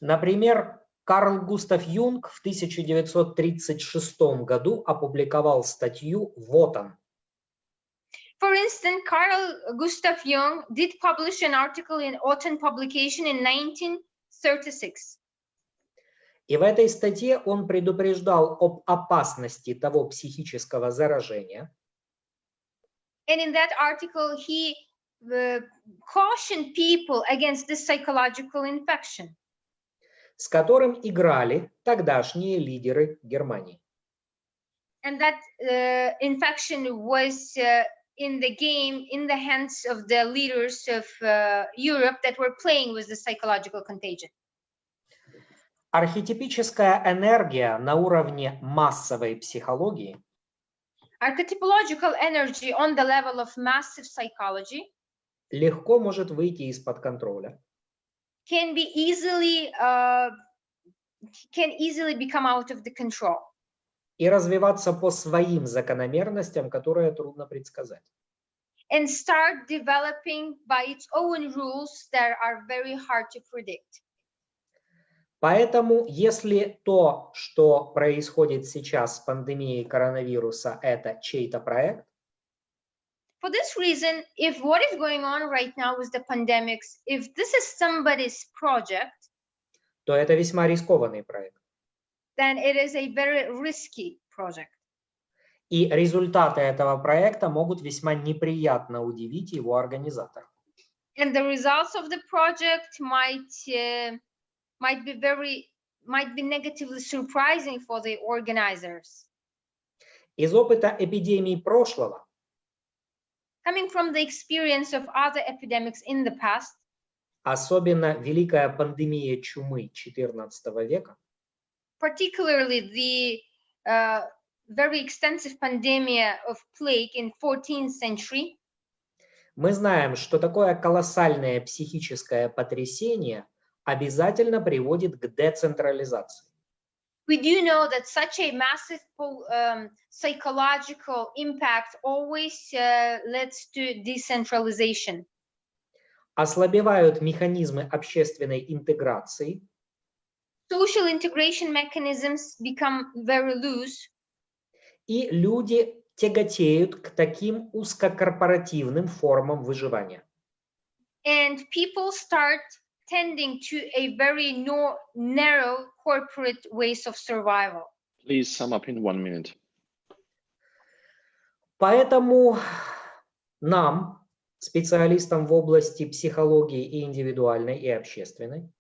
Например, Карл Густав Юнг в 1936 году опубликовал статью «Вот он». For instance, Carl Gustav Jung did publish an article in Autumn publication in 1936. И в этой статье он предупреждал об опасности того психического заражения. And in that article, he cautioned people against this psychological infection, с которым играли тогдашние лидеры Германии. And that infection was in the game, in the hands of the leaders of Europe that were playing with the psychological contagion. Архетипическая энергия на уровне массовой психологии Archetypological energy on the level of massive psychology легко может выйти из-под контроля. Can easily become out of the control. И развиваться по своим закономерностям, которые трудно предсказать. And start developing by its own rules that are very hard to predict. Поэтому, если то, что происходит сейчас с пандемией коронавируса, это чей-то проект, For this reason, if what is going on right now with the pandemics, if this is somebody's project, то это весьма рискованный проект. then it is a very risky project. И результаты этого проекта могут весьма неприятно удивить его организаторов. And the results of the project might be negatively surprising for the organizers. Из опыта эпидемий прошлого, Coming from the experience of other epidemics in the past, особенно великая пандемия чумы XIV века, particularly the very extensive pandemia of plague in 14th century, мы знаем, что такое колоссальное психическое потрясение обязательно приводит к децентрализации. we do know that such a massive psychological impact always leads to decentralization. Ослабевают механизмы общественной интеграции. Social integration mechanisms become very loose. И люди тяготеют к таким узкокорпоративным формам выживания. And people start tending to a very narrow corporate ways of survival. Please sum up in 1 minute. Поэтому нам, специалистам в области психологии и индивидуальной, и общественной,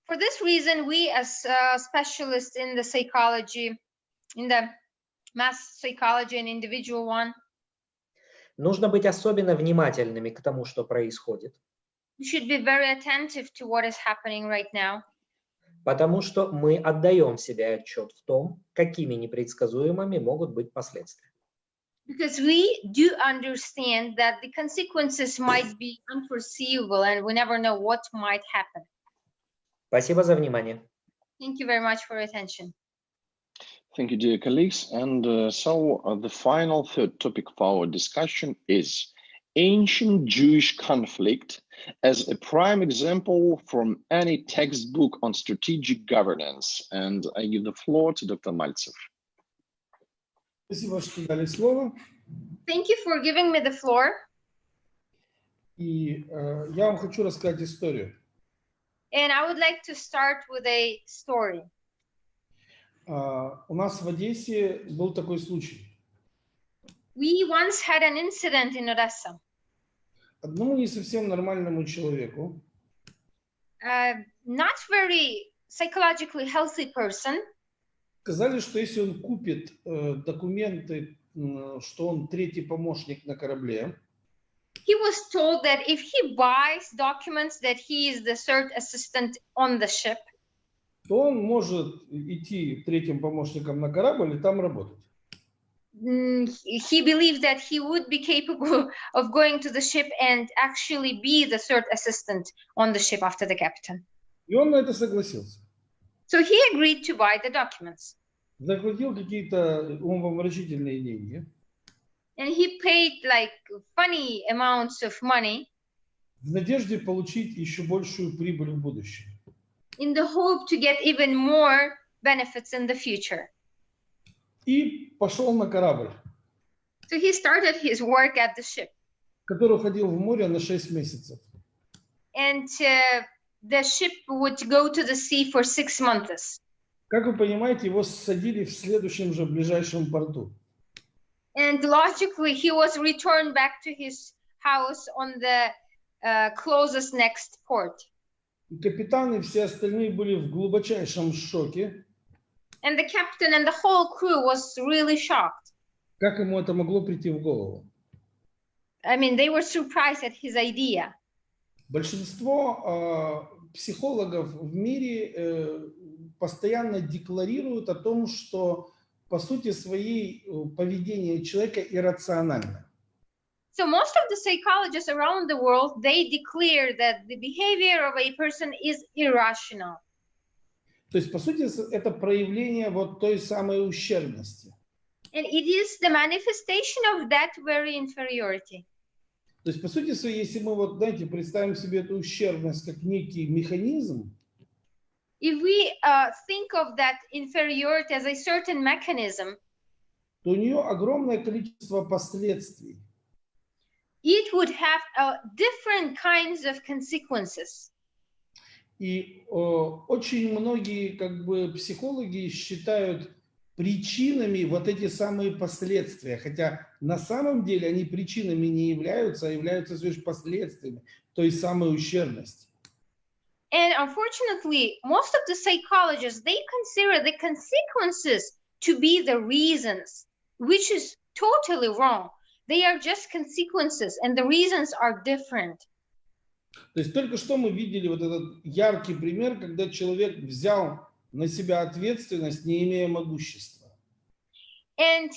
For this reason, we as specialists in the psychology, in the mass psychology and individual one, нужно быть особенно внимательными к тому, что происходит. we should be very attentive to what is happening right now. Потому что мы отдаем себе отчет в том, какими непредсказуемыми могут быть последствия. Because we do understand that the consequences might be unforeseeable and we never know what might happen. Спасибо за внимание. Thank you very much for your attention. Thank you, dear colleagues. And the final third topic of our discussion is ancient Jewish conflict as a prime example from any textbook on strategic governance. And I give the floor to Dr. Мальцев. Спасибо, что дали слово. Thank you for giving me the floor. И я вам хочу рассказать историю. And I would like to start with a story. У нас в Одессе был такой случай. We once had an incident in Odessa. Одному не совсем нормальному человеку Not very psychologically healthy person сказали, что если он купит документы, что он третий помощник на корабле, he was told that if he buys documents that he is the third assistant on the ship, то он может идти третьим помощником на корабль и там работать. he believed that he would be capable of going to the ship and actually be the third assistant on the ship after the captain. И он на это согласился. So he agreed to buy the documents. Заплатил какие-то умопомрачительные деньги. And he paid like funny amounts of money в надежде получить еще большую прибыль в будущем. in the hope to get even more benefits in the future. И пошел на корабль, So he started his work at the ship. который уходил в море на 6 месяцев. And the ship would go to the sea for 6 months. Как вы понимаете, его ссадили в следующем же ближайшем порту. And logically, he was returned back to his house on the closest next port. И капитан и все остальные были в глубочайшем шоке. And the captain and the whole crew was really shocked. Как ему это могло прийти в голову? I mean, they were surprised at his idea. Большинство психологов в мире постоянно декларируют о том, что по сути своей поведение человека иррационально. So most of the psychologists around the world, they declare that the behavior of a person is irrational. То есть, по сути, это проявление вот той самой ущербности. And it is the manifestation of that very inferiority. То есть, по сути своей, если мы вот, знаете, представим себе эту ущербность как некий механизм, If we think of that inferiority as a certain mechanism, то у нее огромное количество последствий. it would have different kinds of consequences. И очень многие как бы психологи считают причинами вот эти самые последствия, хотя на самом деле они причинами не являются, а являются лишь последствиями той самой ущербности. And unfortunately, most of the psychologists, they consider the consequences to be the reasons, which is totally wrong. They are just consequences, and the reasons are different. То есть только что мы видели вот этот яркий пример, когда человек взял на себя ответственность, не имея могущества. And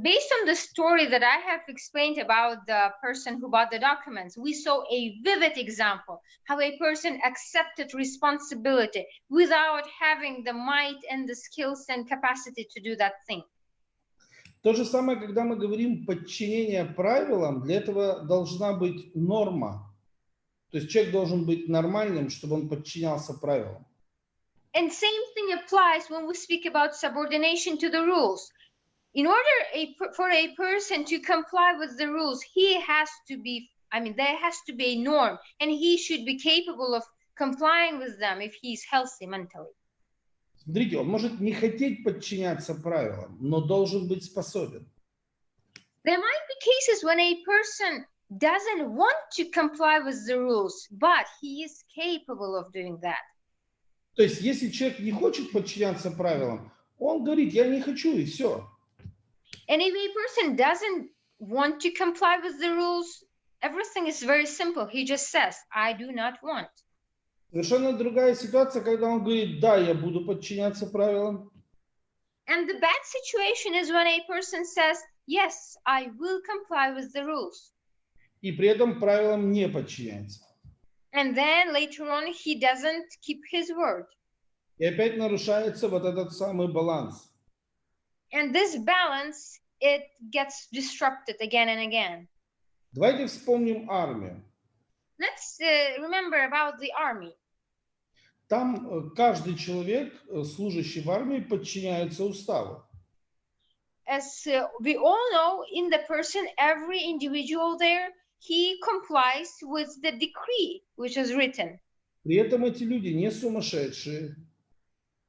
based on the story that I have explained about the person who bought the documents, we saw a vivid example how a person accepted responsibility without having the might and the skills and capacity to do that thing. То же самое, когда мы говорим подчинение правилам, для этого должна быть норма. То есть человек должен быть нормальным, чтобы он подчинялся правилам. And same thing applies when we speak about subordination to the rules. In order for a person to comply with the rules, he has to be, there has to be a norm, and he should be capable of complying with them if he's healthy mentally. Смотрите, он может не хотеть подчиняться правилам, но должен быть способен. There might be cases when a person doesn't want to comply with the rules, but he is capable of doing that. То есть, если человек не хочет подчиняться правилам, он говорит, я не хочу, и все. And if a person doesn't want to comply with the rules, everything is very simple. He just says, I do not want. Совершенно другая ситуация, когда он говорит, да, я буду подчиняться правилам. And the bad situation is when a person says, yes, I will comply with the rules. И при этом правилам не подчиняется. And then later on, he doesn't keep his word. И опять нарушается вот этот самый баланс. And this balance, it gets disrupted again and again. Давайте вспомним армию. Let's remember about the army. Там каждый человек, служащий в армии, подчиняется уставу. As we all know, in the person, every individual there, he complies with the decree which is written. При этом эти люди не сумасшедшие.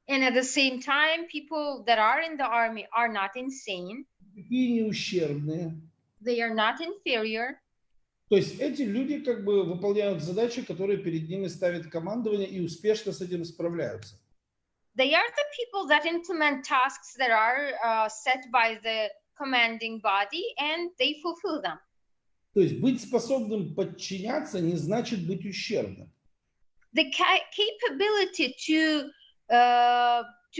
And at the same time, people that are in the army are not insane. И не ущербные. They are not inferior. То есть эти люди как бы выполняют задачи, которые перед ними ставит командование, и успешно с этим справляются. They are the people that implement tasks that are set by the commanding body, and they fulfill them. То есть быть способным подчиняться не значит быть ущербным. The capability to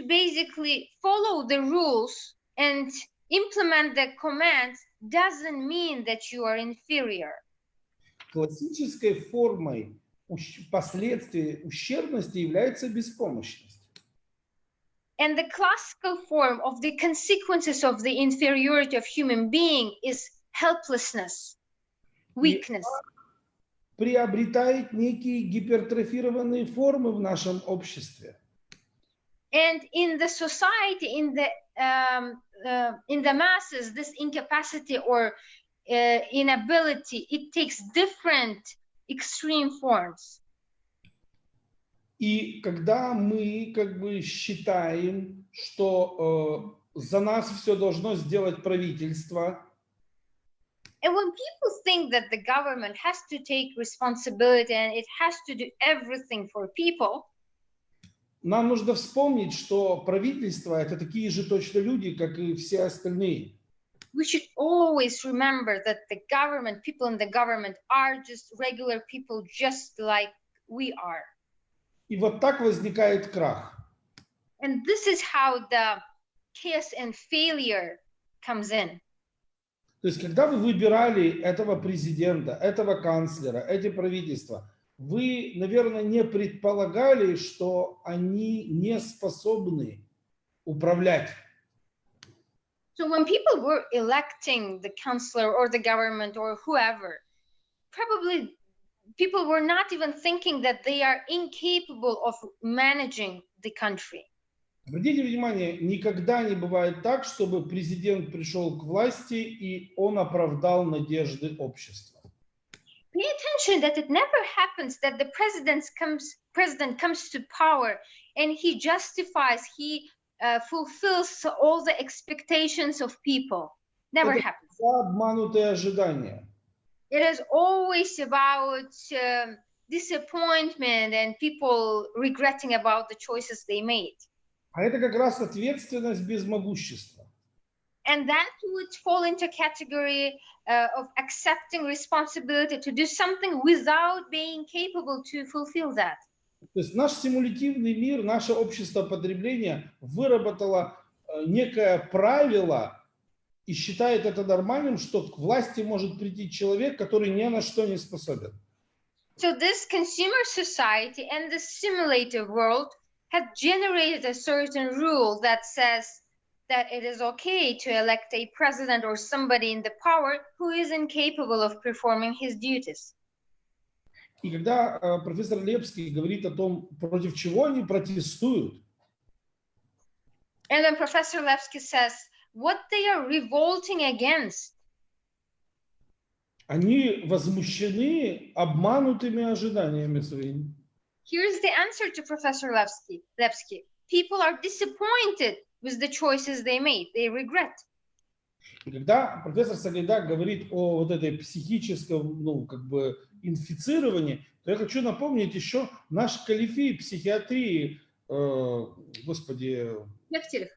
basically follow the rules and implement the commands doesn't mean that you are inferior. Классической формой последствий ущербности является беспомощность. And the classical form of the consequences of the inferiority of human being is helplessness, weakness. Приобретает некие гипертрофированные формы в нашем обществе. And in the society, in the masses, this incapacity or inability, it takes different extreme forms. И когда мы как бы считаем, что за нас все должно сделать правительство, and when people think that the government has to take responsibility and it has to do everything for people, нам нужно вспомнить, что правительство — это такие же точно люди, как и все остальные. We should always remember that the government, people in the government are just regular people, just like we are. И вот так возникает крах. And this is how the chaos and failure comes in. То есть, когда вы выбирали этого президента, этого канцлера, эти правительства, вы, наверное, не предполагали, что они не способны управлять. So when people were electing the chancellor or the government or whoever, probably people were not even thinking that they are incapable of managing the country. Обратите внимание, никогда не бывает так, чтобы президент пришел к власти и он оправдал надежды общества. Pay attention that it never happens that the president comes to power and he justifies, he fulfills all the expectations of people. Never happens. Обманутые ожидания. It is always about disappointment and people regretting about the choices they made. А это как раз ответственность без могущества. And that would fall into category of accepting responsibility to do something without being capable to fulfill that. То есть наш симулятивный мир, наше общество потребления выработало некое правило и считает это нормальным, что к власти может прийти человек, который ни на что не способен. So this consumer society and the simulated world have generated a certain rule that says that it is okay to elect a president or somebody in the power who is incapable of performing his duties. И когда профессор Лепский говорит о том, против чего они протестуют, And then Professor Levsky says what they are revolting against. Они возмущены обманутыми ожиданиями своими. Here's the answer to Professor Levsky. People are disappointed with the choices they made. They regret. И когда профессор Сагайдак говорит о вот этой психическом, инфицировании, то я хочу напомнить еще наш корифей психиатрии, Бехтерев.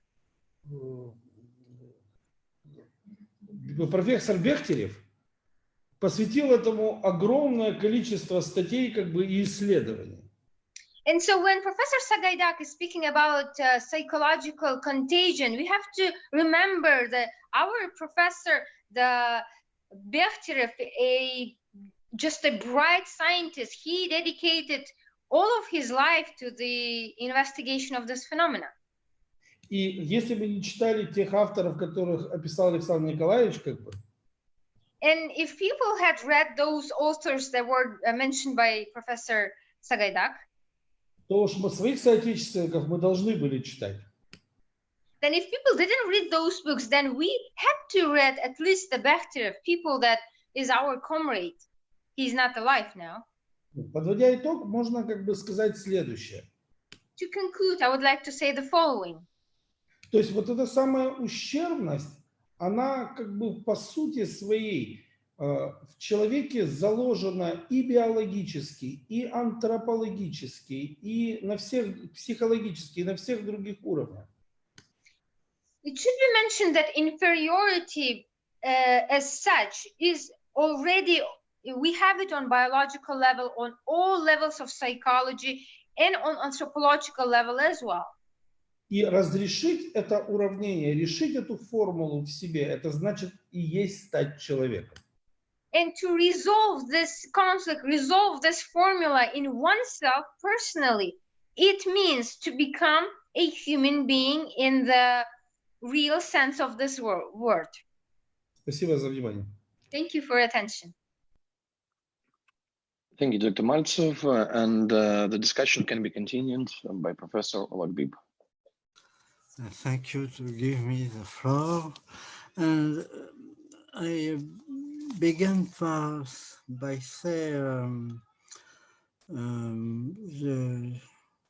Профессор Бехтерев посвятил этому огромное количество статей и исследований. And so when Professor Sagaidak is speaking about psychological contagion, we have to remember that our professor, the Bechterев, just a bright scientist, he dedicated all of his life to the investigation of this phenomena. И если бы не читали тех авторов, которых описал Александр Николаевич, And if people had read those authors that were mentioned by Professor Sagaidak, то уж мы своих соотечественников мы должны были читать. Then if people didn't read those books, then we had to read at least the Bechterев, people that is our comrade. He's not alive now. Подводя итог, можно сказать следующее. To conclude, I would like to say the following. То есть вот эта самая ущербность, она по сути своей в человеке заложена и биологически, и антропологически, и на всех психологически, и на всех других уровнях. It should be mentioned that inferiority as such is already, we have it on biological level, on all levels of psychology, and on anthropological level as well. И разрешить это уравнение, решить эту формулу в себе, это значит и есть стать человеком. And to resolve this conflict, resolve this formula in oneself personally, it means to become a human being in the real sense of this word. Спасибо за внимание. Thank you for your attention. Thank you, Dr. Mальцев. And the discussion can be continued by Professor Ulabib. Thank you to give me the floor. And I began by saying the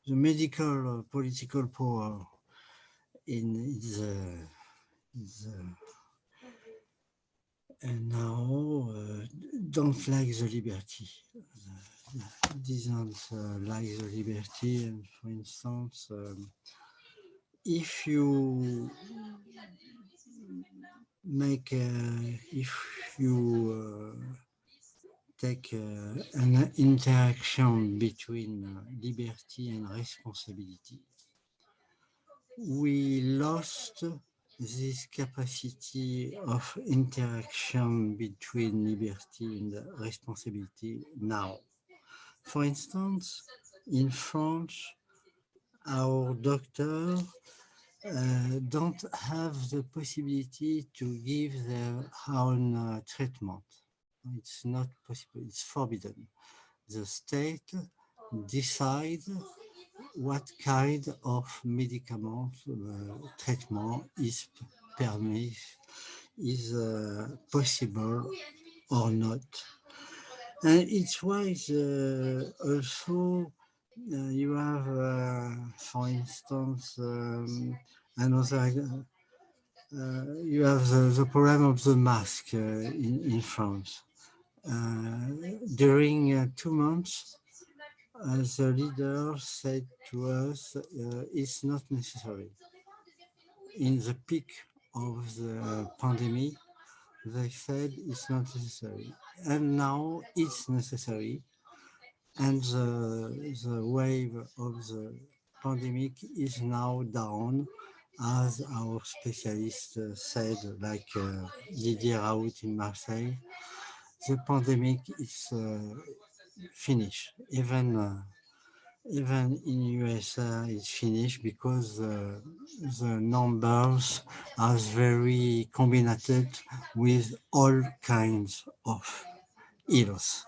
medical political power now don't like the liberty. Doesn't like the liberty, and for instance, if you take an interaction between liberty and responsibility, we lost this capacity of interaction between liberty and responsibility now. For instance, in France, our doctors don't have the possibility to give their own treatment. It's not possible, it's forbidden. The state decides what kind of medicament treatment is possible or not. And it's why also you have, for instance, another, you have the problem of the mask in France. During 2 months, the leader said to us, it's not necessary. In the peak of the pandemic, they said it's not necessary. And now it's necessary. And the wave of the pandemic is now down. as our specialist said, like Didier Raoult in Marseille, the pandemic is finished. Even in USA, it's finished because the numbers are very combined with all kinds of ills.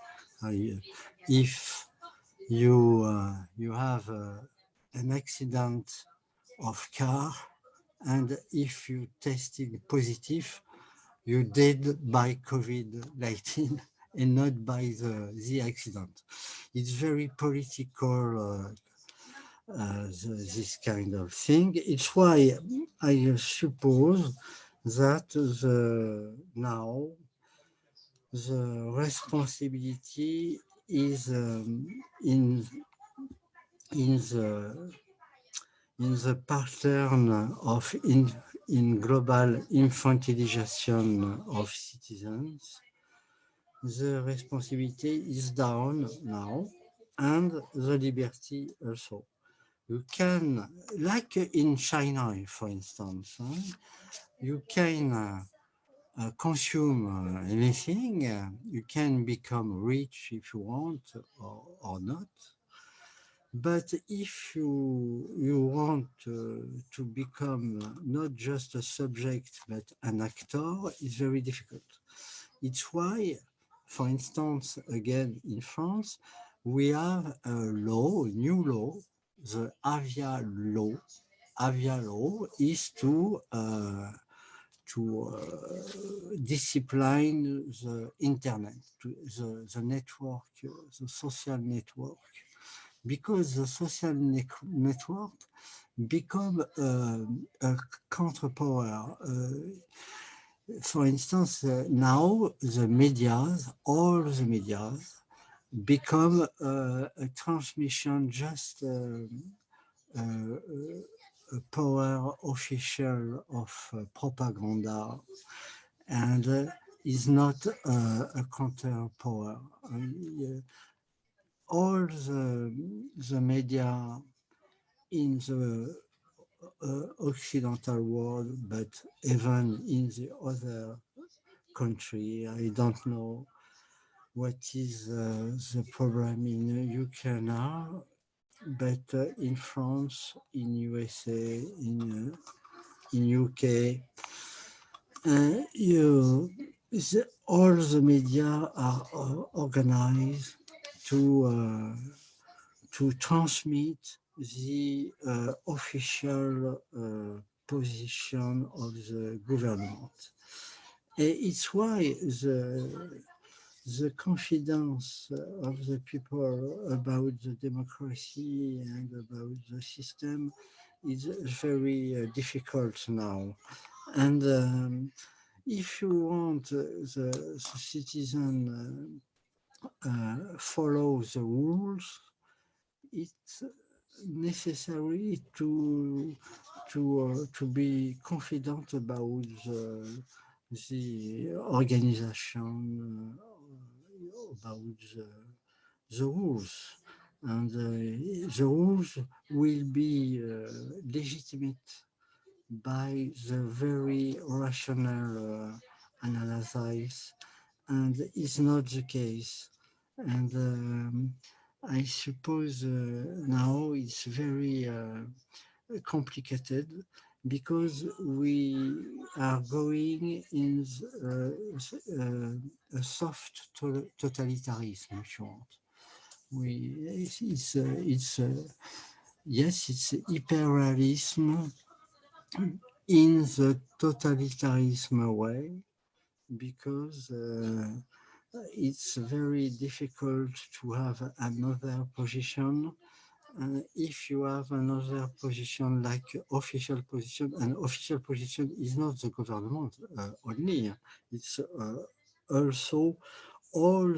If you have an accident of car, and if you tested positive, you dead by COVID-19 and not by the accident. It's very political, this kind of thing. It's why I suppose that now the responsibility is in the pattern of in global infantilization of citizens. The responsibility is down now, and the liberty also. You can, like in China, for instance, you can consume anything. You can become rich if you want or not. But if you want to become not just a subject, but an actor, it's very difficult. It's why, for instance, again, in France, we have a law, a new law, the Avia law. Avia law is to discipline the internet, the network, the social network, because the social network become a counterpower. For instance, now the medias, all the medias, become a transmission, just a power official of propaganda, and is not a counter power. All the media in the Occidental world, but even in the other country, I don't know what is the problem in UK now, but in France, in USA, in UK, all the media are organized to transmit the official position of the government. It's why the confidence of the people about the democracy and about the system is very difficult now. And if you want the citizen follow the rules, it's necessary to be confident about the organization, about the rules, and the rules will be legitimate by the very rational analysis, and it's not the case. And I suppose now it's very complicated, because we are going in a soft totalitarianism, if you want. Yes, it's hyperrealism in the totalitarianism way, because it's very difficult to have another position. If you have another position like official position, and official position is not the government only, it's also all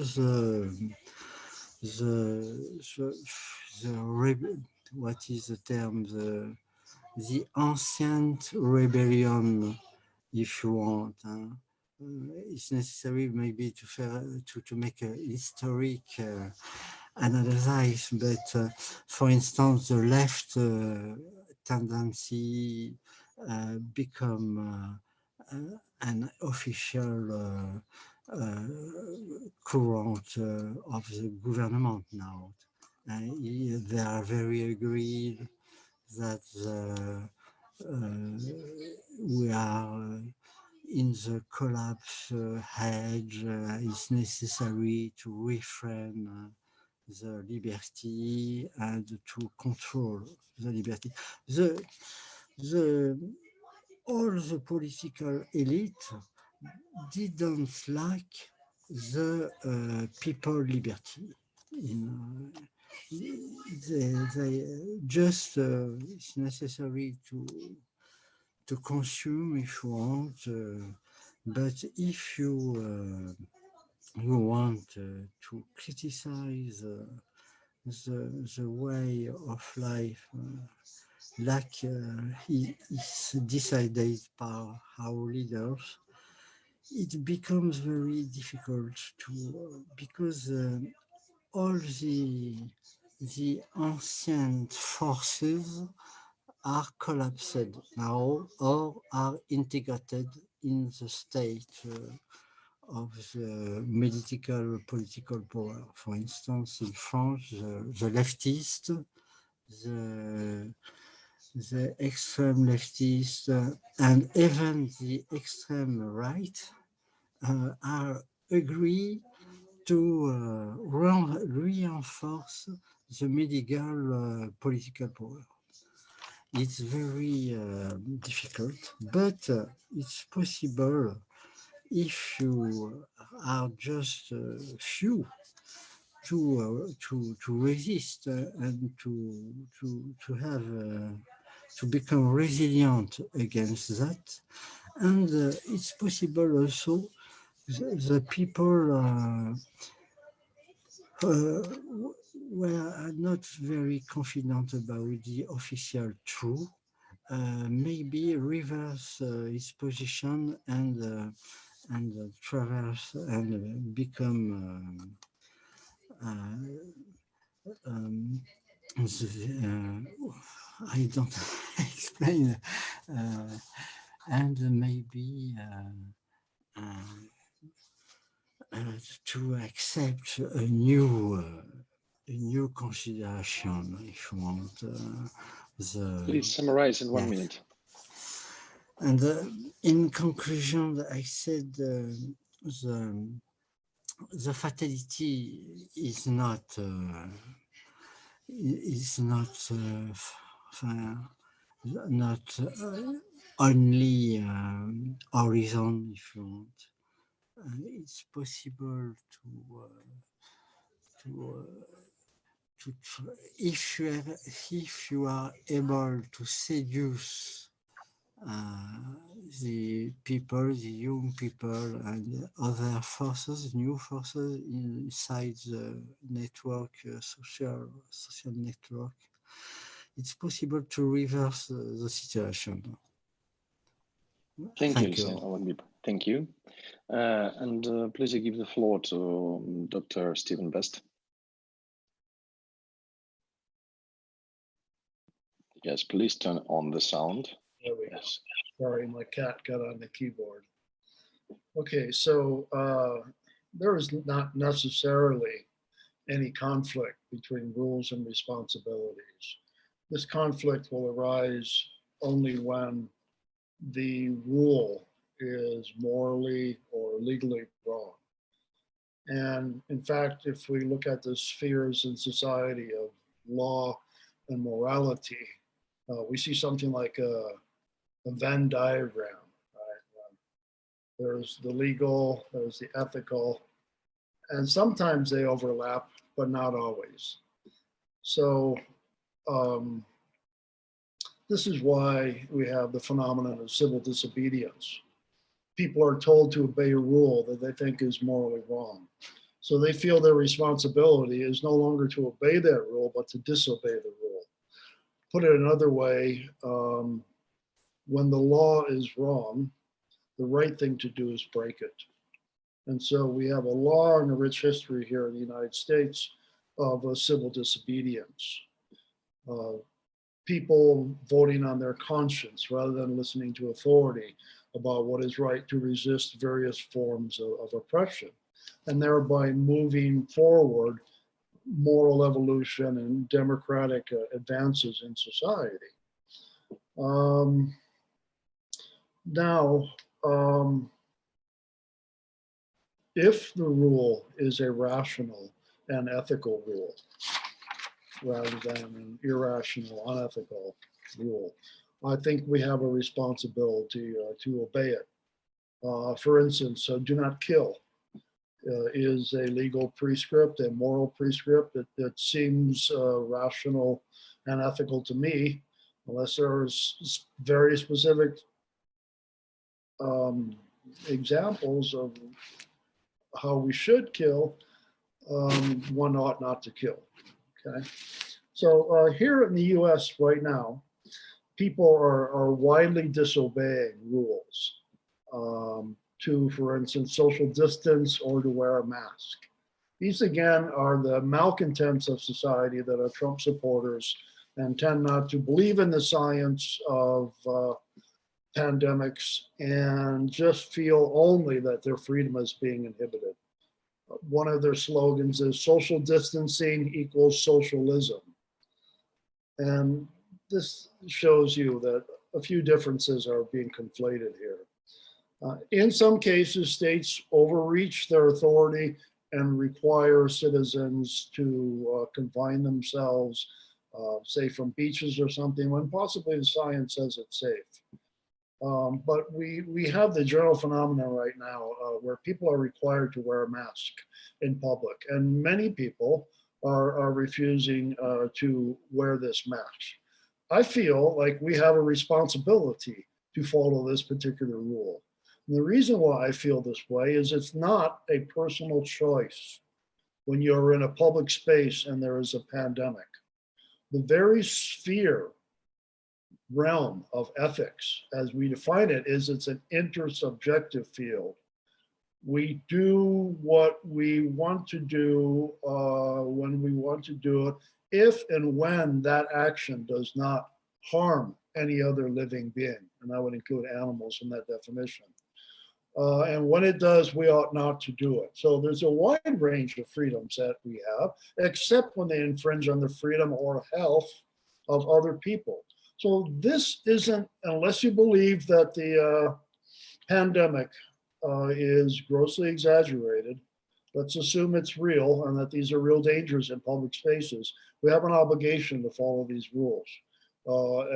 what is the term, the ancient rebellion, if you want. It's necessary maybe to make a historic analysis, but for instance, the left tendency become an official current of the government now. They are very agreed that we are in the collapse edge. It's necessary to reframe the liberty and to control the liberty. All the political elite didn't like the people liberty. They just it's necessary to consume if you want, but if you want to criticize the way of life like it's decided by our leaders, it becomes very difficult to because all the ancient forces are collapsed now or are integrated in the state of the political power. For instance, in France, the leftists, the extreme leftists, and even the extreme right are agree to reinforce the medieval political power. It's very difficult, but it's possible if you are just few to resist and to have to become resilient against that. And it's possible also the people were not very confident about the official truth, maybe reverse its position and traverse and become I don't explain, and maybe to accept a new consideration, if you want. Please summarize in 1 minute. And in conclusion, I said the fatality is not only horizon, if you want. It's possible if you are able to seduce the people, the young people, and other forces, new forces inside the network, social network, it's possible to reverse the situation. Thank you, Lucian Ulabib. Thank you. And please give the floor to Dr. Stephen Best. Yes, please turn on the sound. There we go. Sorry, my cat got on the keyboard. Okay, so there is not necessarily any conflict between rules and responsibilities. This conflict will arise only when the rule is morally or legally wrong. And in fact, if we look at the spheres in society of law and morality, we see something like a Venn diagram. Right? There's the legal, there's the ethical, and sometimes they overlap, but not always. So this is why we have the phenomenon of civil disobedience. People are told to obey a rule that they think is morally wrong. So they feel their responsibility is no longer to obey that rule, but to disobey the rule. Put it another way, when the law is wrong, the right thing to do is break it. And so we have a long and rich history here in the United States of civil disobedience. people voting on their conscience rather than listening to authority about what is right to resist various forms of oppression, and thereby moving forward moral evolution and democratic advances in society. If the rule is a rational and ethical rule, rather than an irrational, unethical rule, I think we have a responsibility to obey it. For instance, do not kill is a legal prescript, a moral prescript that seems rational and ethical to me, unless there's very specific examples of how we should kill. One ought not to kill. Okay, so here in the U.S. right now, people are widely disobeying rules to, for instance, social distance or to wear a mask. These again are the malcontents of society that are Trump supporters and tend not to believe in the science of pandemics and just feel only that their freedom is being inhibited. One of their slogans is social distancing equals socialism. And this shows you that a few differences are being conflated here. In some cases, states overreach their authority and require citizens to confine themselves, say from beaches or something, when possibly the science says it's safe. But we have the general phenomenon right now where people are required to wear a mask in public, and many people are refusing to wear this mask. I feel like we have a responsibility to follow this particular rule. And the reason why I feel this way is it's not a personal choice when you're in a public space and there is a pandemic. The very sphere realm of ethics, as we define it, is it's an intersubjective field. We do what we want to do when we want to do it, if and when that action does not harm any other living being. And I would include animals in that definition. And when it does, we ought not to do it. So there's a wide range of freedoms that we have, except when they infringe on the freedom or health of other people. So this isn't, unless you believe that the pandemic is grossly exaggerated, let's assume it's real and that these are real dangers in public spaces, we have an obligation to follow these rules.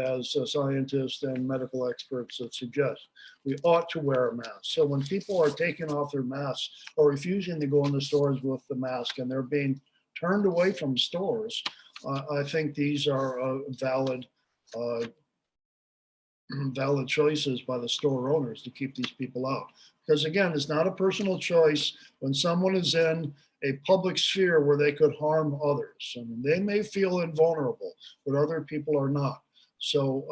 As scientists and medical experts suggest, we ought to wear a mask. So when people are taking off their masks or refusing to go in the stores with the mask and they're being turned away from stores, I think these are valid choices by the store owners to keep these people out. Because again, it's not a personal choice when someone is in a public sphere where they could harm others. And they may feel invulnerable, but other people are not. So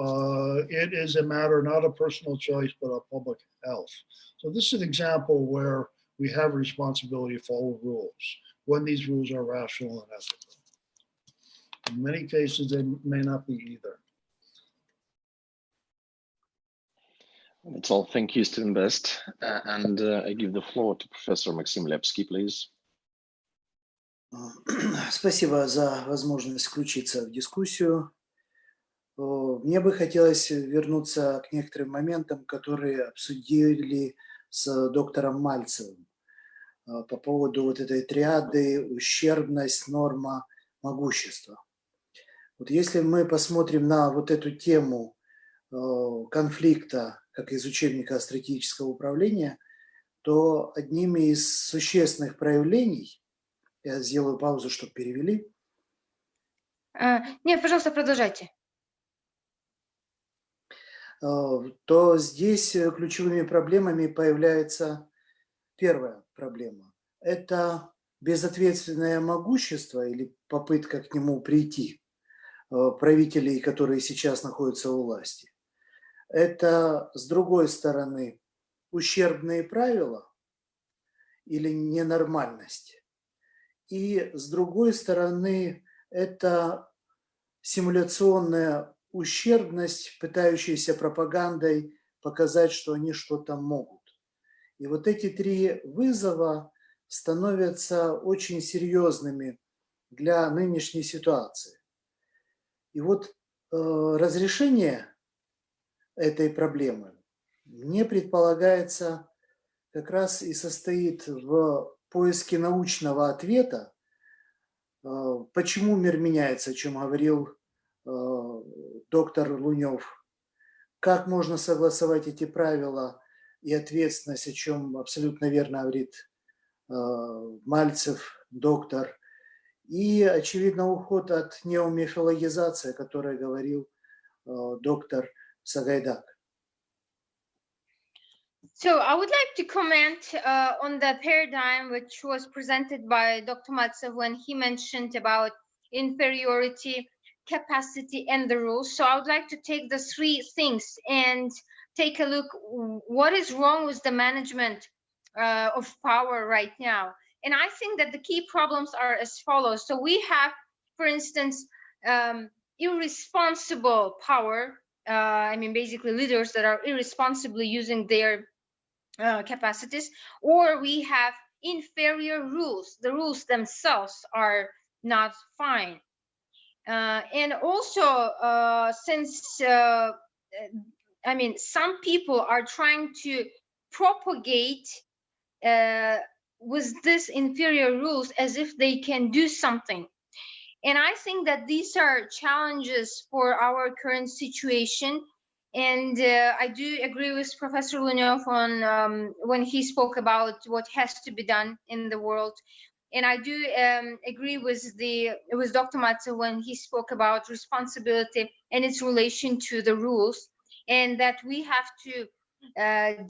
it is a matter, not a personal choice, but of public health. So this is an example where we have a responsibility to follow rules when these rules are rational and ethical. In many cases, they may not be either. That's all. Thank you, Stephen Best. And I give the floor to Professor Maxim Lepsky, please. Спасибо за возможность включиться в дискуссию. Мне бы хотелось вернуться к некоторым моментам, которые обсудили с доктором Мальцевым по поводу вот этой триады ущербность, норма, могущество. Вот если мы посмотрим на вот эту тему конфликта, как из учебника стратегического управления, то одними из существенных проявлений, я сделаю паузу, чтобы перевели. Нет, пожалуйста, продолжайте. То здесь ключевыми проблемами появляется первая проблема. Это безответственное могущество или попытка к нему прийти правителей, которые сейчас находятся у власти. Это, с другой стороны, ущербные правила или ненормальность. И, с другой стороны, это симуляционное ущербность, пытающаяся пропагандой показать, что они что-то могут. И вот эти три вызова становятся очень серьезными для нынешней ситуации. И вот разрешение этой проблемы мне предполагается как раз и состоит в поиске научного ответа, почему мир меняется, о чем говорил доктор Лунев, как можно согласовать эти правила и ответственность, о чем абсолютно верно говорит Мальцев, доктор, и, очевидно, уход от неомифологизации, о которой говорил доктор Сагайдак. So I would like to comment on the paradigm which was presented by Dr. Mальцев when he mentioned about inferiority, capacity, and the rules. So I would like to take the three things and take a look what is wrong with the management of power right now. And I think that the key problems are as follows. So we have, for instance, irresponsible power. I mean, basically leaders that are irresponsibly using their capacities, or we have inferior rules. The rules themselves are not fine. And also, since, I mean, some people are trying to propagate with this inferior rules as if they can do something. And I think that these are challenges for our current situation. And I do agree with Professor Lunev on when he spoke about what has to be done in the world. And I do agree with Dr. Mальцев when he spoke about responsibility and its relation to the rules, and that we have to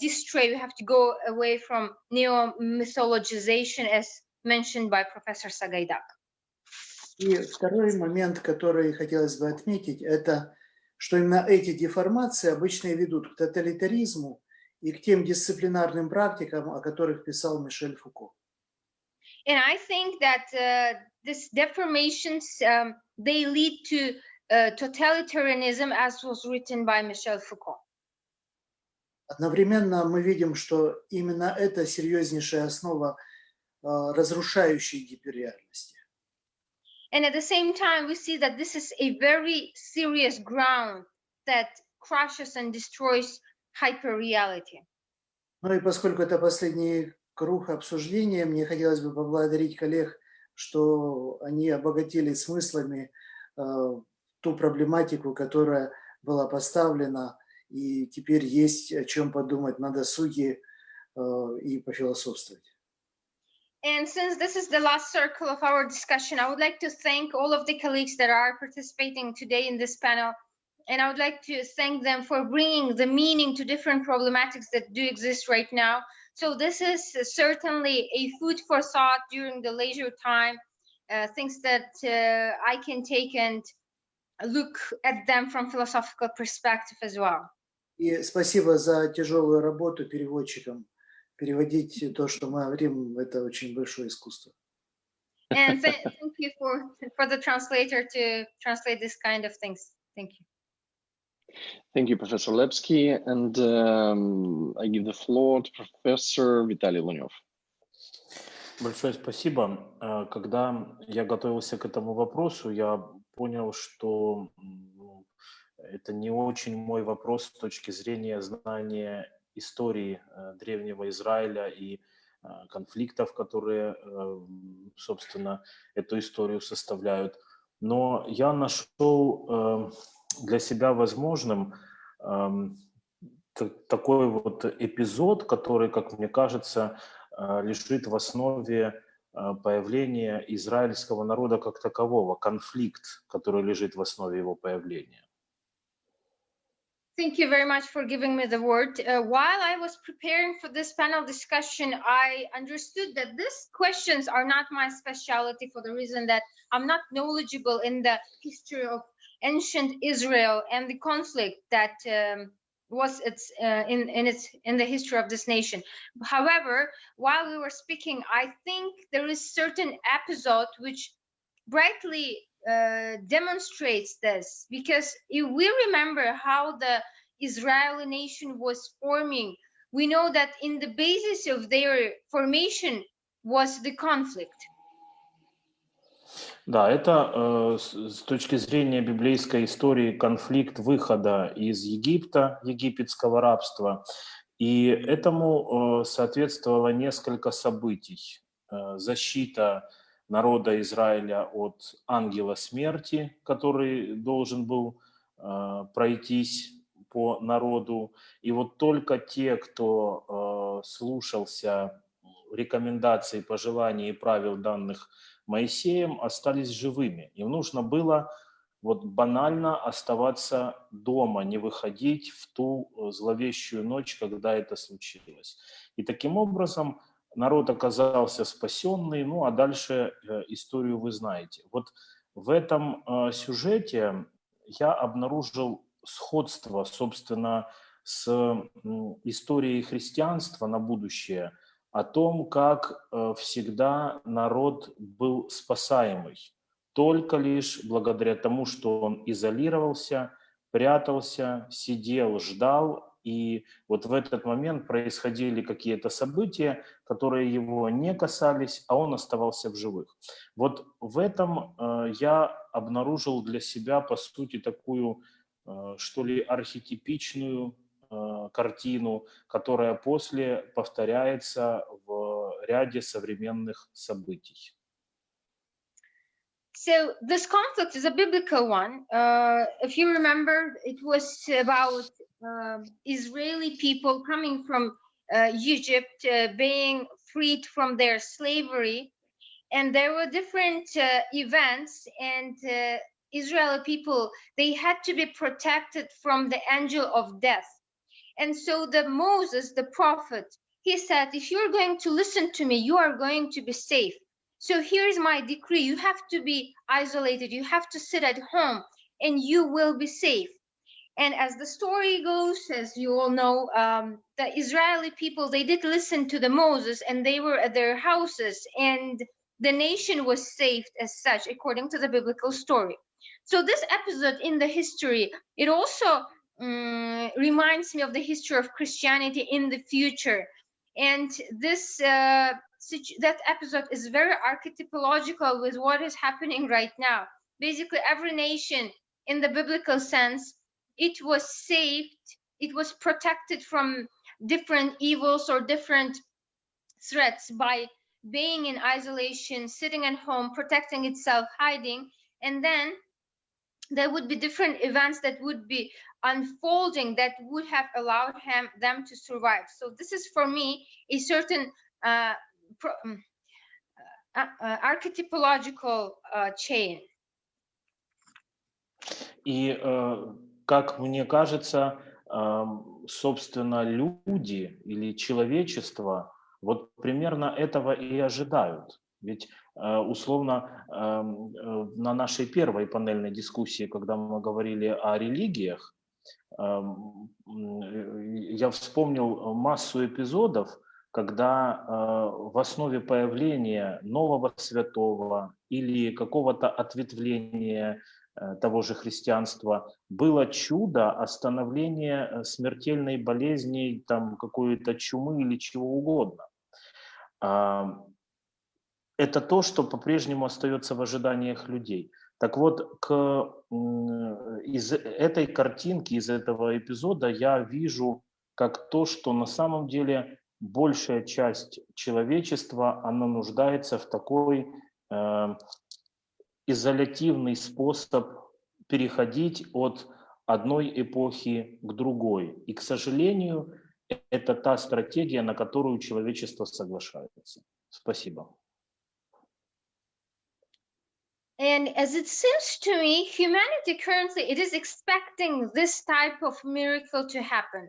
distray, we have to go away from neo-mythologization, as mentioned by Professor Сагайдак. И второй момент, который хотелось бы отметить, это что именно эти деформации обычно ведут к тоталитаризму и к тем дисциплинарным практикам, о которых писал Мишель Фуко. And I think that these deformations, they lead to totalitarianism, as was written by Michel Foucault. Одновременно мы видим, что именно это серьезнейшая основа разрушающей гиперреальности. And at the same time, we see that this is a very serious ground that crushes and destroys hyperreality. Ну и поскольку это последний круг обсуждения, мне хотелось бы поблагодарить коллег, что они обогатили смыслами ту проблематику, которая была поставлена, и теперь есть о чем подумать на досуге и пофилософствовать. And since this is the last circle of our discussion, I would like to thank all of the colleagues that are participating today in this panel. And I would like to thank them for bringing the meaning to different problematics that do exist right now. So this is certainly a food for thought during the leisure time, things that I can take and look at them from philosophical perspective as well. И спасибо за тяжелую работу переводчикам. Переводить то, что мы говорим, это очень большое искусство. And thank you for the translator to translate this kind of things. Thank you. Thank you, Professor Lepsky. And I give the floor to Professor Виталий Лунев. Большое спасибо. Когда я готовился к этому вопросу, я понял, что это не очень мой вопрос с точки зрения знания истории древнего Израиля и конфликтов, которые, собственно, эту историю составляют. Но я нашел для себя возможным такой вот эпизод, который, как мне кажется, лежит в основе появления израильского народа как такового, конфликт, который лежит в основе его появления. Thank you very much for giving me the word. While I was preparing for this panel discussion, I understood that these questions are not my specialty for the reason that I'm not knowledgeable in the history of ancient Israel and the conflict that was in the history of this nation. However, while we were speaking, I think there is certain episode which brightly demonstrates this, because if we remember how the Israeli nation was forming, we know that in the basis of their formation was the conflict. Да, это с точки зрения библейской истории конфликт выхода из Египта, египетского рабства. И этому соответствовало несколько событий. Защита народа Израиля от ангела смерти, который должен был пройтись по народу. И вот только те, кто слушался рекомендаций, пожеланий и правил, данных Моисеем, остались живыми. Им нужно было вот банально оставаться дома, не выходить в ту зловещую ночь, когда это случилось. И таким образом народ оказался спасенный, ну а дальше историю вы знаете. Вот в этом сюжете я обнаружил сходство, собственно, с историей христианства на будущее, о том, как всегда народ был спасаемый, только лишь благодаря тому, что он изолировался, прятался, сидел, ждал, и вот в этот момент происходили какие-то события, которые его не касались, а он оставался в живых. Вот в этом я обнаружил для себя, по сути, такую, что ли, архетипичную картину, которая после повторяется в ряде современных событий. So this conflict is a biblical one. If you remember, it was about Israeli people coming from Egypt, being freed from their slavery, and there were different events, and Israeli people, they had to be protected from the angel of death. And so the Moses, the prophet, he said, if you're going to listen to me, you are going to be safe. So here's my decree. You have to be isolated. You have to sit at home and you will be safe. And as the story goes, as you all know, the Israeli people, they did listen to the Moses and they were at their houses and the nation was saved as such, according to the biblical story. So this episode in the history, it also reminds me of the history of Christianity in the future. And this that episode is very archetypological with what is happening right now. Basically, every nation in the biblical sense, it was saved, it was protected from different evils or different threats by being in isolation, sitting at home, protecting itself, hiding, and then there would be different events that would be unfolding that would have allowed them to survive. So this is for me a certain archetypological chain. И, как мне кажется, собственно, люди или человечество вот примерно этого и ожидают. Ведь, условно, на нашей первой панельной дискуссии, когда мы говорили о религиях, я вспомнил массу эпизодов, когда в основе появления нового святого или какого-то ответвления того же христианства было чудо остановления смертельной болезни, там, какой-то чумы или чего угодно. Это то, что по-прежнему остается в ожиданиях людей. Так вот, из этой картинки, из этого эпизода я вижу как то, что на самом деле большая часть человечества, она нуждается в такой изолятивный способ переходить от одной эпохи к другой. И, к сожалению, это та стратегия, на которую человечество соглашается. Спасибо. And as it seems to me, humanity currently, it is expecting this type of miracle to happen.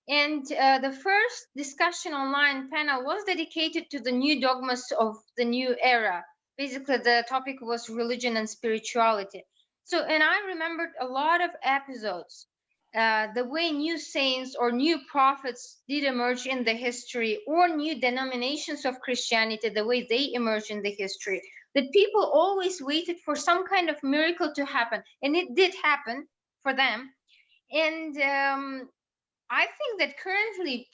And the first discussion online panel was dedicated to the new dogmas of the new era. Basically, the topic was religion and spirituality. So, and I remembered a lot of episodes, the way new saints or new prophets did emerge in the history, or new denominations of Christianity, the way they emerged in the history. that people always waited for some kind of miracle to happen, and it did happen for them. And I think that currently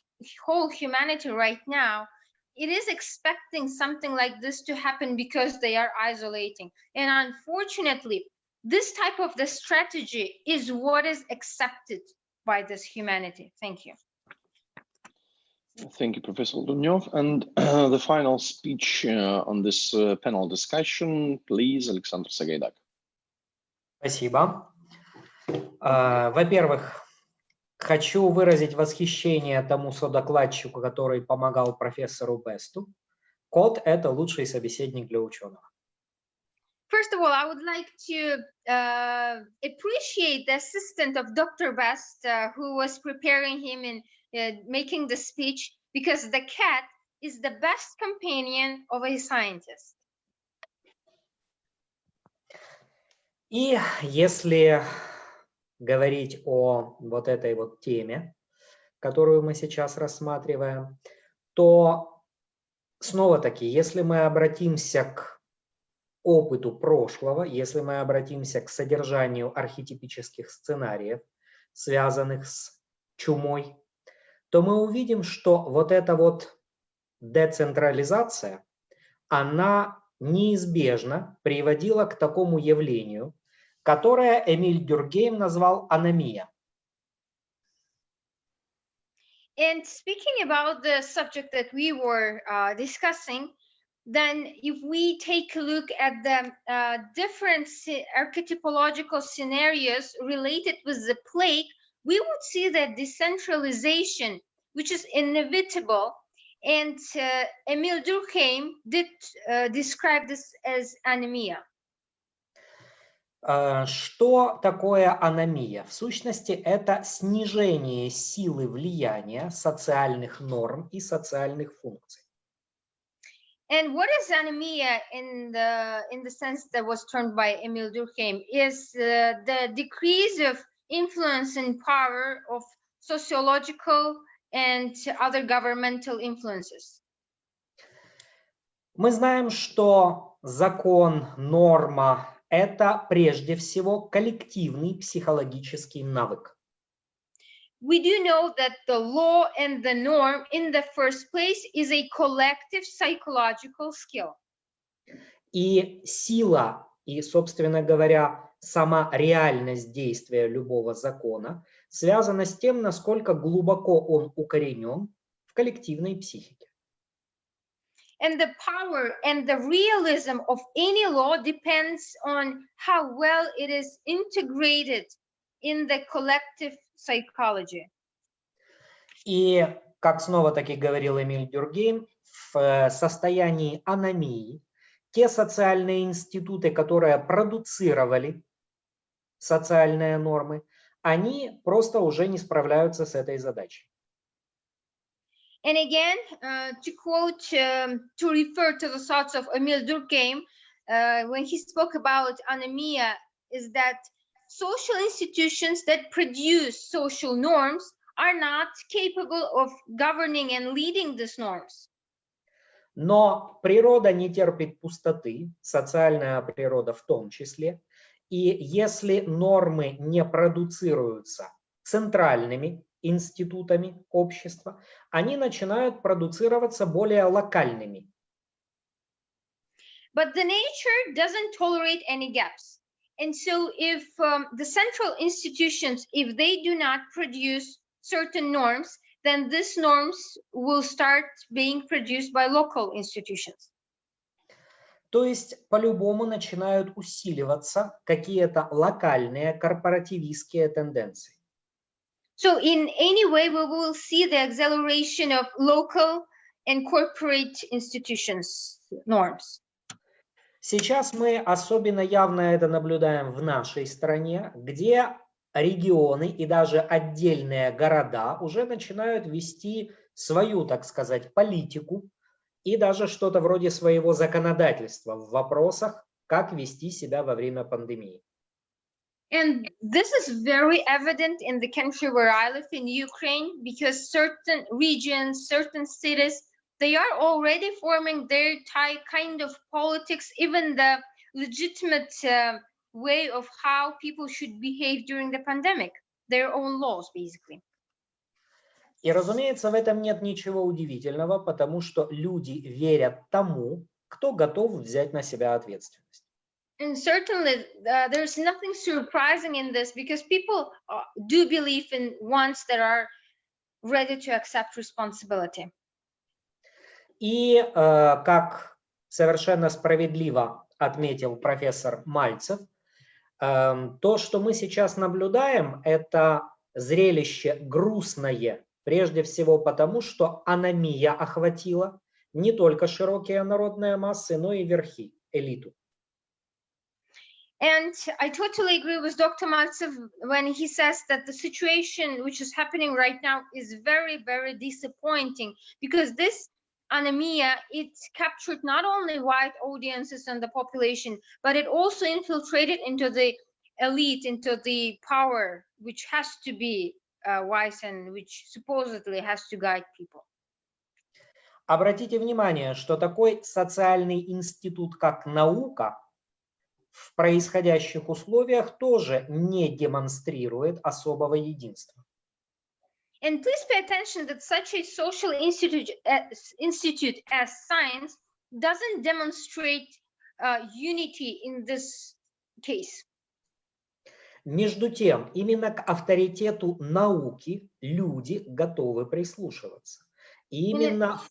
whole humanity right now, it is expecting something like this to happen because they are isolating. And unfortunately, this type of the strategy is what is accepted by this humanity. Thank you. Thank you, Professor Lunyov. And the final speech on this panel discussion, please, Alexander Sagaidak. Спасибо. Во-первых, хочу выразить восхищение тому содокладчику, который помогал профессору Бесту. Код – это лучший собеседник для ученого. First of all, I would like to appreciate the assistant of Dr. Best who was preparing him and making the speech, because the cat is the best companion of a scientist. И если говорить о вот этой вот теме, которую мы сейчас рассматриваем, то снова-таки, если мы обратимся к опыту прошлого, если мы обратимся к содержанию архетипических сценариев, связанных с чумой, то мы увидим, что вот эта вот децентрализация, она неизбежно приводила к такому явлению, которое Эмиль Дюркгейм назвал аномия. And speaking about the subject that we were discussing, then if we take a look at the different archetypological scenarios related with the plague, we would see that decentralization, which is inevitable, and Emil Durkheim did describe this as anemia. Что такое аномия? В сущности, это снижение силы влияния социальных норм и социальных функций. And what is anemia in the sense that was termed by Emil Durkheim is the decrease of influence and power of sociological and other governmental influences. Мы знаем, что закон, норма – это прежде всего коллективный психологический навык. We do know that the law and the norm in the first place is a collective psychological skill. И сила, и, собственно говоря, сама реальность действия любого закона связана с тем, насколько глубоко он укоренен в коллективной психике. And the power and the realism of any law depends on how well it is integrated in the collective psychology. И, как снова-таки говорил Эмиль Дюркгейм, в состоянии аномии те социальные институты, которые продуцировали социальные нормы, они просто уже не справляются с этой задачей. And again, to quote, to refer to the thoughts of Emil Durkheim, when he spoke about anemia, is that social institutions that produce social norms are not capable of governing and leading these norms. Но природа не терпит пустоты, социальная природа в том числе, и если нормы не продуцируются центральными институтами общества, они начинают продуцироваться более локальными. But the nature doesn't tolerate any gaps. And so if the central institutions, if they do not produce certain norms, then these norms will start being produced by local institutions. То есть по-любому начинают усиливаться какие-то локальные корпоративистские тенденции. So in any way, we will see the acceleration of local and corporate institutions norms. Сейчас мы особенно явно это наблюдаем в нашей стране, где регионы и даже отдельные города уже начинают вести свою, так сказать, политику и даже что-то вроде своего законодательства в вопросах, как вести себя во время пандемии. And this is very evident in the country where I live in Ukraine, because certain regions, certain cities, they are already forming their kind of politics, even the legitimate way of how people should behave during the pandemic, their own laws, basically. И, разумеется, в этом нет ничего удивительного, потому что люди верят тому, кто готов взять на себя ответственность. And certainly, there's nothing surprising in this, because people do believe in ones that are ready to accept responsibility. И, как совершенно справедливо отметил профессор Мальцев, то, что мы сейчас наблюдаем, это зрелище грустное, прежде всего потому, что аномия охватила не только широкие народные массы, но и верхи, элиту. And I totally agree with Dr. Mальцев when he says that the situation which is happening right now is very, very disappointing, because this anemia, it captured not only white audiences and the population, but it also infiltrated into the elite, into the power, which has to be wise and which supposedly has to guide people. Обратите внимание, что такой социальный институт, как наука, в происходящих условиях тоже не демонстрирует особого единства. And please pay attention that such a social institute as science doesn't demonstrate unity in this case. Между тем, именно к авторитету науки люди готовы прислушиваться. И именно...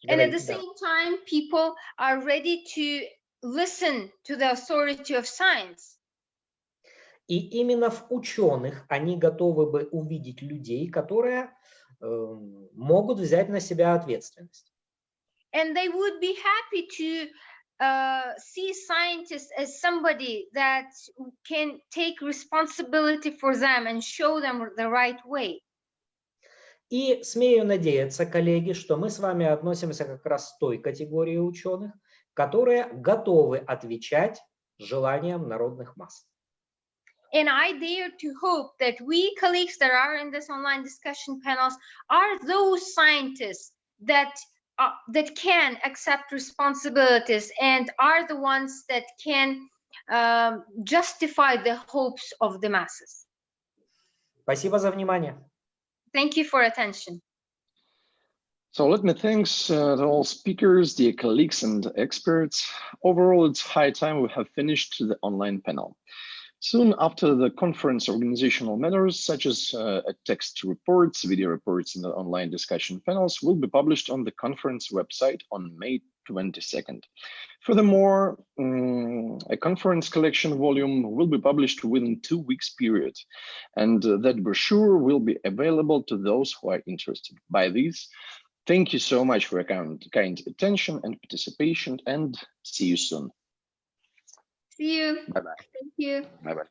And at the same time, people are ready to listen to the authority of science. И именно в ученых они готовы бы увидеть людей, которые могут взять на себя ответственность. And they would be happy to see scientists as somebody that can take responsibility for them and show them the right way. И смею надеяться, коллеги, что мы с вами относимся как раз к той категории ученых, которые готовы отвечать желаниям народных масс. And I dare to hope that we colleagues that are in this online discussion panels are those scientists that can accept responsibilities and are the ones that can justify the hopes of the masses. Спасибо за внимание. Thank you for attention. So let me thank all speakers, dear colleagues and experts. Overall, it's high time we have finished the online panel. Soon after, the conference organizational matters, such as text reports, video reports, and the online discussion panels will be published on the conference website on May 22nd. Furthermore, a conference collection volume will be published within 2 weeks period, and that brochure will be available to those who are interested. By this, thank you so much for your kind attention and participation, and see you soon. See you. Bye-bye. Thank you. Bye-bye.